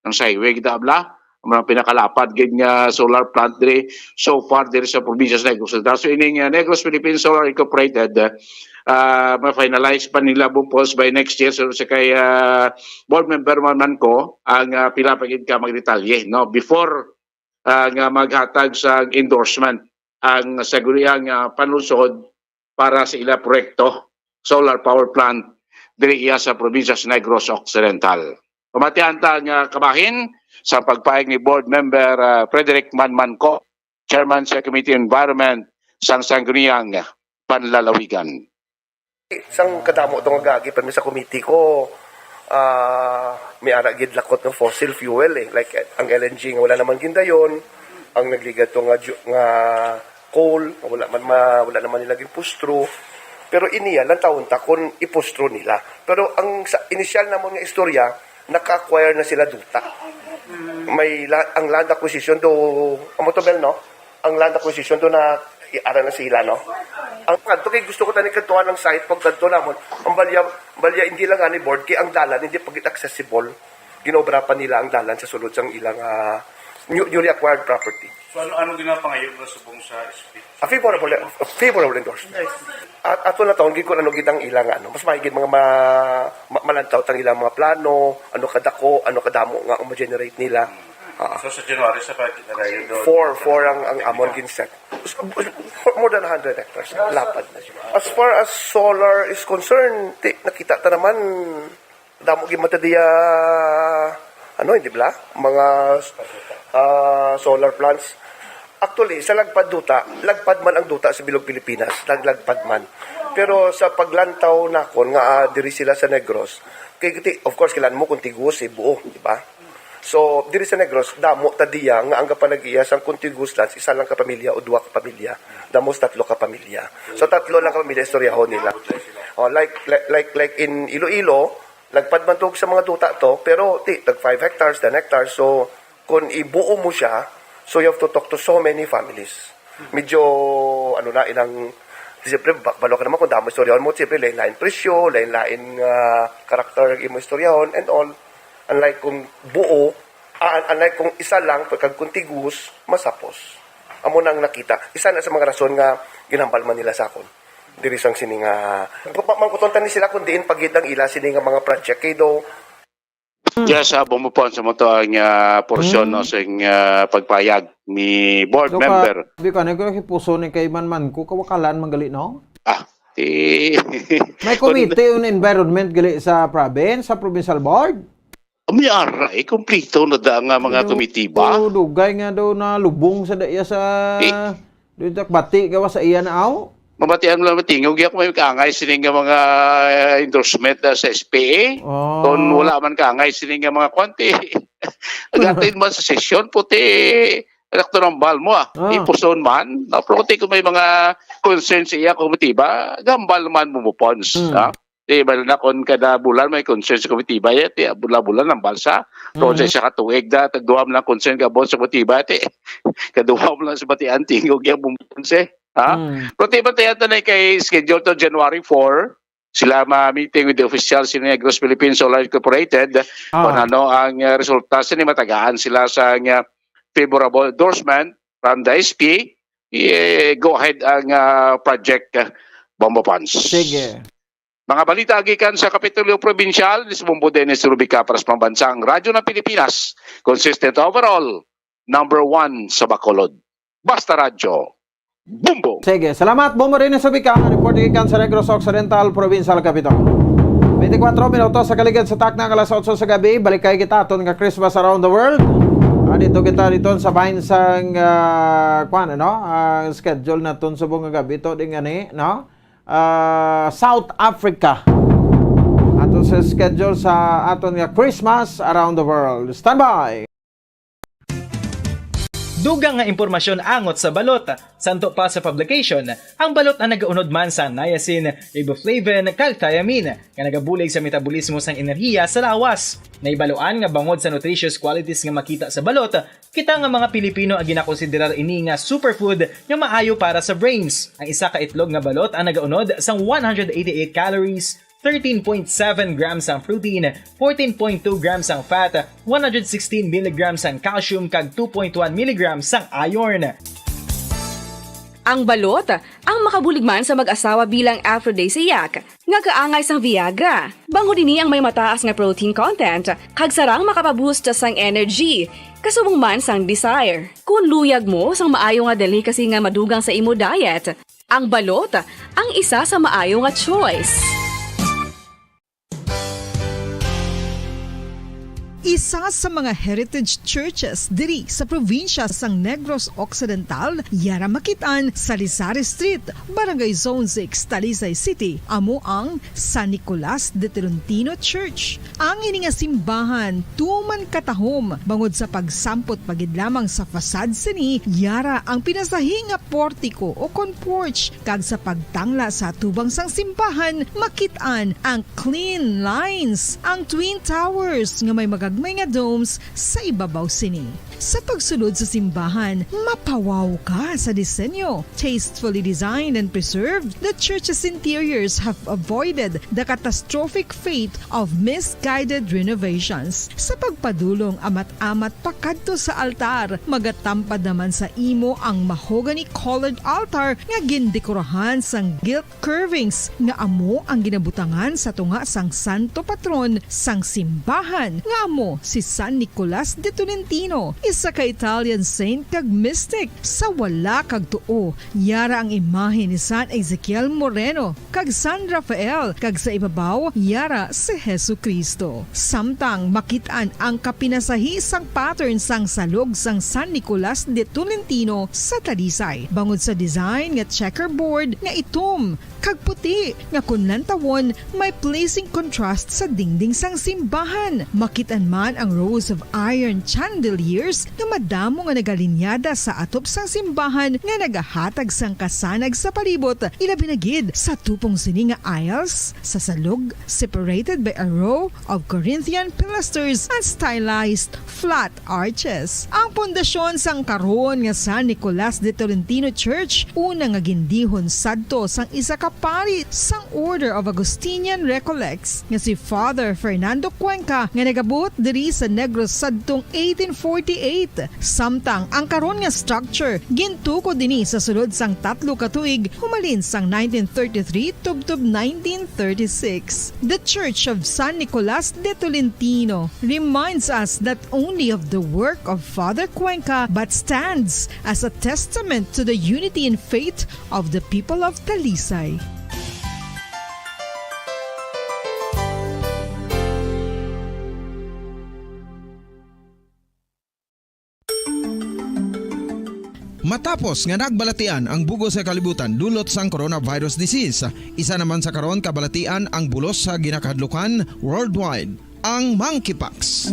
ng highway kita abla, mga pinakalapad nga solar plant diri so far diri sa probinsya sa Negros. So ining Negros Philippines Solar Incorporated, ma-finalize pa nila Bupuan by next year. So sa kay board member man ko, ang pila pagid ka magdetalye, no? Before nga maghatag sa endorsement ang saguriyang panunsod para sa ila proyekto solar power plant diri iya sa probinsya sa Negros Occidental. Pamatian ta nga kabahin sa pagpayag ni board member Frederick Manmanco, chairman sa Committee Environment sang Sangguniang Panlalawigan. Sang kadamo itong agagi pa sa committee ko, may aragid lakot ng fossil fuel like ang LNG nga wala naman gindayon, ang nagligat to nga coal wala naman nila gipustro, pero iniya lang taon ta kung ipustro nila. Pero ang sa initial namon nga istorya, naka-acquire na sila duta. Ang land acquisition do amotobel no, ang land acquisition do na iara na sila no. Ang kanto kay gusto ko tani kantuan ng site pag kanto namon ang balya hindi lang ani board kay ang dalan hindi pagit accessible, ginobra pa nila ang dalan sa sulod sang ilang newly acquired property. So ano ginapangayon na subong sa SP? Favorable endorsement. At ato na taon gid ko ano gid ang ilang mas mahigit mga malantaw tang ilang mga plano, ano kadako, ano kadamo nga mo-generate nila. So sa January sa pagkita na yun doon? Four ang amon ginset. More than 100 hectares. Lapad na siya. As far as solar is concerned, nakita ta naman, damo gimata diya, hindi ba? Mga solar plants. Actually, sa lagpad man ang duta sa Bilog Pilipinas, lagpad man. Pero sa paglantaw nakon nga diri sila sa Negros, kay of course kailan mo contiguous buo, di ba? So, diri sa Negros, damo tadiya nga ang kapanag-iya sang contiguous lands, isa lang ka pamilya o duwa ka pamilya. Damos 3 ka pamilya. So 3 lang ka pamilya istoryahon nila. Like in Iloilo, lagpad man tug sa mga duta to, pero tag 5 hectares, 10 hectares. So, kung ibuo mo siya, so you have to talk to so many families. Medyo ilang siyempre, balo ka naman kung damo istoryahon mo, siyempre, lain-lain presyo, lain-lain karakter imo istoryahon and all. Unlike kung buo, unlike kung isa lang, pagkag contiguous, masapos. Amo nang nakita. Isa na sa mga rason nga ginambal man nila sa akon. Diri sang sining mangkutontan ni sila kung diin pagitang ila sining mga project kay do. Yes, bumupon sa mo to ang porsyon no sa pagpayag ni board member. Di ka nagpuso ni kay Manmanco kawakalan manggali no? May committee on environment gali sa province, sa provincial board. May aray, kumplito na da nga mga komitiba. Dugay nga daw na lubong sa daya sa dito bati gawa sa iya na aw. Mabatian mo lang matingog yak may kaangay sining nga mga endorsement sa SPA. Kung wala man kaangay sining nga mga konti. Agatin man sa session puti elektoral mo ipuson man. Pero kung may mga concerns iya komitiba, gambal man bumupons. Balo na kung kada bulan may concern sa komitiba bulan ng balsa. Doon sa isa katuig na tagduham lang concern ka bon sa komitiba kaduham lang sa batian tingog yung bumpunse. Pero tiba tayo na kay schedule to January 4 sila ma-meeting with the officials in Negros Philippines Solar Incorporated kung ano ang resulta sa ni matagaan sila sa favorable endorsement from the SP, go ahead ang project Bombo Ponds. Sige. Mga balita gikan sa Kapitolyo Provincial, ni Bumbo Dennis Rubica para sa Pambansang Radyo ng Pilipinas, consistent overall, number 1 sa Bacolod. Basta Radyo, Bumbo! Sige, salamat Bombo rin sa Bika, reporting ikan sa Negros Occidental, Provincial Capital. 24 minutos sa kaligid sa takna ng alas 8 sa gabi, balik kayo kita aton nga Christmas around the world. Dito kita dito sa bahin sang schedule na ton sa buong gabi ito ding no? South Africa. Ato sa schedule sa aton nga Christmas around the world. Standby. Dugang nga impormasyon angot sa balot. Santo pa sa publication, ang balot ang nagaunod man sa niacin, riboflavin, kag thiamine, nga nagabulig sa metabolismo sang enerhiya sa lawas. Naibaloan nga bangod sa nutritious qualities nga makita sa balot, kita nga mga Pilipino ang ginakonsiderar ini nga superfood nga maayo para sa brains. Ang isa ka itlog nga balot ang nagaunod sang 188 calories, 13.7 grams ang protein, 14.2 grams ang fat, 116 mg ang calcium kag 2.1 mg ang iron. Ang balot, ang makabuligman sa mag-asawa bilang aphrodisiac, nga kaangay sang Viagra. Bango dini ang may mataas nga protein content, kag sarang makapaboost sang energy, kasubong man sang desire. Kung luyag mo sang maayo nga delicacy nga madugang sa imo diet, ang balot, ang isa sa maayo nga choice. Isa sa mga heritage churches diri sa probinsya sang Negros Occidental, yara makitaan sa Lizares Street, Barangay Zone 6, Talisay City, amo ang San Nicolas de Tolentino Church. Ang ini nga simbahan tuman katahom bangod sa pagsampot pagid lamang sa fasad sini, yara ang pinasahi nga portiko o kon porch, kag sa pagtangla sa tubang sang simbahan makitaan ang clean lines, ang twin towers nga may may nga domes sa ibabaw sini. Sa pagsulod sa simbahan, mapawaw ka sa disenyo. Tastefully designed and preserved, the church's interiors have avoided the catastrophic fate of misguided renovations. Sa pagpadulong amat-amat pakadto sa altar, magatampad naman sa imo ang mahogany-colored altar nga gindekorahan sang gilt curvings nga amo ang ginabutangan sa tunga sang santo patron sang simbahan nga amo si San Nicolas de Tolentino, isa ka Italian saint kag mystic. Sa wala kag tuo, yara ang imahe ni San Ezekiel Moreno kag San Rafael, kag sa ibabaw yara si Hesu Kristo. Samtang makitaan ang kapinasahi sang pattern sang salog sang San Nicolas de Tolentino sa Talisay, bangod sa design nga checkerboard nga itom kag puti nga kunlantawon may pleasing contrast sa dingding sang simbahan. Makitan man ang rows of iron chandeliers nga madamo nga nagalinyada sa atop sang simbahan nga nagahatag sang kasanag sa palibot, ilabi na gid sa tupong sini nga aisles sa salog, separated by a row of Corinthian pilasters and stylized flat arches. Ang pundasyon sang karon nga San Nicolas de Tolentino Church una nga gindihon sadto sang isa ka pari sang Order of Augustinian Recollects nga si Father Fernando Cuenca nga nagabot diri sa Negros sadtong 1848. Samtang ang karon nga structure gintuko dinhi sa sulod sang 3 ka tuig humalin sang 1933 tubtob 1936. The Church of San Nicolas de Tolentino reminds us not only of the work of Father Cuenca but stands as a testament to the unity and faith of the people of Talisay. Matapos nga nagbalatian ang bugo sa kalibutan dulot sang coronavirus disease, isa naman sa karon kabalatian ang bulos sa ginakahadlukan worldwide, ang monkeypox.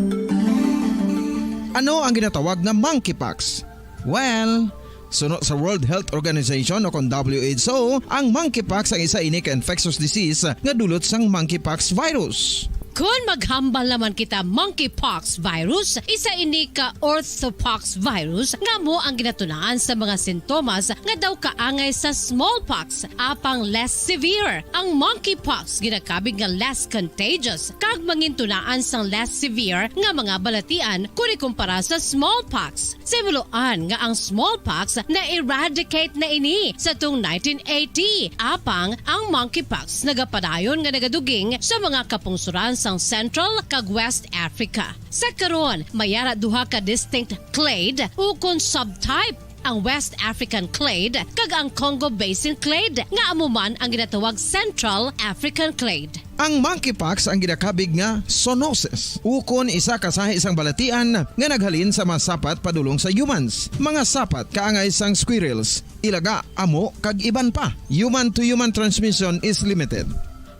Ano ang ginatawag na monkeypox? Well, suno sa World Health Organization o kon WHO, ang monkeypox ang isa inik infectious disease nga dulot sang monkeypox virus. Kung maghambal naman kita monkeypox virus, isa ini ka orthopox virus nga mo ang ginatunaan sa mga sintomas nga daw kaangay sa smallpox apang less severe. Ang monkeypox ginakabig nga less contagious kag mangintunaan sang less severe nga mga balatian kung ikumpara sa smallpox. Simuloan nga ang smallpox na eradicate na ini sa tung 1980 apang ang monkeypox nagapadayon nga nagaduging sa mga kapungsuran sang Central kag West Africa. Sa karon, mayara duha ka distinct clade ukon subtype, ang West African clade kag ang Congo Basin clade nga amuman ang ginatawag Central African clade. Ang monkeypox ang ginakabig nga zoonosis. Ukon isa kasahi isang balatian nga naghalin sa mga sapat padulong sa humans. Mga sapat kaangay sang squirrels, ilaga, amo kag iban pa. Human to human transmission is limited.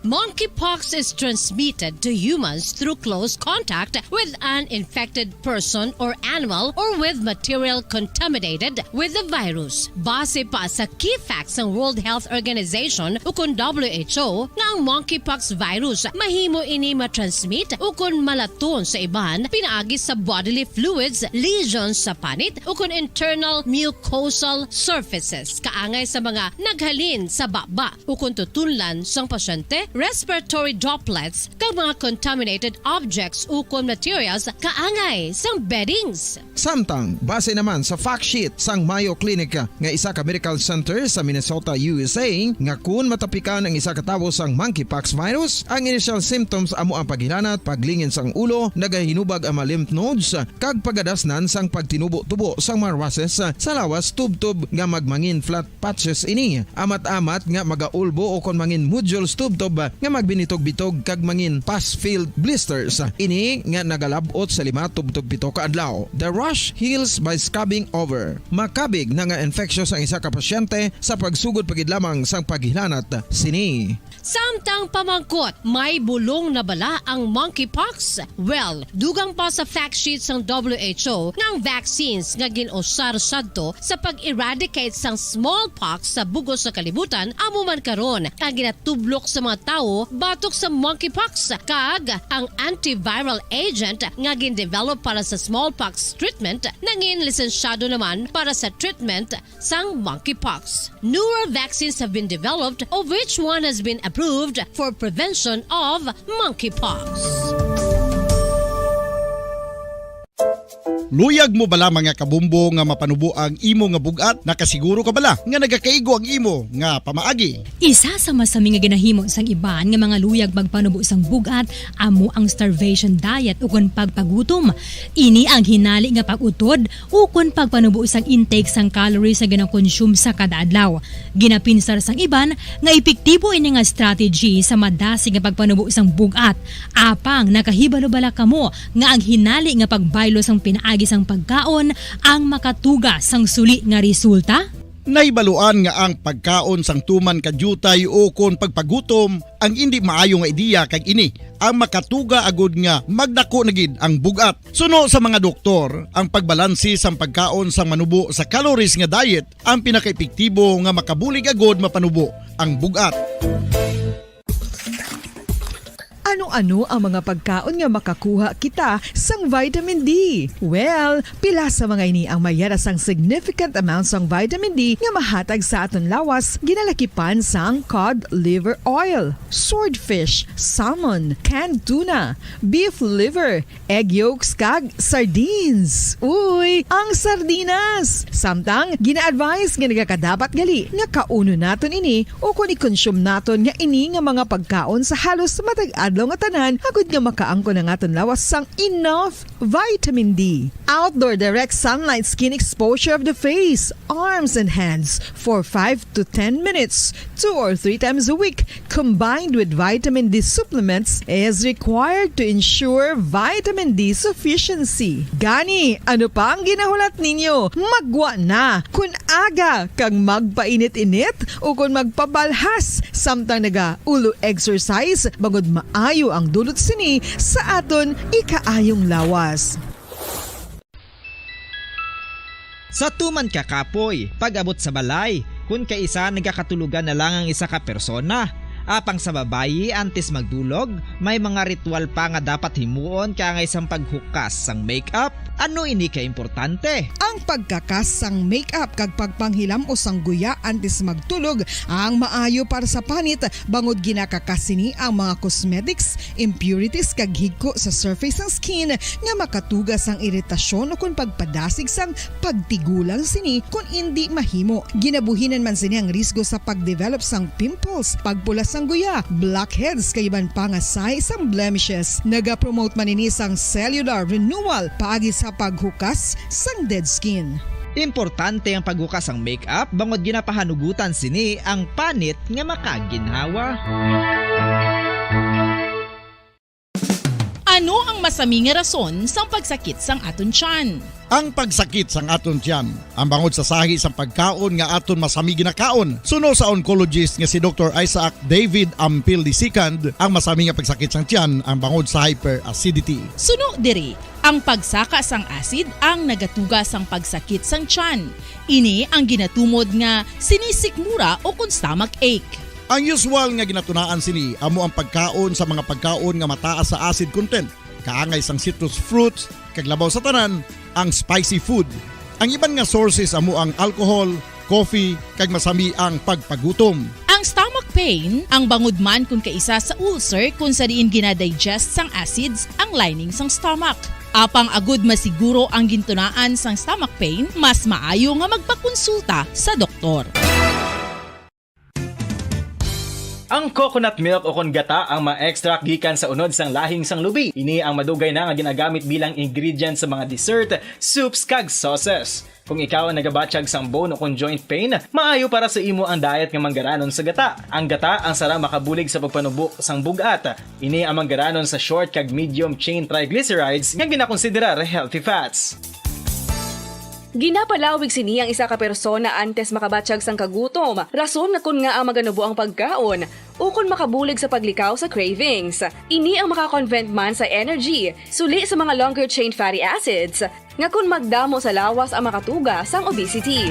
Monkeypox is transmitted to humans through close contact with an infected person or animal or with material contaminated with the virus. Base pa sa key facts ng World Health Organization ukon WHO nga ang monkeypox virus mahimo ini matransmit ukon malaton sa iban pinaagi sa bodily fluids, lesions sa panit ukon internal mucosal surfaces kaangay sa mga naghalin sa baba ukon tutunlan sang pasyente, respiratory droplets kag mga contaminated objects ukon materials kaangay sang beddings. Samtang, base naman sa fact sheet sang Mayo Clinic nga isa ka medical center sa Minnesota, USA, nga kun matapikan ang isa ka tawo sang monkeypox virus, ang initial symptoms amo ang paghilanat, paglingin sang ulo, nagahinubag ang mga lymph nodes, kag pagadasnan sang pagtinubo-tubo sang mga rashes sa lawas tub-tub nga magmangin flat patches ini. Amat-amat nga magaulbo o kon mangin nodules tub-tub nga magbinitog-bitog kag mangin pus-filled blisters. Ini nga nagalabot sa 5 tub-tub 7 ka adlaw. The rush heals by scabbing over. Makabig na nga infectious ang isa ka pasyente sa pagsugod pagid lamang sang paghilanat sini. Samtang pamangkot, may bulong na bala ang monkeypox? Well, dugang pa sa fact sheet ng WHO ng vaccines nga ginusar sadto sa pag-eradicate sang smallpox sa bugos sa kalibutan amuman karon ang ginatublok sa mga tao batok sa monkeypox kag ang antiviral agent nga gin-develop para sa smallpox treatment nangin lisensyado naman para sa treatment sang monkeypox. Newer vaccines have been developed of which one has been approved for prevention of monkeypox. Luyag mo bala mga kabumbo nga mapanubo ang imo nga bugat? Nakasiguro ka bala nga nagakaigo ang imo nga pamaagi? Isa sa masami nga ginahimo sang iban nga mga luyag magpanubo sang bugat amo ang starvation diet ukon pagpagutom. Ini ang hinali nga pag-utod ukon pagpanubo sang intake sang calories nga gina-consume sa kada adlaw. Ginapinsar sang iban nga epektibo ini nga strategy sa madasi nga pagpanubo sang bugat. Apang nakahibalo bala kamo nga ang hinali nga pagbaylo sang pinaagi sang pagkaon ang makatuga sang suli nga resulta? Naibaluan nga ang pagkaon sang tuman kadyutay o kon pagpagutom ang hindi maayo nga ideya kag ini ang makatuga agud nga magdako na gid ang bugat. Suno sa mga doktor, ang pagbalansi sang pagkaon sang manubo sa calories nga diet ang pinakaepektibo nga makabulig agud mapanubo ang bugat. Ano-ano ang mga pagkaon nga makakuha kita sang vitamin D? Well, pila sa mga ini ang mayara sang significant amounts sang vitamin D nga mahatag sa aton lawas ginalakipan sang cod liver oil, swordfish, salmon, canned tuna, beef liver, egg yolks kag sardines. Uy, ang sardinas! Samtang gina-advise nga nagakadapat gali nga kauno naton ini o kung i-consume naton nga ini nga mga pagkaon sa halos matag adlaw nga tanan agud nga makaangko na ngaton lawas sang enough vitamin D. Outdoor direct sunlight skin exposure of the face, arms and hands for 5 to 10 minutes 2 or 3 times a week combined with vitamin D supplements is required to ensure vitamin D sufficiency. Gani, ano pa ang ginahulat ninyo? Magwa na kun aga kang magpainit-init o kun magpabalhas samtang naga-ulo exercise bagod maayo ang dulot sini sa aton ikaayong lawas. Sa tuman ka kapoy, pag-abot sa balay, kung kaisa nagkakatulugan na lang ang isa ka persona, Apang sa babayi antes magdulog, may mga ritual pa nga dapat himuon kaya nga isang paghukas sang makeup. Ano ini ka importante? Ang pagkakas sang makeup kag pagpanghilam o sangguya antes magtulog ang maayo para sa panit bangod ginakakas sini ang mga cosmetics, impurities kag higko sa surface ng skin nga makatugas ang iritasyon o kung pagpadasig sang pagtigulang sini kung hindi mahimo. Ginabuhinan man sini ang risgo sa pagdevelop sang pimples, pagpula sang guya, blackheads kay iban pa nga size sang blemishes. Naga-promote man ini sang cellular renewal paagi sa paghukas sang dead skin. Importante ang paghukas ang makeup bangod ginapahanugutan sini ang panit nga makaginhawa. Ano ang masami nga rason sa pagsakit sang aton tiyan? Ang pagsakit sang aton tiyan, ang bangod sa sahi sang pagkaon nga aton masami ginakaon. Suno sa oncologist nga si Dr. Isaac David Ampil II, ang masami nga pagsakit sang tiyan ang bangod sa hyperacidity. Suno diri, ang pagsaka sang acid ang nagatuga sang pagsakit sang tiyan. Ini ang ginatumod nga sinisikmura o kung stomach ache. Ang usual nga ginatunaan sini amo ang pagkaon sa mga pagkaon nga mataas sa acid content, kaangay sang citrus fruits, kag labaw sa tanan ang spicy food. Ang iban nga sources amo ang alcohol, coffee, kag masami ang pagpagutom. Ang stomach pain ang bangod man kung kaisa sa ulcer kung sa diin ginadigest sang acids ang lining sang stomach. Apang agud masiguro ang gintunaan sang stomach pain, mas maayo nga magpakonsulta sa doktor. Ang coconut milk o kon gata ang ma-extract gikan sa unod sang lahing sang lubi. Ini ang madugay na nga ginagamit bilang ingredient sa mga dessert, soups kag sauces. Kung ikaw ang nagabatsyag sang bone o kon joint pain, maayo para sa imo ang diet nga manggaranon sa gata. Ang gata ang sara makabulig sa pagpanubo sang bugat. Ini ang manggaranon sa short kag medium chain triglycerides nga ginakonsiderar healthy fats. Ginapalawig sini ang isa ka persona antes makabatsyag sang kagutom. Rason na kun nga ang maganubo ang pagkaon o kun makabulig sa paglikaw sa cravings. Ini ang makakonvent man sa energy, suli sa mga longer chain fatty acids, nga kun magdamo sa lawas ang makatuga sang obesity.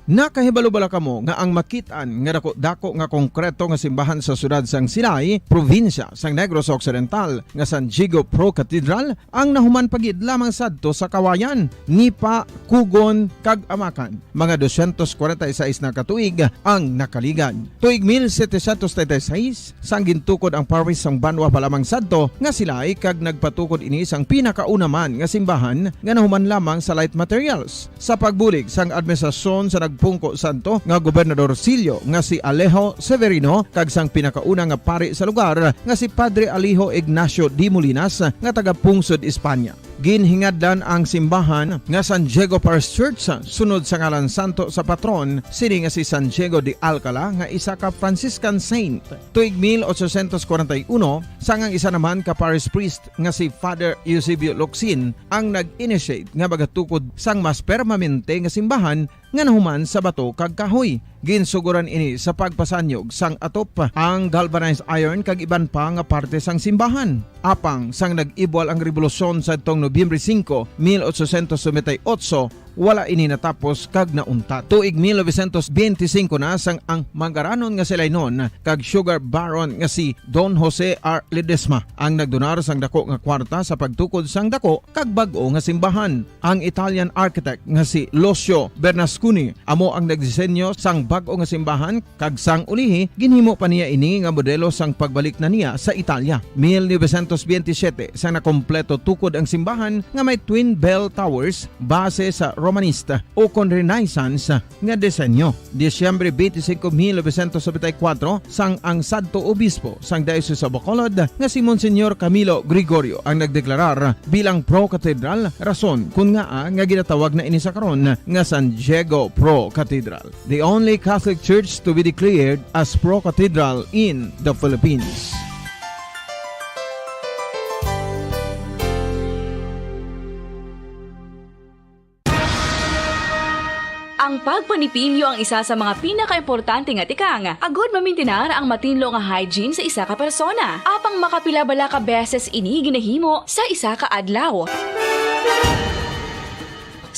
Nakahibalo-bala kamo nga ang makitaan nga dako nga konkreto nga simbahan sa sudad sang Sinay, probinsya sang Negros Occidental nga San Diego Pro Cathedral ang nahuman pagid lamang sadto sa Kawayan, Nipa, Kugon kag Amakan. Mga 246 na katuig ang nakaligan. Tuig 1736 sang gintukod ang parish sang Banwa pa lamang sadto nga silay kag nagpatukod ini sang pinakauna man nga simbahan nga nahuman lamang sa light materials. Sa pagbulig sang administrasyon sa Pungko Santo nga Gobernador Silio nga si Alejo Severino kag sang pinakauna nga pari sa lugar nga si Padre Alijo Ignacio de Molinas nga taga Pungsod, Espanya. Ginhingadlan ang simbahan nga San Diego Parish Church sunod sa ngalan santo sa patron sini nga si San Diego de Alcala nga isa ka Franciscan saint. Tuig 1841 sangang isa naman ka parish priest nga si Father Eusebio Locsin ang nag-initiate nga bagatukod sang mas permanente nga simbahan nga nahuman sa bato kag kahoy. Ginsuguran ini sa pagpasanyog sang atop ang galvanized iron kag iban pa nga parte sang simbahan. Apang sang nag-ibwal ang revolusyon sa tong Nobyembre 5, 1898, wala ini natapos kag nauntat. Tuig 1925 na sang ang manggaranon nga silay noon kag sugar baron nga si Don Jose R. Ledesma ang nagdonar sang dako nga kwarta sa pagtukod sang dako kag bag-o nga simbahan. Ang Italian architect nga si Lucio Bernasconi amo ang nagdisenyo sang bag-o nga simbahan kag sang ulihi ginhimo pa niya ini nga modelo sang pagbalik na niya sa Italia. 1927 sang nakompleto tukod ang simbahan nga may twin bell towers base sa Romanista o kon Renaissance nga disenyo. Disyembre 25, 1974 sang ang sadto obispo sang Diocese sa Bacolod nga si Monsignor Camilo Gregorio ang nagdeklarar bilang Pro Cathedral, rason kun nga ginatawag na ini sa karon nga San Diego Pro Cathedral, the only Catholic church to be declared as Pro Cathedral in the Philippines. Ang pagpanipilyo ang isa sa mga pinaka-importante nga tikang. Agod mamintinar ang matinlo nga hygiene sa isa ka persona. Apang makapilabala ka beses ini ginahimo sa isa ka adlaw.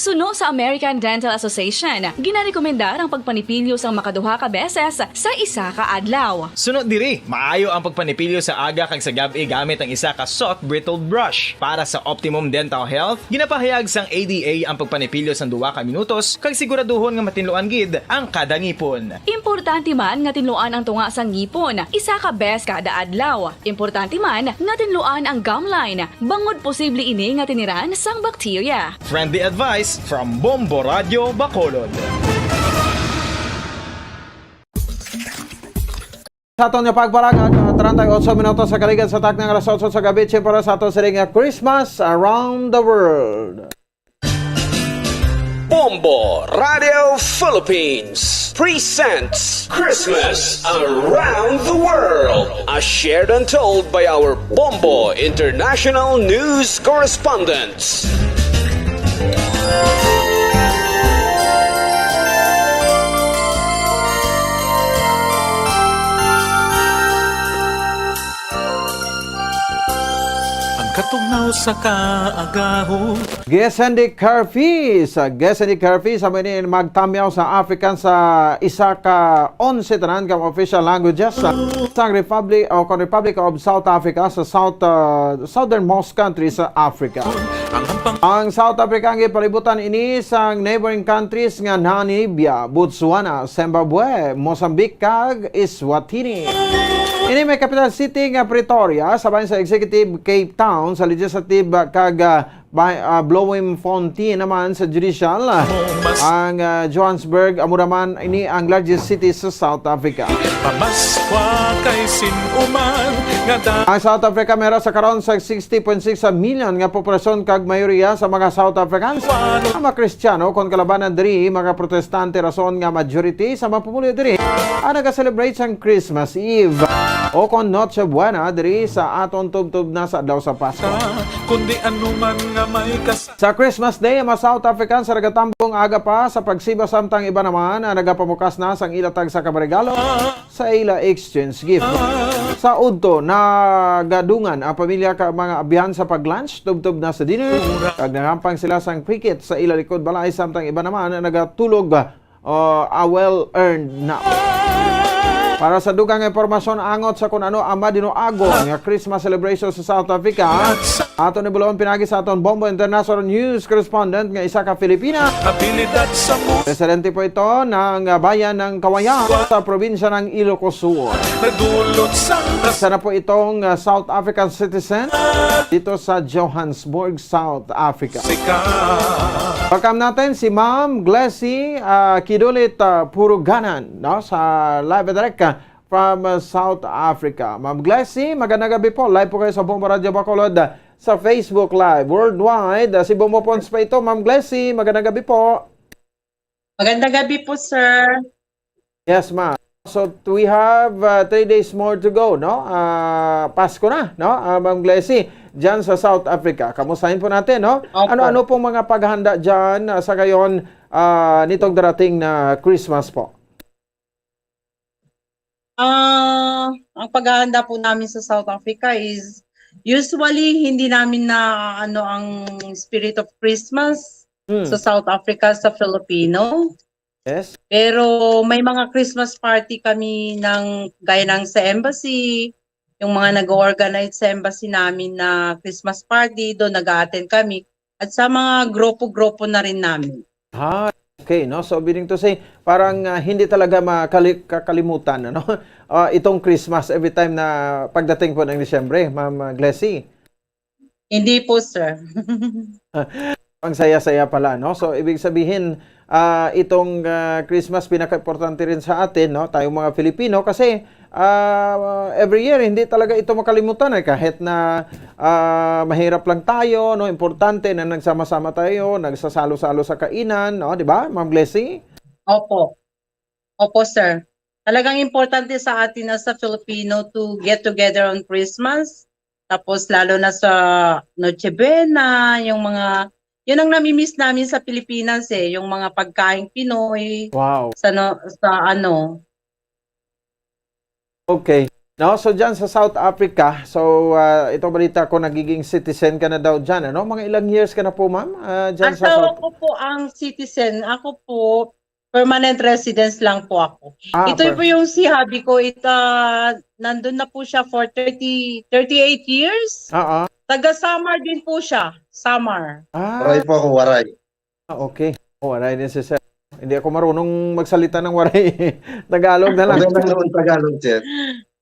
Suno sa American Dental Association, ginarekomendar ang pagpanipilyo sang makaduha ka beses sa isa ka adlaw. Sunod diri, maayo ang pagpanipilyo sa aga kag sa gabi gamit ang isa ka soft brittle brush. Para sa optimum dental health, ginapahayag sang ADA ang pagpanipilyo sang 2 ka minutos kag siguraduhon nga matinluan gid ang kada ngipon. Importante man nga tinluan ang tunga sang ngipon, isa ka bes kada adlaw. Importante man nga tinluan ang gum line, bangod posible ini nga tiniran sang bakterya. Friendly advice from Bombo Radio Bacolod. Sa aton nga pagbarag, 38 minutos sa kaligan sa tak ng alas 8 sa gabi, para sa aton siring Christmas Around the World. Bombo Radio Philippines presents Christmas Around the World, as shared and told by our Bombo International News correspondents. Katugnaw sa kaagahon. Gesendi Carfi sa mga magtamyaw sa African sa isa ka 11 tanan ka official languages sa Republic of South Africa sa southernmost country sa Africa. Ang South Africa ang palibutan ini sa neighboring countries nga Namibia, Botswana, Zimbabwe, Mozambique kag Eswatini. Ini may capital city nga Pretoria, sabay sa executive Cape Town, sa legislative kag Bloemfontein naman sa judicial. Ang Johannesburg amo naman ini ang largest city sa South Africa. Pamaskwa kay sinuman nga ang South Africa meron sa karon sa 60.6 million nga populasyon kag mayoriya sa mga South Africans ang mga Kristiyano kon kalabanan diri mga Protestante rason nga majority sa mga pumulyo diri ang naga-celebrate sang Christmas Eve o kon Noche Buena diri sa aton tubtub na sa adlaw sa Pasko. kundi anuman nga may Sa Christmas Day, mga South Africans sa nagatambong aga pa sa pagsiba samtang iba naman ang nagapamukas na sang ilatag sa kabarigalo sa ila exchange gift. Sa udto, nagadungan ang pamilya ka mga abiyan sa pag-lunch, tubtub na sa dinner, kag nangampang sila sang cricket sa ila likod balay samtang iba naman ang nagatulog a well-earned nap. Para sa dugang impormasyon angot sa kung ano ang madinoago nga Christmas celebration sa South Africa, ato ni Bulon pinagi sa aton Bombo International News correspondent nga isa ka Filipina. Presidente po ito ng bayan ng Kawayan sa probinsya ng Ilocos Sur. Isa na po itong South African citizen dito sa Johannesburg, South Africa. Welcome natin si Ma'am Glessy Kidulit Puruganan, no, sa live direct from South Africa. Ma'am Glessy, magandang gabi po. Live po kayo sa Bombo Radio Bacolod sa Facebook Live worldwide. Si Bombo Pons pa ito. Ma'am Glessy, magandang gabi po. Magandang gabi po, sir. Yes, ma'am. So we have 3 days more to go, no? Pasko na, no? Ma'am Glessy, dyan sa South Africa. Kamustahin po natin, no? Okay. Ano pong mga paghahanda dyan sa ngayon nitong darating na Christmas po? Ang paghahanda po namin sa South Africa is usually hindi namin na ang spirit of Christmas sa South Africa sa Filipino. Yes. Pero may mga Christmas party kami gaya ng sa embassy, yung mga nag-organize sa embassy namin na Christmas party, doon nag-a-attend kami. At sa mga grupo-grupo na rin namin. Okay, no? So, meaning to say, parang hindi talaga kakalimutan, ano? Itong Christmas every time na pagdating po ng Disyembre, Ma'am Glessy. Hindi po, sir. Ang saya-saya pala, no? So, ibig sabihin, itong Christmas pinaka-importante rin sa atin, no? Tayong mga Filipino, kasi every year, hindi talaga ito makalimutan, kahit na mahirap lang tayo, no? Importante na nagsama-sama tayo, nagsasalo-salo sa kainan, no? Di ba, Ma'am Glessy? Opo. Opo, sir. Talagang importante sa atin as sa Filipino to get together on Christmas. Tapos lalo na sa Noche Buena, yun ang nami-miss namin sa Pilipinas yung mga pagkaing Pinoy. Wow. Sa Okay. No, so diyan sa South Africa, so ito balita ko nagiging citizen ka na daw diyan, ano? Mga ilang years ka na po, ma'am? Diyan sa Asawa South. ko po ang citizen. Ako po, permanent residence lang po ako. Ito po yung si hubby ko. Nandun na po siya for 38 years. Oo. Taga Samar din po siya. Samar. Waray po ako, waray. Okay. Waray din si sir. Hindi ako marunong magsalita ng waray. Tagalog na lang. Okay lang naman Tagalog, sir.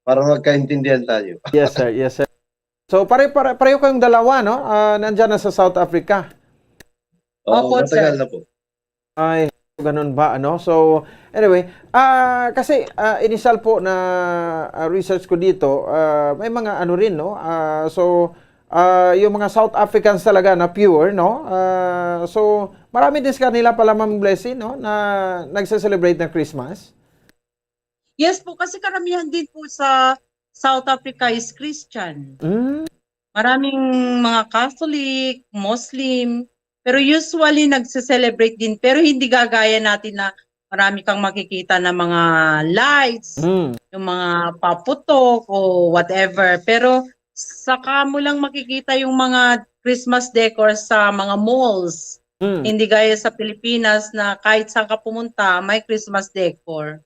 Para magkaintindihan tayo. Yes, sir. Yes, sir. So, pareho kayong dalawa, no? Nandyan na sa South Africa. Oo, matagal na po. Ay, ganun ba, ano? So, anyway, kasi initial po na research ko dito, may mga ano rin, no? Yung mga South Africans talaga na pure, no? So, marami din sa kanila pala, Ma'am Blessing, no? Na nagse-celebrate ng Christmas. Yes po, kasi karamihan din po sa South Africa is Christian. Maraming mga Catholic, Muslim, pero usually nagse-celebrate din. Pero hindi gagaya natin na marami kang makikita na mga lights, yung mga paputok o whatever. Pero saka mo lang makikita yung mga Christmas decor sa mga malls. Hindi gaya sa Pilipinas na kahit saan ka pumunta, may Christmas decor.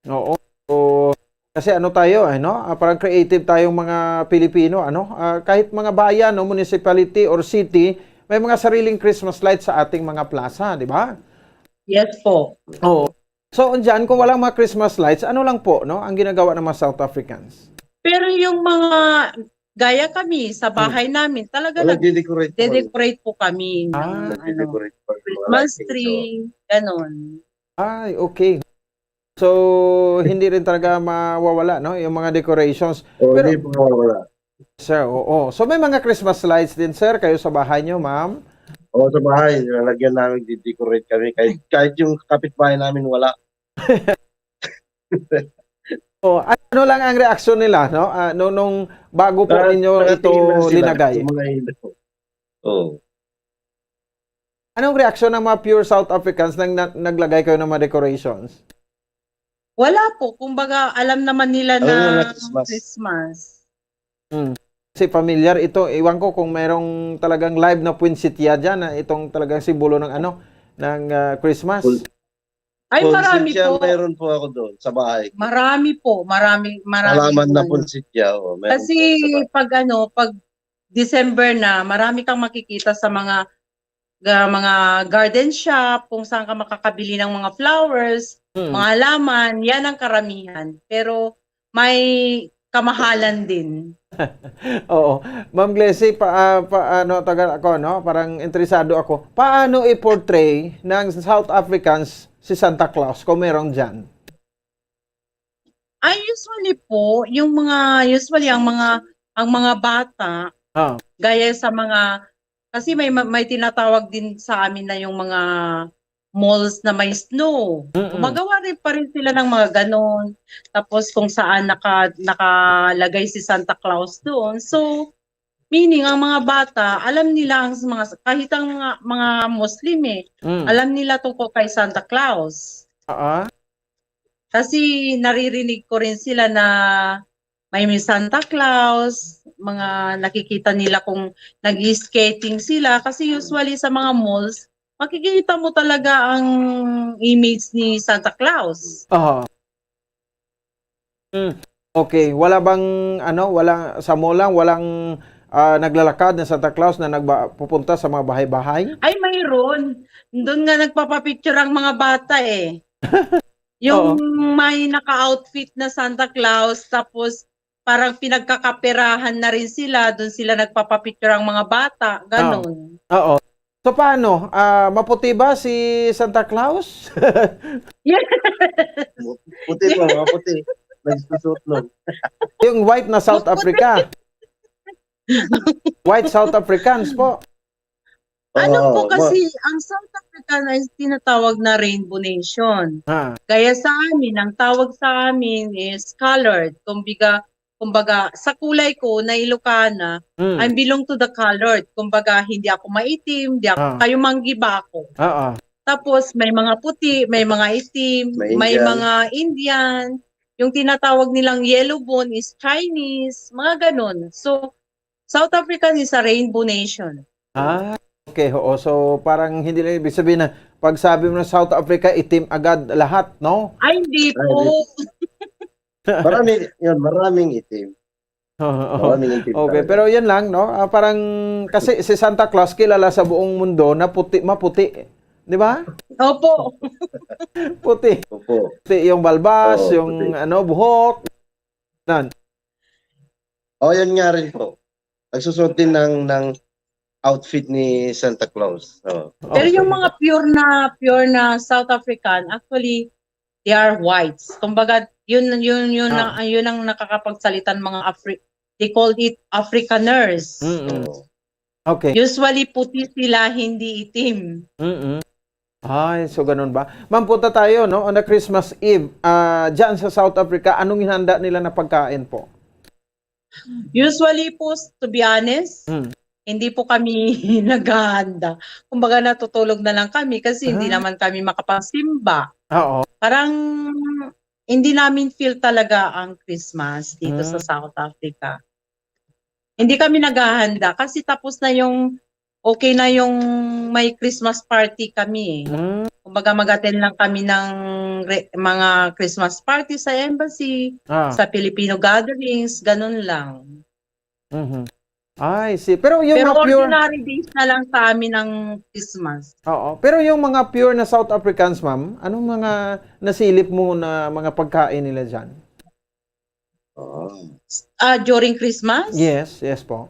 Oo. So, kasi ano tayo, ano? Parang creative tayong mga Pilipino, ano? Kahit mga bayan, no, municipality or city, may mga sariling Christmas lights sa ating mga plaza, di ba? Yes po. Oo. So, dyan, kung walang mga Christmas lights, ano lang po, no? Ang ginagawa ng mga South Africans? Pero yung mga gaya kami sa bahay namin, talaga nag-decorate po kami ng Christmas tree, ganon. Ay, okay. So, hindi rin talaga mawawala, no? Yung mga decorations. Pero, hindi po mawawala. Sir, oo. So, may mga Christmas lights din, sir, kayo sa bahay nyo, ma'am? Oo, sa bahay. Nalagyan namin, di-decorate kami. Kahit yung kapitbahay namin wala. Oh, ano lang ang reaksyon nila, no? Nung bago po ninyo ito linagay? Oo. Anong reaksyon ng mga pure South Africans nang naglagay kayo ng mga decorations? Wala po. Kumbaga, alam naman nila na Christmas. Kasi familiar ito. Iwan ko kung merong talagang live na poinsettia dyan na itong talagang simbolo ng ng Christmas. Ay, marami po. Meron po ako doon sa bahay. Marami po. Marami. Alaman na poinsettia. Kasi pag December na, marami kang makikita sa mga garden shop, kung saan ka makakabili ng mga flowers, mga halaman, yan ang karamihan. Pero may kamahalan din. Oo. Ma'am Glessy, parang interesado ako. Paano i-portray ng South Africans si Santa Claus kung meron dyan? Ay, usually po, ang mga bata, gaya sa mga, kasi may tinatawag din sa amin na yung mga malls na may snow. Gumagawa rin pa rin sila ng mga ganon. Tapos kung saan nakalagay si Santa Claus doon. So, meaning ang mga bata, alam nila kahit ang mga Muslim alam nila tungkol kay Santa Claus. Kasi naririnig ko rin sila na may Santa Claus, mga nakikita nila kung nag-skating sila. Kasi usually sa mga malls, makikita mo talaga ang image ni Santa Claus. Okay, wala bang sa mall lang walang naglalakad na Santa Claus na pupunta sa mga bahay-bahay? Ay, mayroon. Doon nga nagpapapicture ang mga bata Yung may naka-outfit na Santa Claus, tapos parang pinagkakaperahan na rin sila, doon sila nagpapapicture ang mga bata, ganon. Oo. So paano? Maputi ba si Santa Claus? Puti po, maputi. Nagsusuot nun. Yung white na South Africa. White South Africans po. Po kasi, ang South African ay tinatawag na Rainbow Nation. Kaya sa amin, ang tawag sa amin is colored. Kumbaga, sa kulay ko na Ilocana, I belong to the colored. Kumbaga, hindi ako maitim, kayo manggiba ako. Tapos, may mga puti, may mga itim, may mga Indian, Yung tinatawag nilang yellow bone is Chinese, mga ganun. So, South Africa is a rainbow nation. Ah, okay. Oo. So, parang hindi lang ibig sabihin na pag sabi mo na South Africa, itim agad lahat, no? Ay, hindi po. Maraming itim. Oo. Maraming itim. Okay, talaga. pero yan lang, no? Parang kasi si Santa Claus kilala sa buong mundo na maputi. Di ba? Opo. Puti. Opo. Puti yung balbas, Oo, yung puti. buhok. Nan. Yan nga rin po. Nagsusuot din ng outfit ni Santa Claus. Pero yung mga pure na South African, actually, they are whites. Kumbaga, yun ang nakakapagsalitan mga they call it Afrikaners. Okay. Usually puti sila, hindi itim. Ay, so ganun ba? Ma'am, punta tayo, no? On the Christmas Eve, dyan sa South Africa, anong hinanda nila na pagkain po? Usually po, to be honest, hindi po kami naghahanda. Kumbaga natutulog na lang kami kasi hindi naman kami makapagsimba. Oo. Parang hindi namin feel talaga ang Christmas dito sa South Africa. Hindi kami naghahanda kasi tapos na okay na yung may Christmas party kami. Kumbaga mag-attend lang kami ng mga Christmas party sa embassy, sa Filipino gatherings, ganun lang. Ay, see. Pero yung Pero mga pure... ordinary days na lang sa amin ng Christmas. Oo. Pero yung mga pure na South Africans, ma'am, anong mga nasilip mo na mga pagkain nila dyan? During Christmas? Yes po.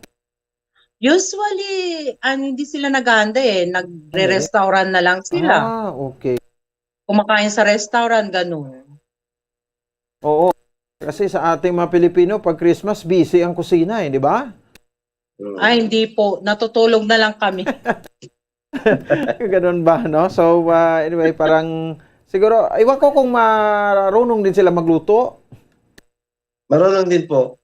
Usually, hindi sila naghahanda Nagre-restaurant na lang sila. Okay. Kumakain sa restaurant, ganun. Oo. Kasi sa ating mga Pilipino, pag Christmas, busy ang kusina, di ba? Ay, hindi po. Natutulog na lang kami. Ganun ba, no? So, anyway, parang siguro, iwan ko kung marunong din sila magluto. Marunong din po.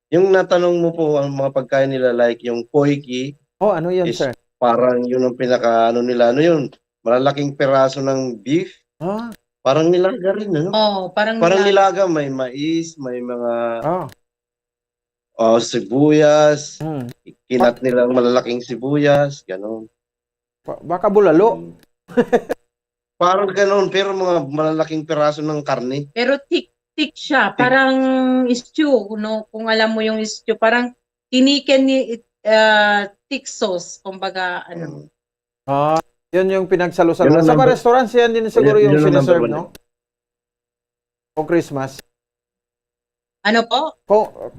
Yung natanong mo po ang mga pagkain nila like yung poiki. Ano yan, sir? Parang yun ang pinaka nila. Ano yun? Malalaking peraso ng beef. Parang nilaga rin, ano? Parang nilaga. May mais, may mga sibuyas. Kinat nilang malalaking sibuyas. Ganon. Baka bulalo. Parang ganon, pero mga malalaking peraso ng karne. Pero thick siya. Parang stew, no? Kung alam mo yung stew. Parang tiniken ni thick sauce. Kumbaga, ano. Yun yung pinagsalo-salo. Yun ang Sa mga number- restaurants, yan din siguro yung Yun ang number siniserve, one. no? O Christmas. Ano po?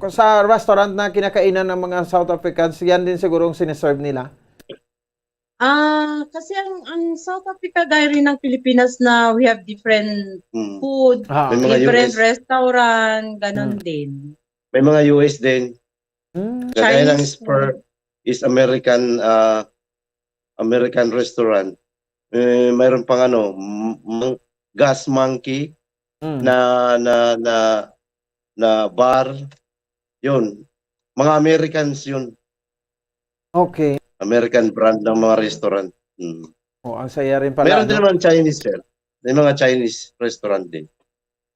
Kung sa restaurant na kinakainan ng mga South Africans, yan din siguro yung siniserve nila. Kasi ang South Africa, gaya rin ng Pilipinas na we have different food, May mga different US. restaurant, ganun din. May mga US din. Kagaya ng Chinese Spur is American American restaurant. Mayroon pang Gas Monkey na bar. Yun. Mga Americans yun. Okay. American brand ng mga restaurant. Ang saya rin pala. Meron din no? naman Chinese, sir. May mga Chinese restaurant din.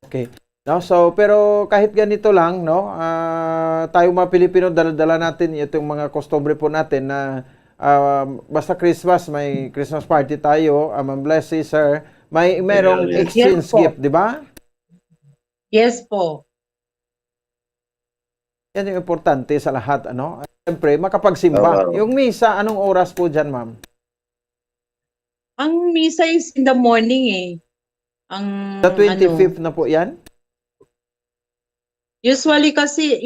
Okay. No, so pero kahit ganito lang, no, tayo mga Pilipino dala-dala natin itong mga costumbre po natin na basta Christmas, may Christmas party tayo. Ma'am Blessy, sir, merong Yes. exchange Yes po. gift, di ba? Yes po. Yan yung importante sa lahat, ano? Siyempre, makapagsimba. Yung misa, anong oras po dyan, ma'am? Ang misa is in the morning Ang The 25th na po yan? Usually kasi,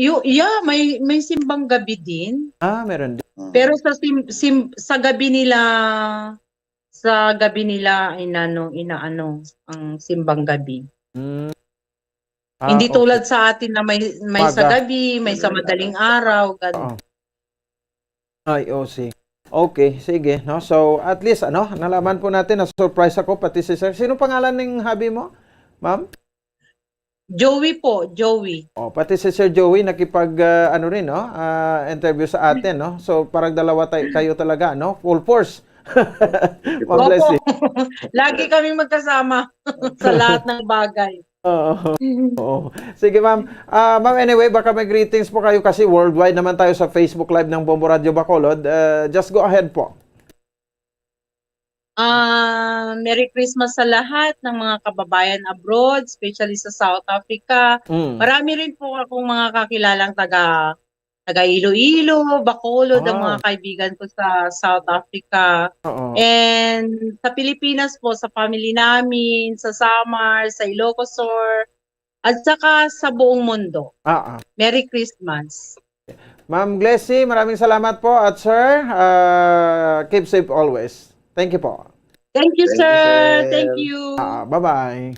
may simbang gabi din. Meron din. Pero sa gabi nila inaano ang simbang gabi. Hindi tulad sa atin na may sa Maga. gabi, may sa madaling araw, ganun. Ay, sige. Okay, sige. No? So, at least, nalaman po natin, na-surprise ako, pati si sir. Sino pangalan ng hubby mo, ma'am? Joey po, Joey. Pati si Sir Joey, nakipag, interview sa atin, no? So, parang dalawa kayo talaga, no? Full force. Opo. Lagi kami magkasama sa lahat ng bagay. Oo. Sige ma'am. Ma'am, anyway, baka may greetings po kayo kasi worldwide naman tayo sa Facebook Live ng Bombo Radio Bacolod. Just go ahead po. Merry Christmas sa lahat ng mga kababayan abroad, especially sa South Africa. Marami rin po akong mga kakilalang taga Iloilo, Bacolod, ang mga kaibigan ko sa South Africa. And sa Pilipinas po, sa family namin, sa Samar, sa Ilocos Sur, at saka sa buong mundo. Merry Christmas. Ma'am Glessy, maraming salamat po at sir, keep safe always. Thank you po. Thank you, sir. Thank you. Bye-bye.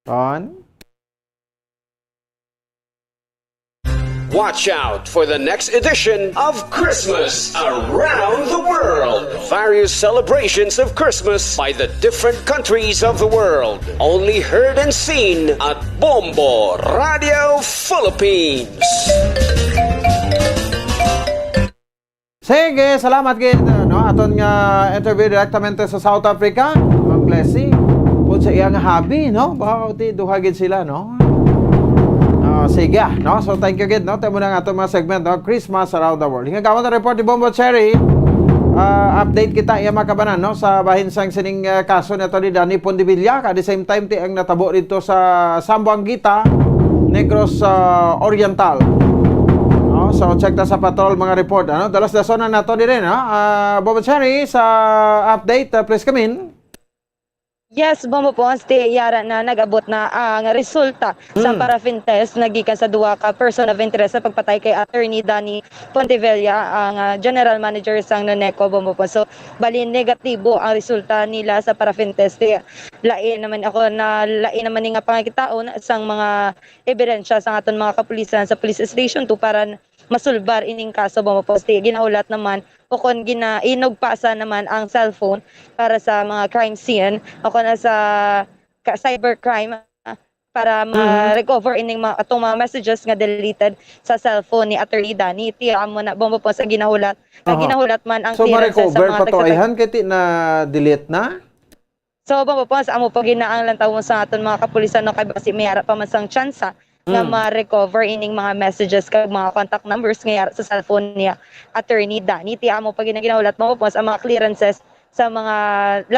On. Watch out for the next edition of Christmas Around the World. Various celebrations of Christmas by the different countries of the world. Only heard and seen at Bombo Radio Philippines. Sige, salamat gid no aton nga interview direktamente sa South Africa. Ma'am Glessy, pud sa iyang hobby no, baka ti duha gid sila no. Sige, no. So thank you gid no. Tamo na nga aton mga segment no, Christmas Around the World. Hingagawan na report ni Bombo Cherry. Update kita iya makabanan no sa bahin sang sining kaso nito ni Danny Pondivilla. At the same time ti ang natabo dito sa Sambuanguita, Negros Oriental. So check ta sa patrol mga report ano. Dalas dasona nato dire no. Bombo Cherry sa update, please come in. Yes, Bombo Pons, yara na nag-abot na ang resulta sa paraffin test nagikan sa duwa ka person of interest sa pagpatay kay Attorney Danny Pontivilla, ang General Manager sang NONECO, Bombo Pons. So, bali negatibo ang resulta nila sa paraffin test. Lain naman ni nga pangakitaon sang mga ebidensya sa aton mga kapulisan sa police station 2 para masulbar ining kaso, Bombo Pons. Ginaulat naman o kung inugpasa naman ang cellphone para sa mga crime scene o kung sa cybercrime para ma-recover ining atong mga messages nga deleted sa cellphone ni Attorney Danny. Tiyaan mo na, Bombo Pons, sa ginahulat. Ginahulat man ang so clearances ma-recover pa to ayhan kay ti na delete na? So, Bombo Pons, amo pag ginaang lang tawon sa aton mga kapulisan no, kay basi mayara pa man sang tsansa na ma-recover ining mga messages kag mga contact numbers nga sa cellphone niya Attorney Danny. Tiya mo pag ginaulat mo po sa mga clearances sa mga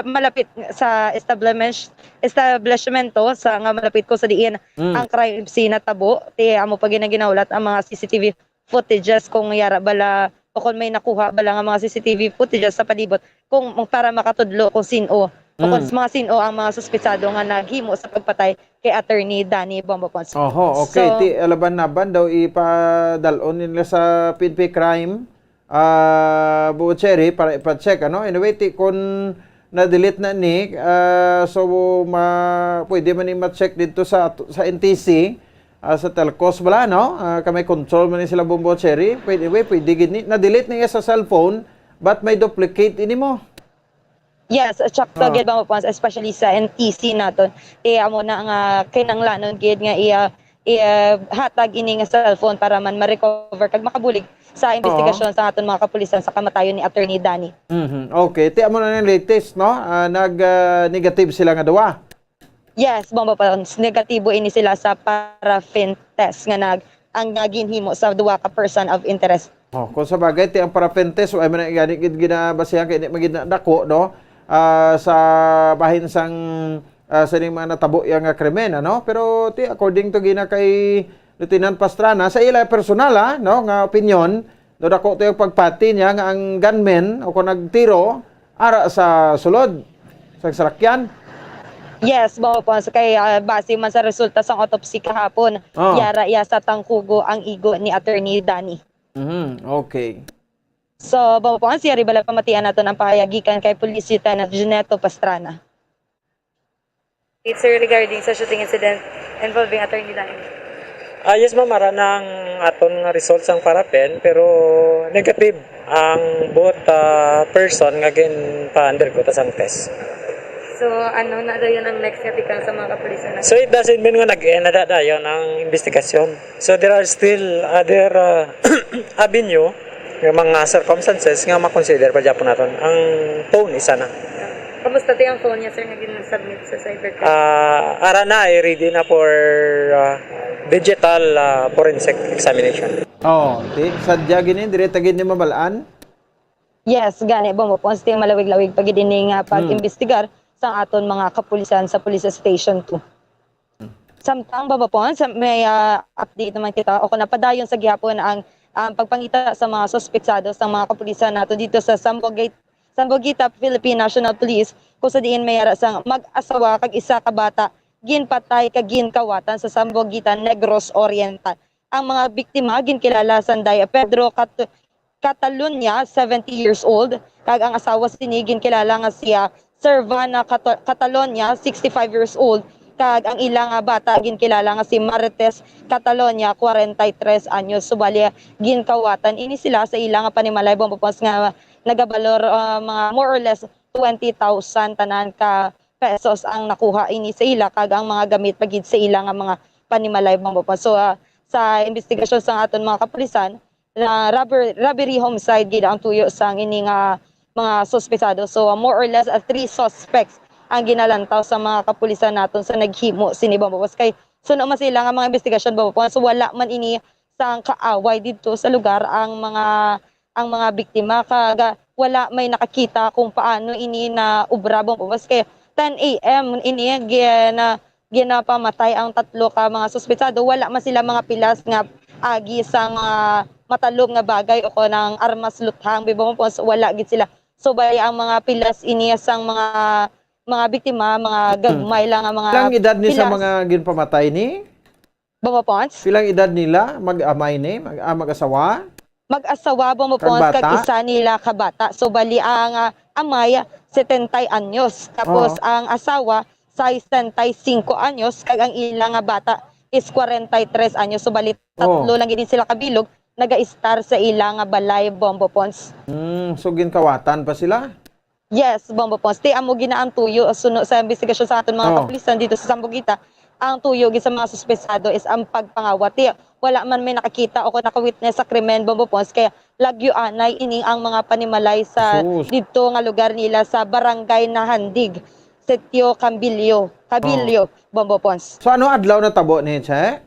malapit sa establishmento sa nga malapit ko sa diin ang crime scene na tabo. Tiya mo pag ginaulat ang mga CCTV footages kung yara bala o kung may nakuha bala nga mga CCTV footages sa palibot kung para makatudlo kung sino o kung mga sino ang mga suspetsado nga naghimo sa pagpatay kay Attorney Danny, Bombo Pons. Oho, okay. So, ti alaban-naban daw ipadalon nila sa PNP crime Bucherry para ipa-check ano. Anyway, ti kung na-delete na ni so pwede man i-check dito sa NTC sa Telcos bala no. Kami control man ni sila Bombo Cherry. Pwede gid ni na-delete niya sa cellphone but may duplicate ini mo. Yes, check to gid Bombo Pons, especially sa NTC naton. Amo na nga kinanglanon gid nga hatag ini nga cellphone para man ma-recover kag makabulig sa investigasyon sa aton mga kapulisan sa kamatayon ni Attorney Danny. Okay, ti amo na ng latest no. Nag-negative sila nga duwa. Yes, Bombo Pons, negatibo ini sila sa paraffin test nga ang ginhimo sa duwa ka person of interest. Kung sa bagay ti ang paraffin test ay man ginabasihan kay magidako no. Sa bahin sang sa mga natabo yang krimen ano, pero ti according to gina kay Lieutenant Pastrana sa ila personal no nga opinion do dako to yung pagpati niya nga ang gunman o kung nagtiro ara sa sulod sa sarakyan. Yes, Bombo Pons, kay base man sa resulta sa autopsy kahapon, yara sa tangkugo ang igo ni Attorney Danny. Okay. So, Bombo Pons, yari bala pamatian nato ang pahayagikan kay Police Lieutenant Juneto Pastrana. It's regarding sa shooting incident involving Attorney Danny. Yes, ma'am, mara ng aton results ang paraffin pero negative ang both person nga pa-undergo ta sang test. So, ano na dayon ang next nga tikang sa mga kapulisan? So, it doesn't mean nga nag-end na dayon ang investigasyon. So, there are still other avenue Yung mga circumstances nga makonsider pa Japon naton. Ang phone isa na. Kamusta tayo ang phone niya, sir, nga gin-submit sa cybercrime? Ara na, ready na for digital forensic examination. Oh, sadya gini dire tagid ni mabalaan. Yes, gani bombo pons ting malawig-lawig pag idini nga pag-imbestigar sa aton mga kapulisan sa Police Station 2. Samtang bombo pons may update naman kita o kung napadayon sa gihapon ang pagpangita sa mga suspetsado sa mga kapulisan nato dito sa Sambogita Philippine National Police kung sa diin may yara sang mag-asawa kag isa ka bata ginpatay kag ginkawatan sa Sambogita Negros Oriental. Ang mga biktima ginkilala sanday Pedro Catalunya, 70 years old, kag ang asawa sini ginkilala nga siya Servana Catalonia, 65 years old, kag ang ilang bata ginkilala nga si Marites Catalonia, 43 anyos. Subali ginkawatan ini sila sa ilang panimalay bombopons nga nagabalor mga more or less 20,000 tanan ka pesos ang nakuha ini sa ila kag ang mga gamit pagid sa ila nga mga panimalay bombopons. So sa investigasyon sa aton mga kapulisan na robbery homicide gid ang tuyo sang ini nga mga suspetsado. So more or less 3 suspects ang ginalantaw sa mga kapulisan naton sa naghimo sini bombopons kay suno man sila nga mga investigasyon bombopons. So wala man ini sang kaaway dito sa lugar ang mga biktima kaga wala may nakakita kung paano ini na ubra bombopons kay 10 AM ini ginapamatay ang 3 ka mga suspetsado. Wala man sila mga pilas nga agi sa mga matalog nga bagay o ko ng armas luthang bombopons, wala gid sila. So bali ang mga pilas ini sang mga biktima, mga gagmay lang ang mga Pilang edad ni pilas. sa mga ginpamatay ni? Bombopons? Pilang edad nila mag-amay ni, mag-asawa? Mag-asawa bombopons Kag bata? kag isa nila ka bata. So bali ang amay 70 anyos. Tapos ang asawa 65 anyos kag ang ilang bata is 43 anyos. So bali tatlo lang gid sila kabilog naga-star sa ilang balay bombopons. So ginkawatan pa sila? Yes, bombopons. Ti amo ginaan tuyo suno sa investigasyon sa aton mga kapulisan dito sa Sambogita. Ang tuyo sa mga suspetsado is ang pagpangawati. Wala man may nakakita o naka-witness sa krimen bombopons kaya lagyo anay ini ang mga panimalay sa dito nga lugar nila sa barangay na Handig, Setio Cabillo, bombopons. So ano adlaw na tabo ni Che?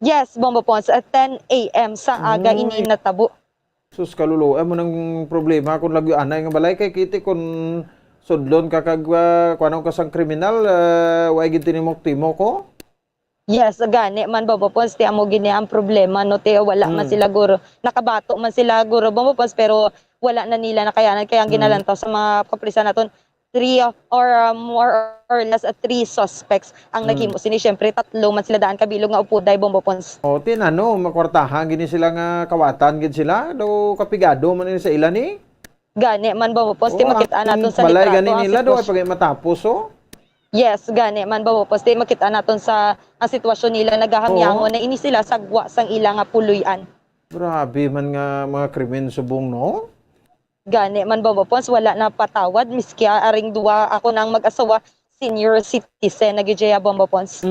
Yes, bombopons at 10 AM sa aga ini natabo. Sus kalulo, mo nang problema kung lagyo anay nga balay kay kiti kung sudlon ka kag kuanong ka sang kriminal way gid tinimok-timo ko. Yes, gani man bombopons ti amo gini ang problema no te wala man sila guro. Nakabato man sila guro bombopons pero wala na nila nakayanan kaya ang ginalantaw sa mga kapulisan naton 3 or more or less 3 suspects ang naghimo sini. Syempre 3 man sila daan kabilog nga upuday bombopons. O tinano makwartahan gini sila nga kawatan gid sila do kapigado man ni sa ila ni. Gani man bombopons ti makita naton sa balay litrato gani nila do ay pagay matapos Yes, gani man bombopons ti makita naton sa ang sitwasyon nila nagahangyangon na ini sila sagwa sang ilang puluyan. Grabe man nga mga krimen subong no. Gani man bombopons wala na patawad miski aring duwa ako nang mag-asawa senior citizen nagijaya bombopons.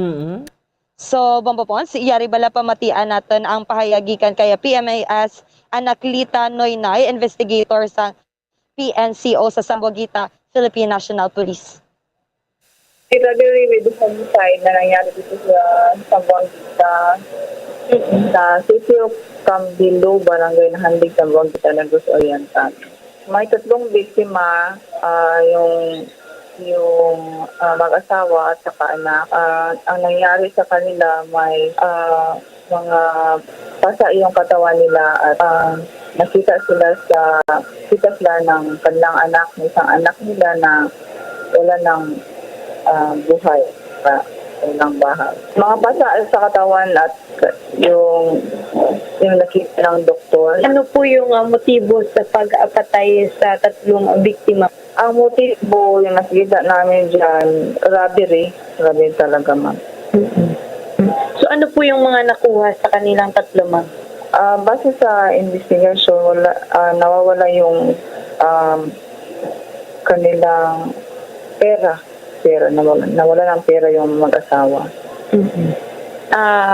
So bombopons iyari bala pamatian naton ang pahayagikan kaya PMAS Anaklita Noynay, investigator sa PNCO sa Sambogita Philippine National Police. Irregularly with the homicide na nangyari dito sa Sambogita sa City of Cabillo, Barangay na Handig, Sambogita, Negros Oriental. May 3 biktima, yung mag-asawa at saka anak. Ang nangyari sa kanila may mga pasa yung katawan nila at nakita sila ng kanilang anak, isang anak nila na wala ng buhay sa ilang bahay. Mga pasa sa katawan at yung nakita ng doktor. Ano po yung motibo sa pag-apatay sa 3 biktima? Ang motibo yung nakita namin dyan, robbery talaga ma'am. So ano po yung mga nakuha sa kanilang 3 ma'am? Base sa investigation, nawawala yung kanilang pera. Nawala ng pera yung mag-asawa.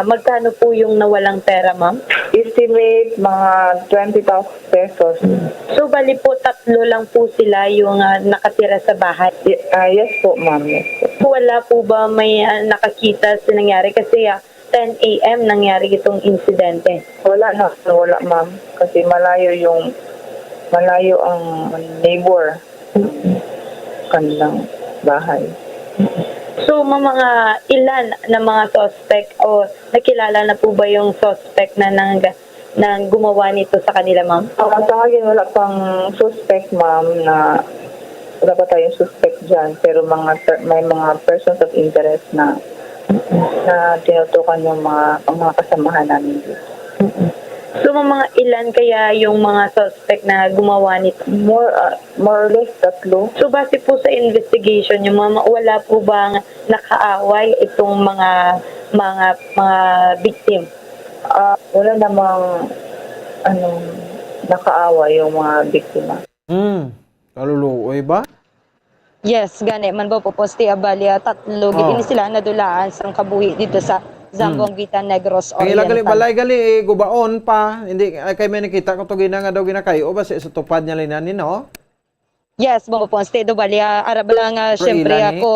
Magkano po yung nawalang pera, ma'am? Estimate mga 20,000 pesos. So, bali po, 3 lang po sila yung nakatira sa bahay. Yes po, ma'am. Yes po. Wala po ba may nakakita sa nangyari? Kasi 10 a.m. nangyari itong insidente. Wala, ma'am. Kasi malayo ang neighbor kanilang bahay. So, mga ilan na mga suspect o nakilala na po ba yung suspect na nang gumawa nito sa kanila, ma'am? Sa akin, wala pang suspect, ma'am, na wala pa tayong suspect dyan. Pero may mga persons of interest na tinutukan yung mga kasamahan namin dito. So, mga ilan kaya yung mga suspect na gumawa nito? More or less 3. So, base po sa investigation, yung wala po bang nakaaway itong mga victim? Wala namang nakaaway yung mga biktima. Kaluluoy ba? Yes, gani man po poste abalya 3 gini sila nadulaan sang kabuhi dito sa Zamboanga Negros Ang Oriental. ila balay gubaon pa, hindi kay may nakita ko to nga daw ginakayo ba sa tupad niya linanin, no? Yes, mo po poste do balya arabala nga syempre Ilani. ako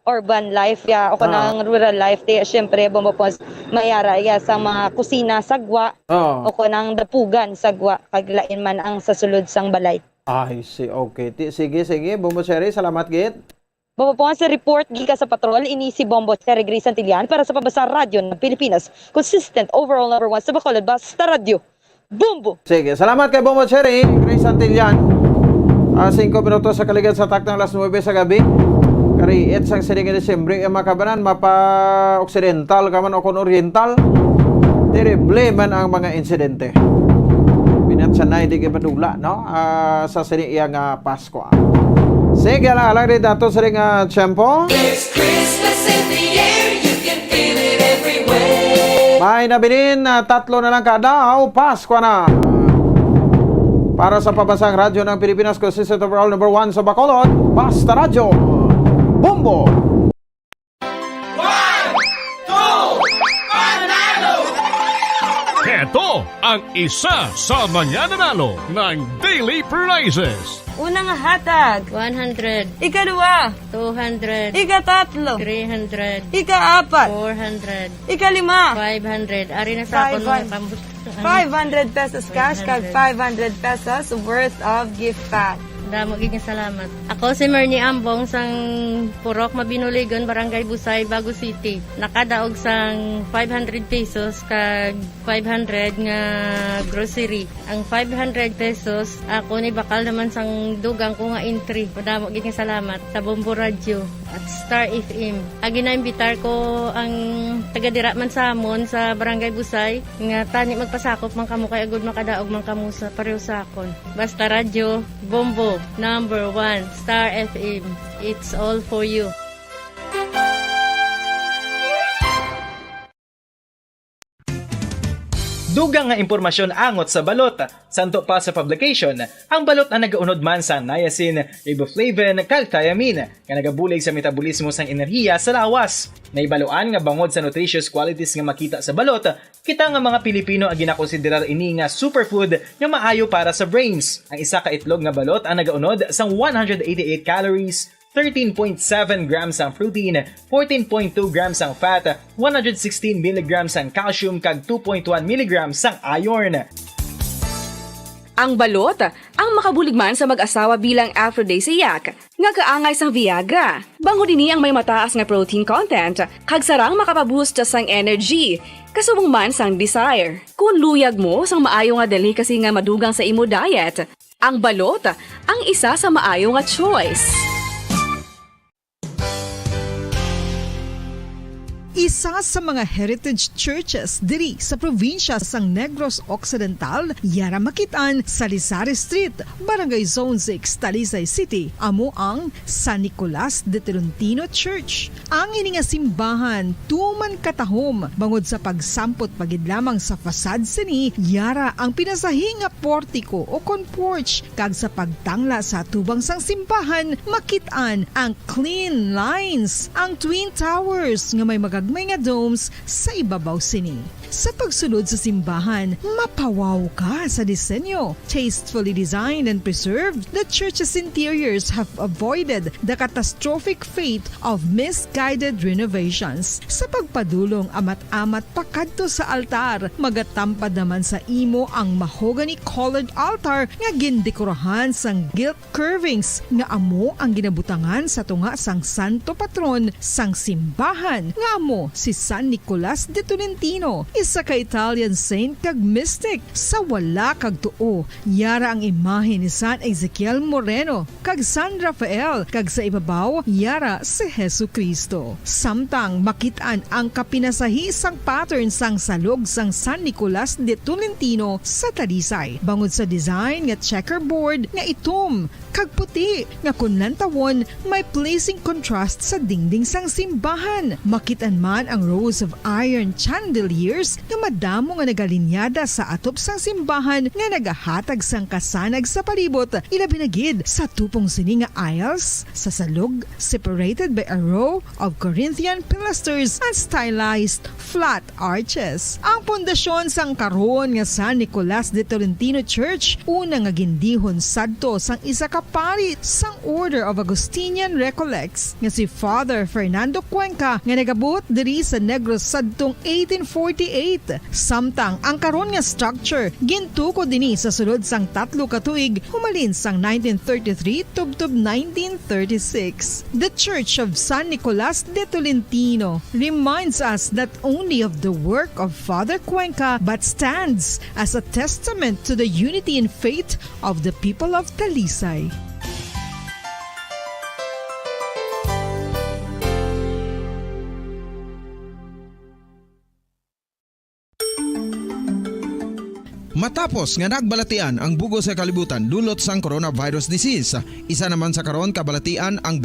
urban life ako ng rural life syempre mo po mayara sa mga kusina sagwa o ko ng dapugan sagwa kaglain man ang sa sulod sang balay. Ay, okay. Sige. Bombo Cherry, salamat, Git. Bombo po sa report gika sa patrol, ini si Bombo Cherry Grace Santillan para sa Pabasa Radyo ng Pilipinas. Consistent overall number 1 sa Bacolod, Basta Radyo. Bombo! Sige, salamat kay Bombo Cherry, Grace Santillan. 5 minutos sa kaligan sa taktang alas 9 sa gabi. Kariit sang siningan Desembre, makabanan, mapa-occidental, kaman o kon oriental. Terrible man ang mga insidente. Pinatsanay di kayo padula, no? Sa siniyang Pasko. Sige, alang rin dato sa ring tiyempo. There's Christmas in the air, you can feel it everywhere. May nabilin, 3 na lang kadaw, Pasko na. Para sa Pabasang Radyo ng Pilipinas, consistent overall number 1 sa Bacolod, Basta Radyo. Bombo! Ito ang isa sa mananalo ng Daily Prizes. Unang hatag, 100. Ikadua, 200. Ikatatlo, 300. Ikaapat, 400. Ikalima, 500. Ari na sa ako ng pambus. 500 pesos cash kag 500 pesos worth of gift pack. Damo gid salamat. Ako si Merny Ambong sang Purok Mabinuligon, Barangay Busay, Bago City. Nakadaog sang 500 pesos kag 500 nga grocery. Ang 500 pesos ako ni bakal naman sang dugang ko nga entry. Damo gid salamat sa Bombo Radio at Star FM. Agi na imbitar ko ang taga-dira man sa amon sa Barangay Busay nga tani magpasakop man kamo kay agud makadaog man kamo sa pareho sa akon. Basta Radio Bombo number 1 Star FM. It's all for you. Dugang nga impormasyon angot sa balot. Santo pa sa publication, ang balot na nagaunod man sa niacin, riboflavin, kag thiamine, nga nagabulig sa metabolismo sang enerhiya sa lawas. Naibaloan nga bangod sa nutritious qualities nga makita sa balot, kita nga mga Pilipino ang ginakonsiderar ini nga superfood nga maayo para sa brains. Ang isa ka itlog nga balot ang nagaunod sang 188 calories, 13.7 grams ang protein, 14.2 grams ang fat, 116 mg ang calcium kag 2.1 mg ang iron. Ang balot, ang makabuligman sa mag-asawa bilang aphrodisiac, nga kaangay sang Viagra. Bango dini ang may mataas nga protein content, kag sarang makapaboost sang energy, kasubong man sang desire. Kung luyag mo sang maayo nga delicacy nga madugang sa imo diet, ang balot, ang isa sa maayo nga choice. Isa sa mga heritage churches diri sa probinsya sang Negros Occidental, yara makitaan sa Lizares Street, Barangay Zone 6, Talisay City, amo ang San Nicolas de Tolentino Church. Ang ini nga simbahan tuman katahom bangod sa pagsampot pagid lamang sa fasad sini, yara ang pinasahi nga portiko o kon porch, kag sa pagtangla sa tubang sang simbahan makitaan ang clean lines, ang twin towers nga may gagmay nga domes sa ibabaw sini. Sa pagsulod sa simbahan, mapawaw ka sa disenyo. Tastefully designed and preserved, the church's interiors have avoided the catastrophic fate of misguided renovations. Sa pagpadulong amat-amat pakadto sa altar, magatampad naman sa imo ang mahogany colored altar nga gindekorahan sang gilt curvings nga amo ang ginabutangan sa tunga sang santo patron sang simbahan nga amo si San Nicolas de Tolentino, isa ka Italian saint kag mystic. Sa wala kag tuo, yara ang imahe ni San Ezekiel Moreno kag San Rafael, kag sa ibabaw yara si Hesu Kristo. Samtang makitaan ang kapinasahi sang pattern sang salog sang San Nicolas de Tolentino sa Talisay, bangod sa design nga checkerboard nga itom kag puti nga kunlan tawon may pleasing contrast sa dingding sang simbahan. Makitan man ang rows of iron chandeliers nga madamo nga nagalinyada sa atop sang simbahan nga nagahatag sang kasanag sa palibot, ilabi na gid sa tupong sini nga aisles sa salog, separated by a row of Corinthian pilasters and stylized flat arches. Ang pundasyon sang karon nga San Nicolas de Tolentino Church una nga gindihon sadto sang isa ka pari sang Order of Augustinian Recollects nga si Father Fernando Cuenca nga nagabot diri sa Negros sadtong 1848. Samtang ang karon nga structure gintuko dinhi sa sulod sang 3 ka tuig humalin sang 1933 tubtob 1936. The Church of San Nicolas de Tolentino reminds us not only of the work of Father Cuenca but stands as a testament to the unity and faith of the people of Talisay. Matapos nga nagbalatian ang bugo sa kalibutan dulot sang coronavirus disease, isa naman sa karon kabalatian ang